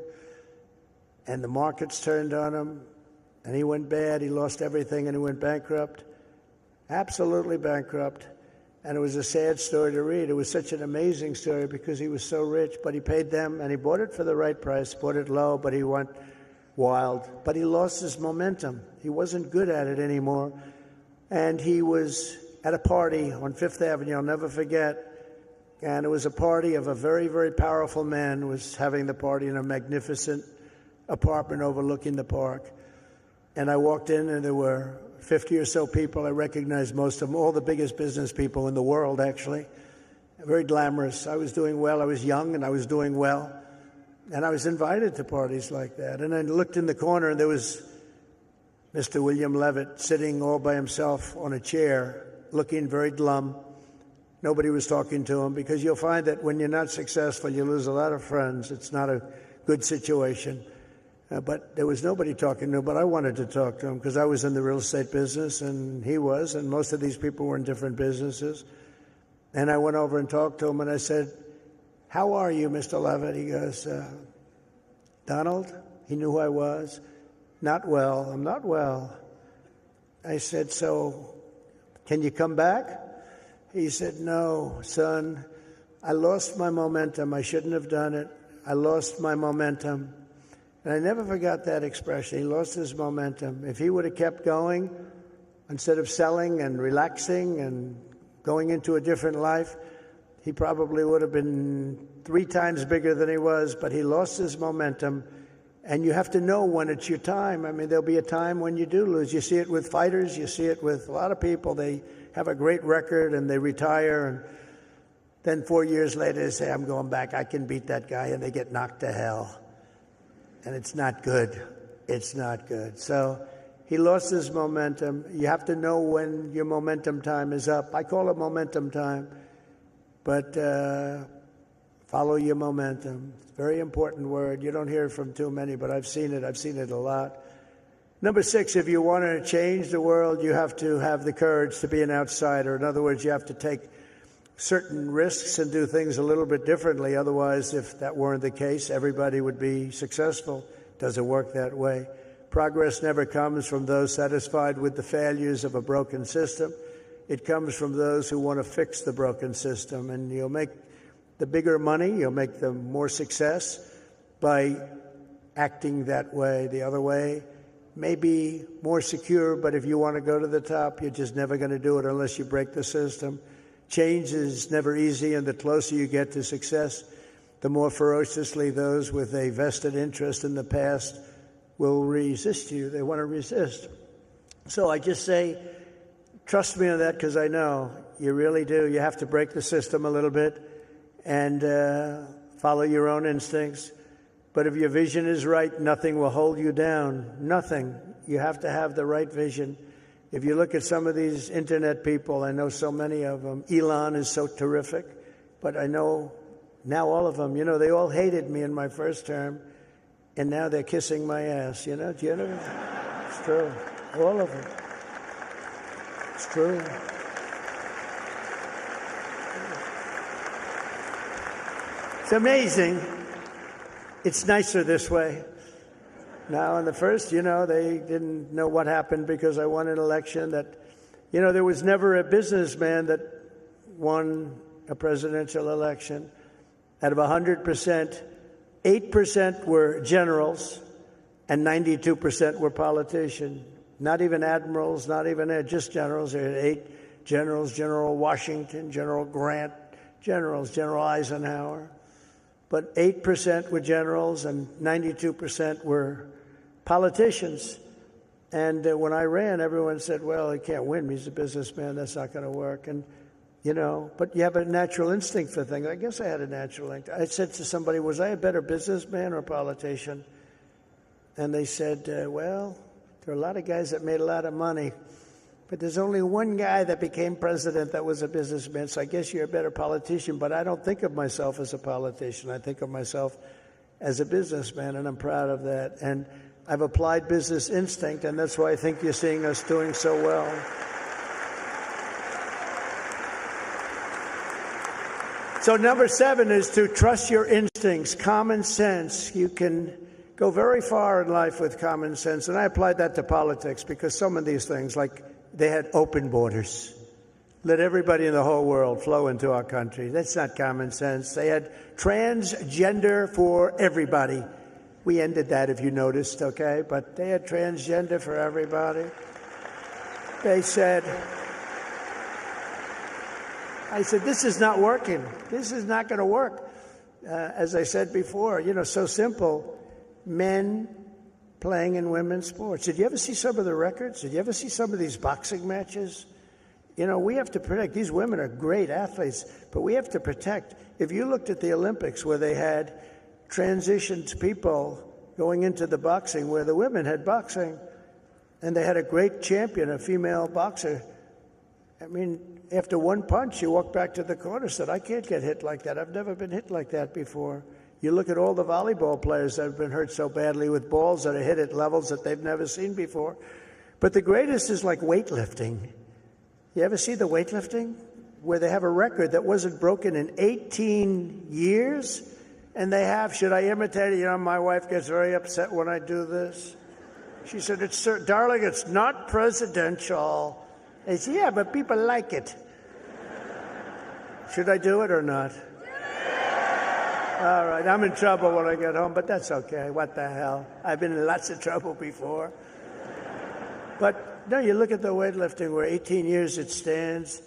and the markets turned on him, and he went bad. He lost everything, and he went bankrupt, absolutely bankrupt. And it was a sad story to read. It was such an amazing story because he was so rich, but he paid them, and he bought it for the right price, bought it low, but he went wild. But he lost his momentum. He wasn't good at it anymore. And he was at a party on Fifth Avenue, I'll never forget, and it was a party of a very, very powerful man who was having the party in a magnificent apartment overlooking the park. And I walked in, and there were 50 or so people. I recognized most of them, all the biggest business people in the world, actually. Very glamorous. I was doing well. I was young, and I was doing well. And I was invited to parties like that. And I looked in the corner, and there was Mr. William Levitt sitting all by himself on a chair, looking very glum. Nobody was talking to him, because you'll find that when you're not successful, you lose a lot of friends. It's not a good situation. But there was nobody talking to him, but I wanted to talk to him because I was in the real estate business, and he was, and most of these people were in different businesses. And I went over and talked to him, and I said, "How are you, Mr. Levitt?" He goes, "Donald?" He knew who I was. "Not well. I'm not well." I said, "So can you come back?" He said, "No, son, I lost my momentum. I shouldn't have done it. I lost my momentum." And I never forgot that expression. He lost his momentum. If he would have kept going, instead of selling and relaxing and going into a different life, he probably would have been 3 times bigger than he was, but he lost his momentum. And you have to know when it's your time. I mean, there'll be a time when you do lose. You see it with fighters. You see it with a lot of people. They have a great record and they retire, and then 4 years later they say, "I'm going back. I can beat that guy," and they get knocked to hell. And it's not good. It's not good. So he lost his momentum. You have to know when your momentum time is up. I call it momentum time. But follow your momentum. It's a very important word. You don't hear it from too many, but I've seen it. I've seen it a lot. Number 6, if you want to change the world, you have to have the courage to be an outsider. In other words, you have to take certain risks and do things a little bit differently. Otherwise, if that weren't the case, everybody would be successful. It doesn't work that way. Progress never comes from those satisfied with the failures of a broken system. It comes from those who want to fix the broken system. And you'll make the bigger money, you'll make the more success by acting that way. The other way may be more secure, but if you want to go to the top, you're just never going to do it unless you break the system. Change is never easy, and the closer you get to success, the more ferociously those with a vested interest in the past will resist you. They want to resist. So I just say, trust me on that, because I know you really do. You have to break the system a little bit and follow your own instincts. But if your vision is right, nothing will hold you down. Nothing. You have to have the right vision. If you look at some of these internet people, I know so many of them. Elon is so terrific, but I know now all of them, they all hated me in my first term, and now they're kissing my ass, Do you know? It's true. All of them. It's true. It's amazing. It's nicer this way. Now, in the first, they didn't know what happened because I won an election that, there was never a businessman that won a presidential election. Out of 100%, 8% were generals and 92% were politicians. Not even admirals, not even just generals. There were 8 generals, General Washington, General Grant, generals, General Eisenhower. But 8% were generals and 92% were politicians. And when I ran, everyone said, well, he can't win. He's a businessman. That's not going to work. And, but you have a natural instinct for things. I guess I had a natural instinct. I said to somebody, was I a better businessman or a politician? And they said, well, there are a lot of guys that made a lot of money, but there's only one guy that became president that was a businessman. So I guess you're a better politician. But I don't think of myself as a politician. I think of myself as a businessman, and I'm proud of that. And I've applied business instinct, and that's why I think you're seeing us doing so well. So number 7 is to trust your instincts, common sense. You can go very far in life with common sense. And I applied that to politics because some of these things, like they had open borders. Let everybody in the whole world flow into our country. That's not common sense. They had transgender for everybody. We ended that, if you noticed, okay? But they had transgender for everybody. They said, I said, this is not working. This is not going to work. As I said before, so simple. Men playing in women's sports. Did you ever see some of the records? Did you ever see some of these boxing matches? We have to protect. These women are great athletes, but we have to protect. If you looked at the Olympics where they had transitioned people going into the boxing, where the women had boxing, and they had a great champion, a female boxer. I mean, after one punch, she walked back to the corner and said, I can't get hit like that. I've never been hit like that before. You look at all the volleyball players that have been hurt so badly with balls that are hit at levels that they've never seen before. But the greatest is like weightlifting. You ever see the weightlifting? Where they have a record that wasn't broken in 18 years? And they have, should I imitate it? My wife gets very upset when I do this. She said, darling, it's not presidential. I said, yeah, but people like it. Should I do it or not? All right, I'm in trouble when I get home, but that's okay. What the hell? I've been in lots of trouble before. But no, you look at the weightlifting where 18 years it stands,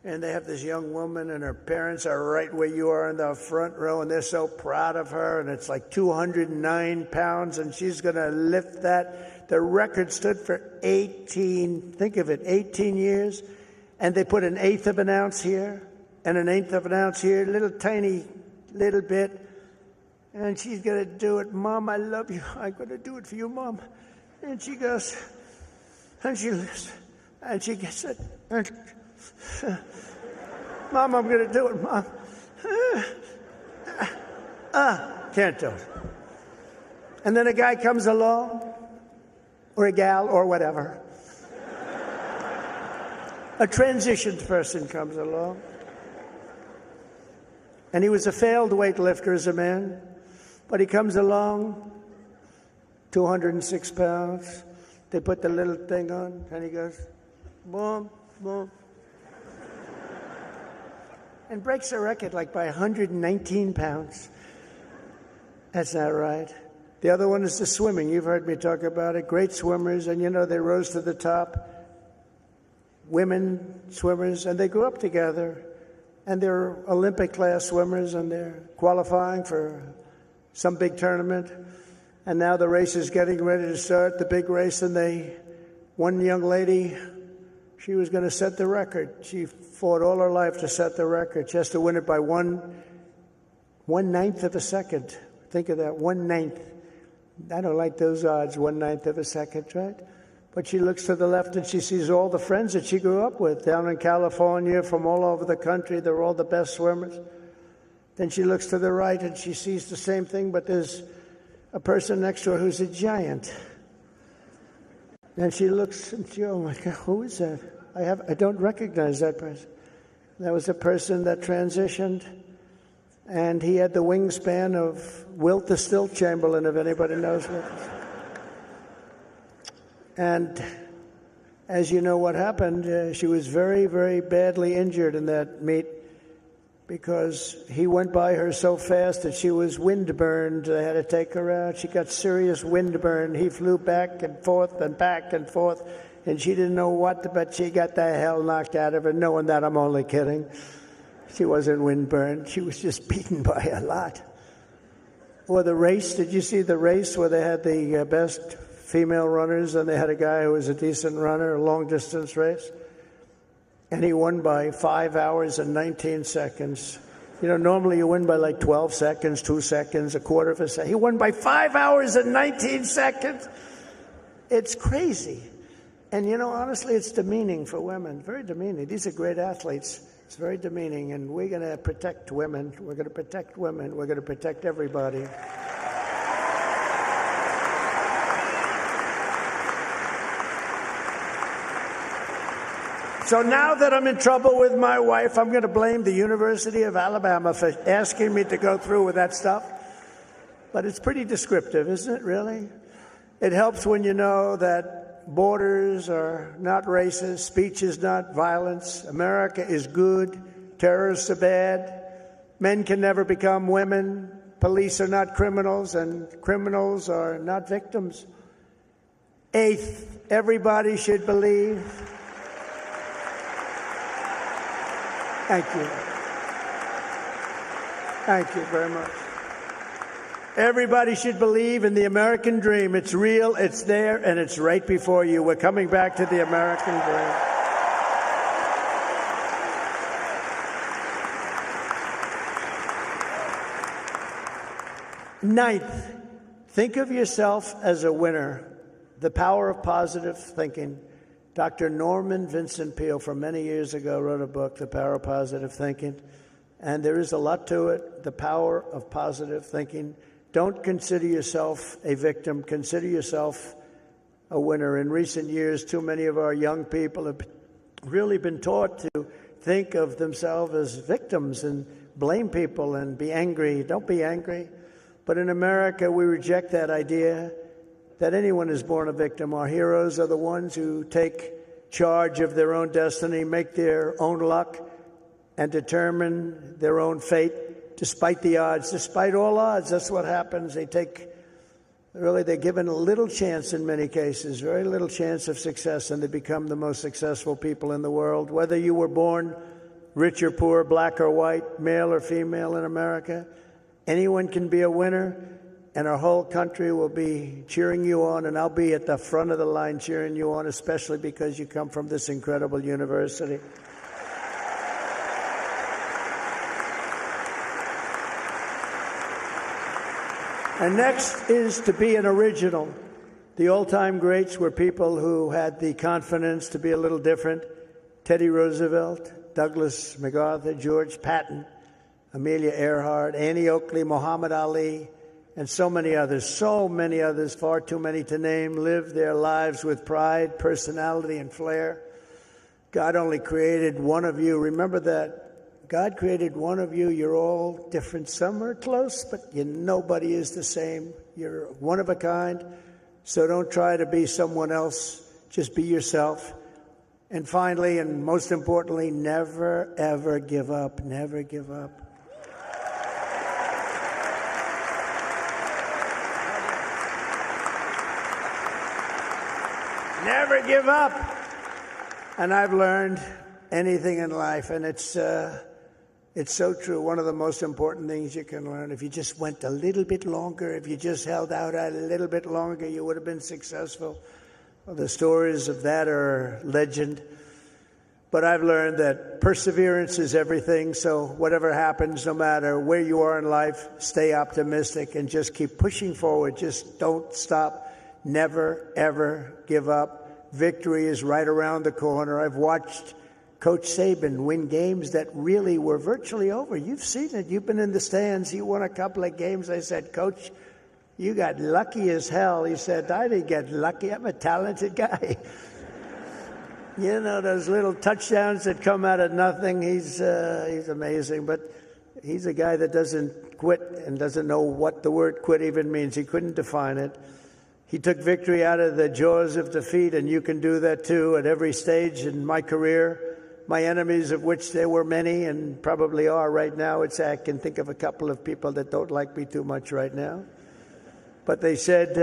and they have this young woman, and her parents are right where you are in the front row, and they're so proud of her, and it's like 209 pounds, and she's going to lift that. The record stood for 18, think of it, 18 years, and they put 1/8 of an ounce here, and 1/8 of an ounce here, little bit, and she's going to do it. Mom, I love you. I'm going to do it for you, Mom. And she goes, and she lifts, and she gets it. And, Mom, I'm going to do it, Mom. Can't do it. And then a guy comes along, or a gal, or whatever. A transitioned person comes along. And he was a failed weightlifter as a man, but he comes along, 206 pounds. They put the little thing on, and he goes, boom, boom. And breaks the record like by 119 pounds. That's not right. The other one is the swimming. You've heard me talk about it. Great swimmers, and they rose to the top. Women swimmers, and they grew up together. And they're Olympic-class swimmers, and they're qualifying for some big tournament. And now the race is getting ready to start, the big race, and one young lady, she was going to set the record. She fought all her life to set the record. She has to win it by 1/9 of a second. Think of that, 1/9. I don't like those odds, 1/9 of a second, right? But she looks to the left and she sees all the friends that she grew up with down in California, from all over the country. They're all the best swimmers. Then she looks to the right and she sees the same thing, but there's a person next to her who's a giant. And she looks and she, oh my God, who is that? I don't recognize that person. That was a person that transitioned, and he had the wingspan of Wilt the Stilt Chamberlain, if anybody knows what it is. And as you know what happened, she was very, very badly injured in that meet because he went by her so fast that she was windburned. They had to take her out. She got serious windburn. He flew back and forth, and she didn't know what, but she got the hell knocked out of her, knowing that I'm only kidding. She wasn't windburned. She was just beaten by a lot. Or the race, did you see the race where they had the best female runners, and they had a guy who was a decent runner, a long-distance race, and he won by 5 hours and 19 seconds. Normally you win by like 12 seconds, 2 seconds, a quarter of a second. He won by 5 hours and 19 seconds. It's crazy. And, honestly, it's demeaning for women, very demeaning. These are great athletes. It's very demeaning, and we're going to protect women. We're going to protect women. We're going to protect everybody. So now that I'm in trouble with my wife, I'm going to blame the University of Alabama for asking me to go through with that stuff. But it's pretty descriptive, isn't it, really? It helps when you know that borders are not racist, speech is not violence, America is good, terrorists are bad, men can never become women, police are not criminals, and criminals are not victims. Eighth, everybody should believe. Thank you. Thank you very much. Everybody should believe in the American dream. It's real, it's there, and it's right before you. We're coming back to the American dream. Ninth, think of yourself as a winner. The power of positive thinking. Dr. Norman Vincent Peale, from many years ago, wrote a book, The Power of Positive Thinking. And there is a lot to it, the power of positive thinking. Don't consider yourself a victim. Consider yourself a winner. In recent years, too many of our young people have really been taught to think of themselves as victims and blame people and be angry. Don't be angry. But in America, we reject that idea that anyone is born a victim. Our heroes are the ones who take charge of their own destiny, make their own luck, and determine their own fate despite the odds, despite all odds. That's what happens. They're given a little chance in many cases, very little chance of success, and they become the most successful people in the world. Whether you were born rich or poor, black or white, male or female in America, anyone can be a winner, and our whole country will be cheering you on, and I'll be at the front of the line cheering you on, especially because you come from this incredible university. And next is to be an original. The all-time greats were people who had the confidence to be a little different. Teddy Roosevelt, Douglas MacArthur, George Patton, Amelia Earhart, Annie Oakley, Muhammad Ali, and so many others, far too many to name, lived their lives with pride, personality, and flair. God only created one of you. Remember that. God created one of you. You're all different. Some are close, but nobody is the same. You're one of a kind. So don't try to be someone else. Just be yourself. And finally, and most importantly, never, ever give up. Never give up. Never give up. And I've learned anything in life, and it's so true. One of the most important things you can learn, if you just went a little bit longer, if you just held out a little bit longer, you would have been successful. Well, the stories of that are legend. But I've learned that perseverance is everything. So whatever happens, no matter where you are in life, stay optimistic and just keep pushing forward. Just don't stop. Never, ever give up. Victory is right around the corner. I've watched Coach Saban win games that really were virtually over. You've seen it. You've been in the stands. He won a couple of games. I said, Coach, you got lucky as hell. He said, I didn't get lucky. I'm a talented guy. You know, those little touchdowns that come out of nothing. He's amazing. But he's a guy that doesn't quit and doesn't know what the word quit even means. He couldn't define it. He took victory out of the jaws of defeat, and you can do that too at every stage in my career. My enemies, of which there were many and probably are right now, I can think of a couple of people that don't like me too much right now. But they said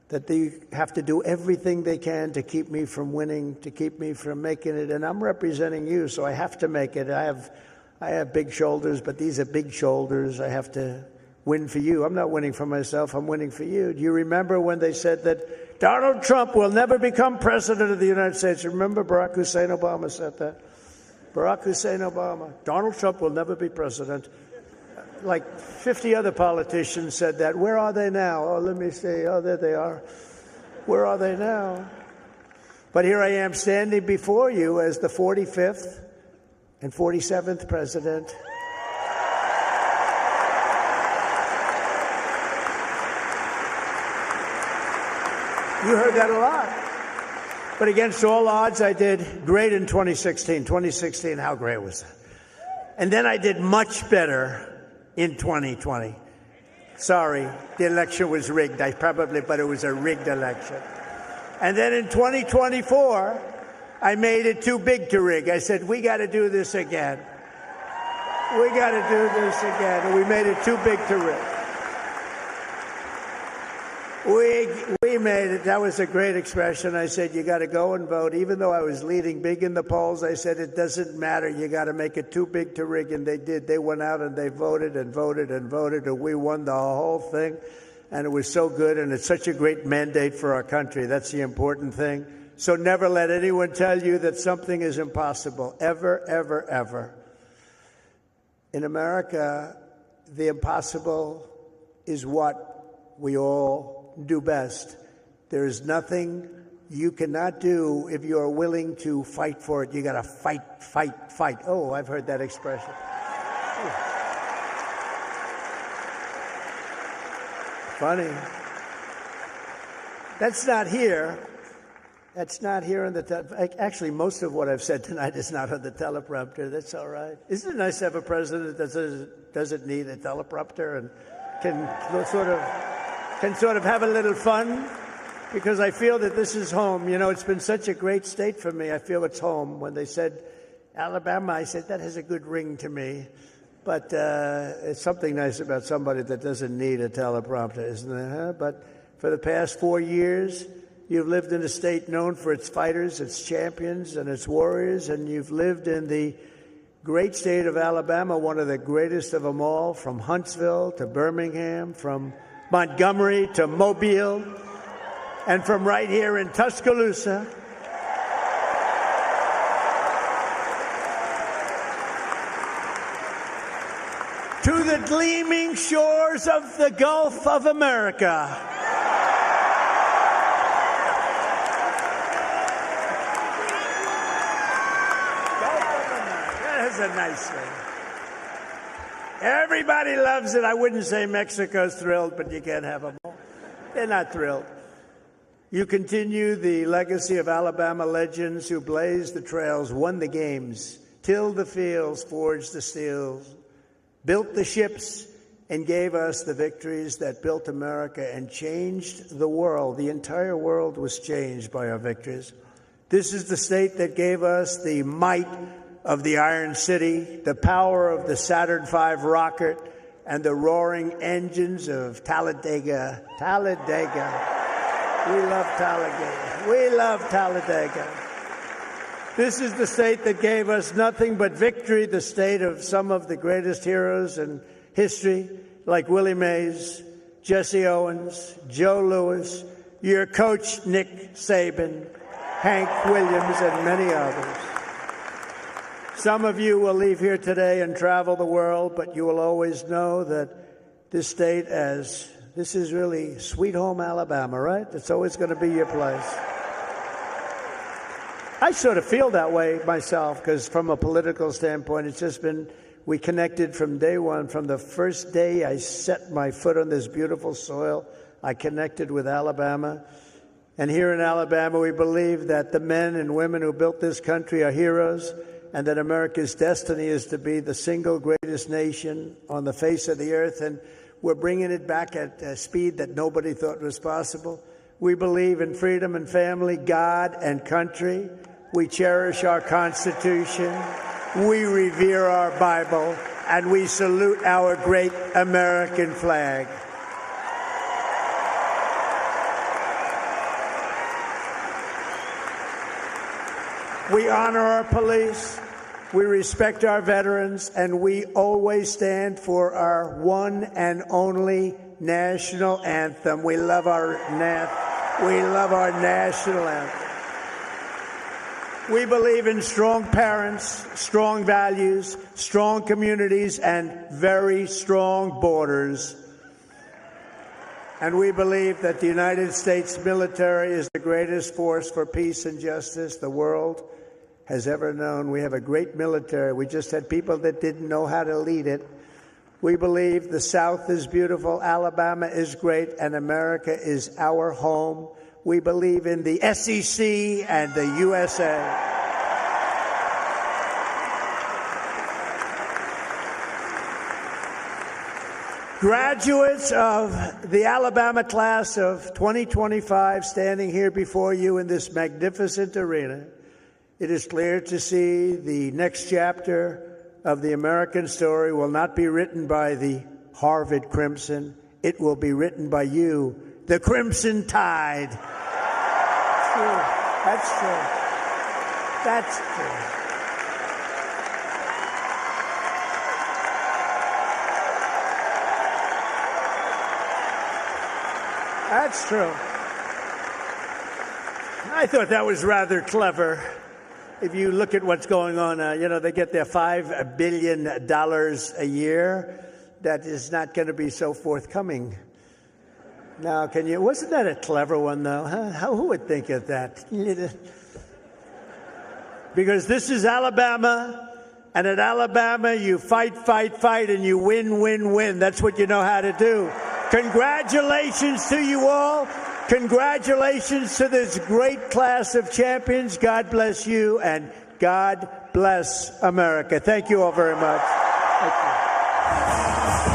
that they have to do everything they can to keep me from winning, to keep me from making it. And I'm representing you, so I have to make it. I have big shoulders, but these are big shoulders. I have to win for you. I'm not winning for myself. I'm winning for you. Do you remember when they said that Donald Trump will never become president of the United States? Remember Barack Hussein Obama said that? Barack Hussein Obama. Donald Trump will never be president. Like 50 other politicians said that. Where are they now? Oh, let me see. Oh, there they are. Where are they now? But here I am standing before you as the 45th and 47th president. You heard that a lot. But against all odds, I did great in 2016. 2016, how great was that? And then I did much better in 2020. Sorry, the election was rigged. But it was a rigged election. And then in 2024, I made it too big to rig. I said, we got to do this again. We got to do this again. And we made it too big to rig. We made it. That was a great expression. I said, you got to go and vote. Even though I was leading big in the polls, I said, it doesn't matter. You got to make it too big to rig. And they did. They went out and they voted and voted and voted. And we won the whole thing. And it was so good. And it's such a great mandate for our country. That's the important thing. So never let anyone tell you that something is impossible. Ever, ever, ever. In America, the impossible is what we all do best. There is nothing you cannot do if you are willing to fight for it. You got to fight, fight, fight. Oh, I've heard that expression. Funny. That's not here. That's not here on the actually, most of what I've said tonight is not on the teleprompter. That's all right. Isn't it nice to have a president that doesn't need a teleprompter and can sort of have a little fun? Because I feel that this is home. You know, it's been such a great state for me. I feel it's home. When they said Alabama, I said, that has a good ring to me. But it's something nice about somebody that doesn't need a teleprompter, isn't it? Huh? But for the past 4 years, you've lived in a state known for its fighters, its champions, and its warriors, and you've lived in the great state of Alabama, one of the greatest of them all, from Huntsville to Birmingham, from Montgomery to Mobile, and from right here in Tuscaloosa. To the gleaming shores of the Gulf of America. That is a nice thing. Everybody loves it. I wouldn't say Mexico's thrilled, but you can't have them all. They're not thrilled. You continue the legacy of Alabama legends who blazed the trails, won the games, tilled the fields, forged the steels, built the ships, and gave us the victories that built America and changed the world. The entire world was changed by our victories. This is the state that gave us the might of the Iron City, the power of the Saturn V rocket, and the roaring engines of Talladega. Talladega. We love Talladega. We love Talladega. This is the state that gave us nothing but victory, the state of some of the greatest heroes in history, like Willie Mays, Jesse Owens, Joe Louis, your coach, Nick Saban, Hank Williams, and many others. Some of you will leave here today and travel the world, but you will always know that this state, as this is really sweet home Alabama, right? It's always going to be your place. I sort of feel that way myself, because from a political standpoint, it's just been, we connected from day one. From the first day I set my foot on this beautiful soil, I connected with Alabama. And here in Alabama, we believe that the men and women who built this country are heroes, and that America's destiny is to be the single greatest nation on the face of the earth. And we're bringing it back at a speed that nobody thought was possible. We believe in freedom and family, God and country. We cherish our Constitution. We revere our Bible. And we salute our great American flag. We honor our police. We respect our veterans, and we always stand for our one and only national anthem. We love our national anthem. We believe in strong parents, strong values, strong communities, and very strong borders. And we believe that the United States military is the greatest force for peace and justice the world has ever known. We have a great military. We just had people that didn't know how to lead it. We believe the South is beautiful, Alabama is great, and America is our home. We believe in the SEC and the USA. Graduates of the Alabama class of 2025 standing here before you in this magnificent arena, it is clear to see the next chapter of the American story will not be written by the Harvard Crimson. It will be written by you, the Crimson Tide. True. That's true. That's true. That's true. I thought that was rather clever. If you look at what's going on, they get their $5 billion a year. That is not going to be so forthcoming. Now, wasn't that a clever one, though? Huh? Who would think of that? Because this is Alabama, and at Alabama, you fight, and you win. That's what you know how to do. Congratulations to you all. Congratulations to this great class of champions. God bless you, and God bless America. Thank you all very much. Thank you.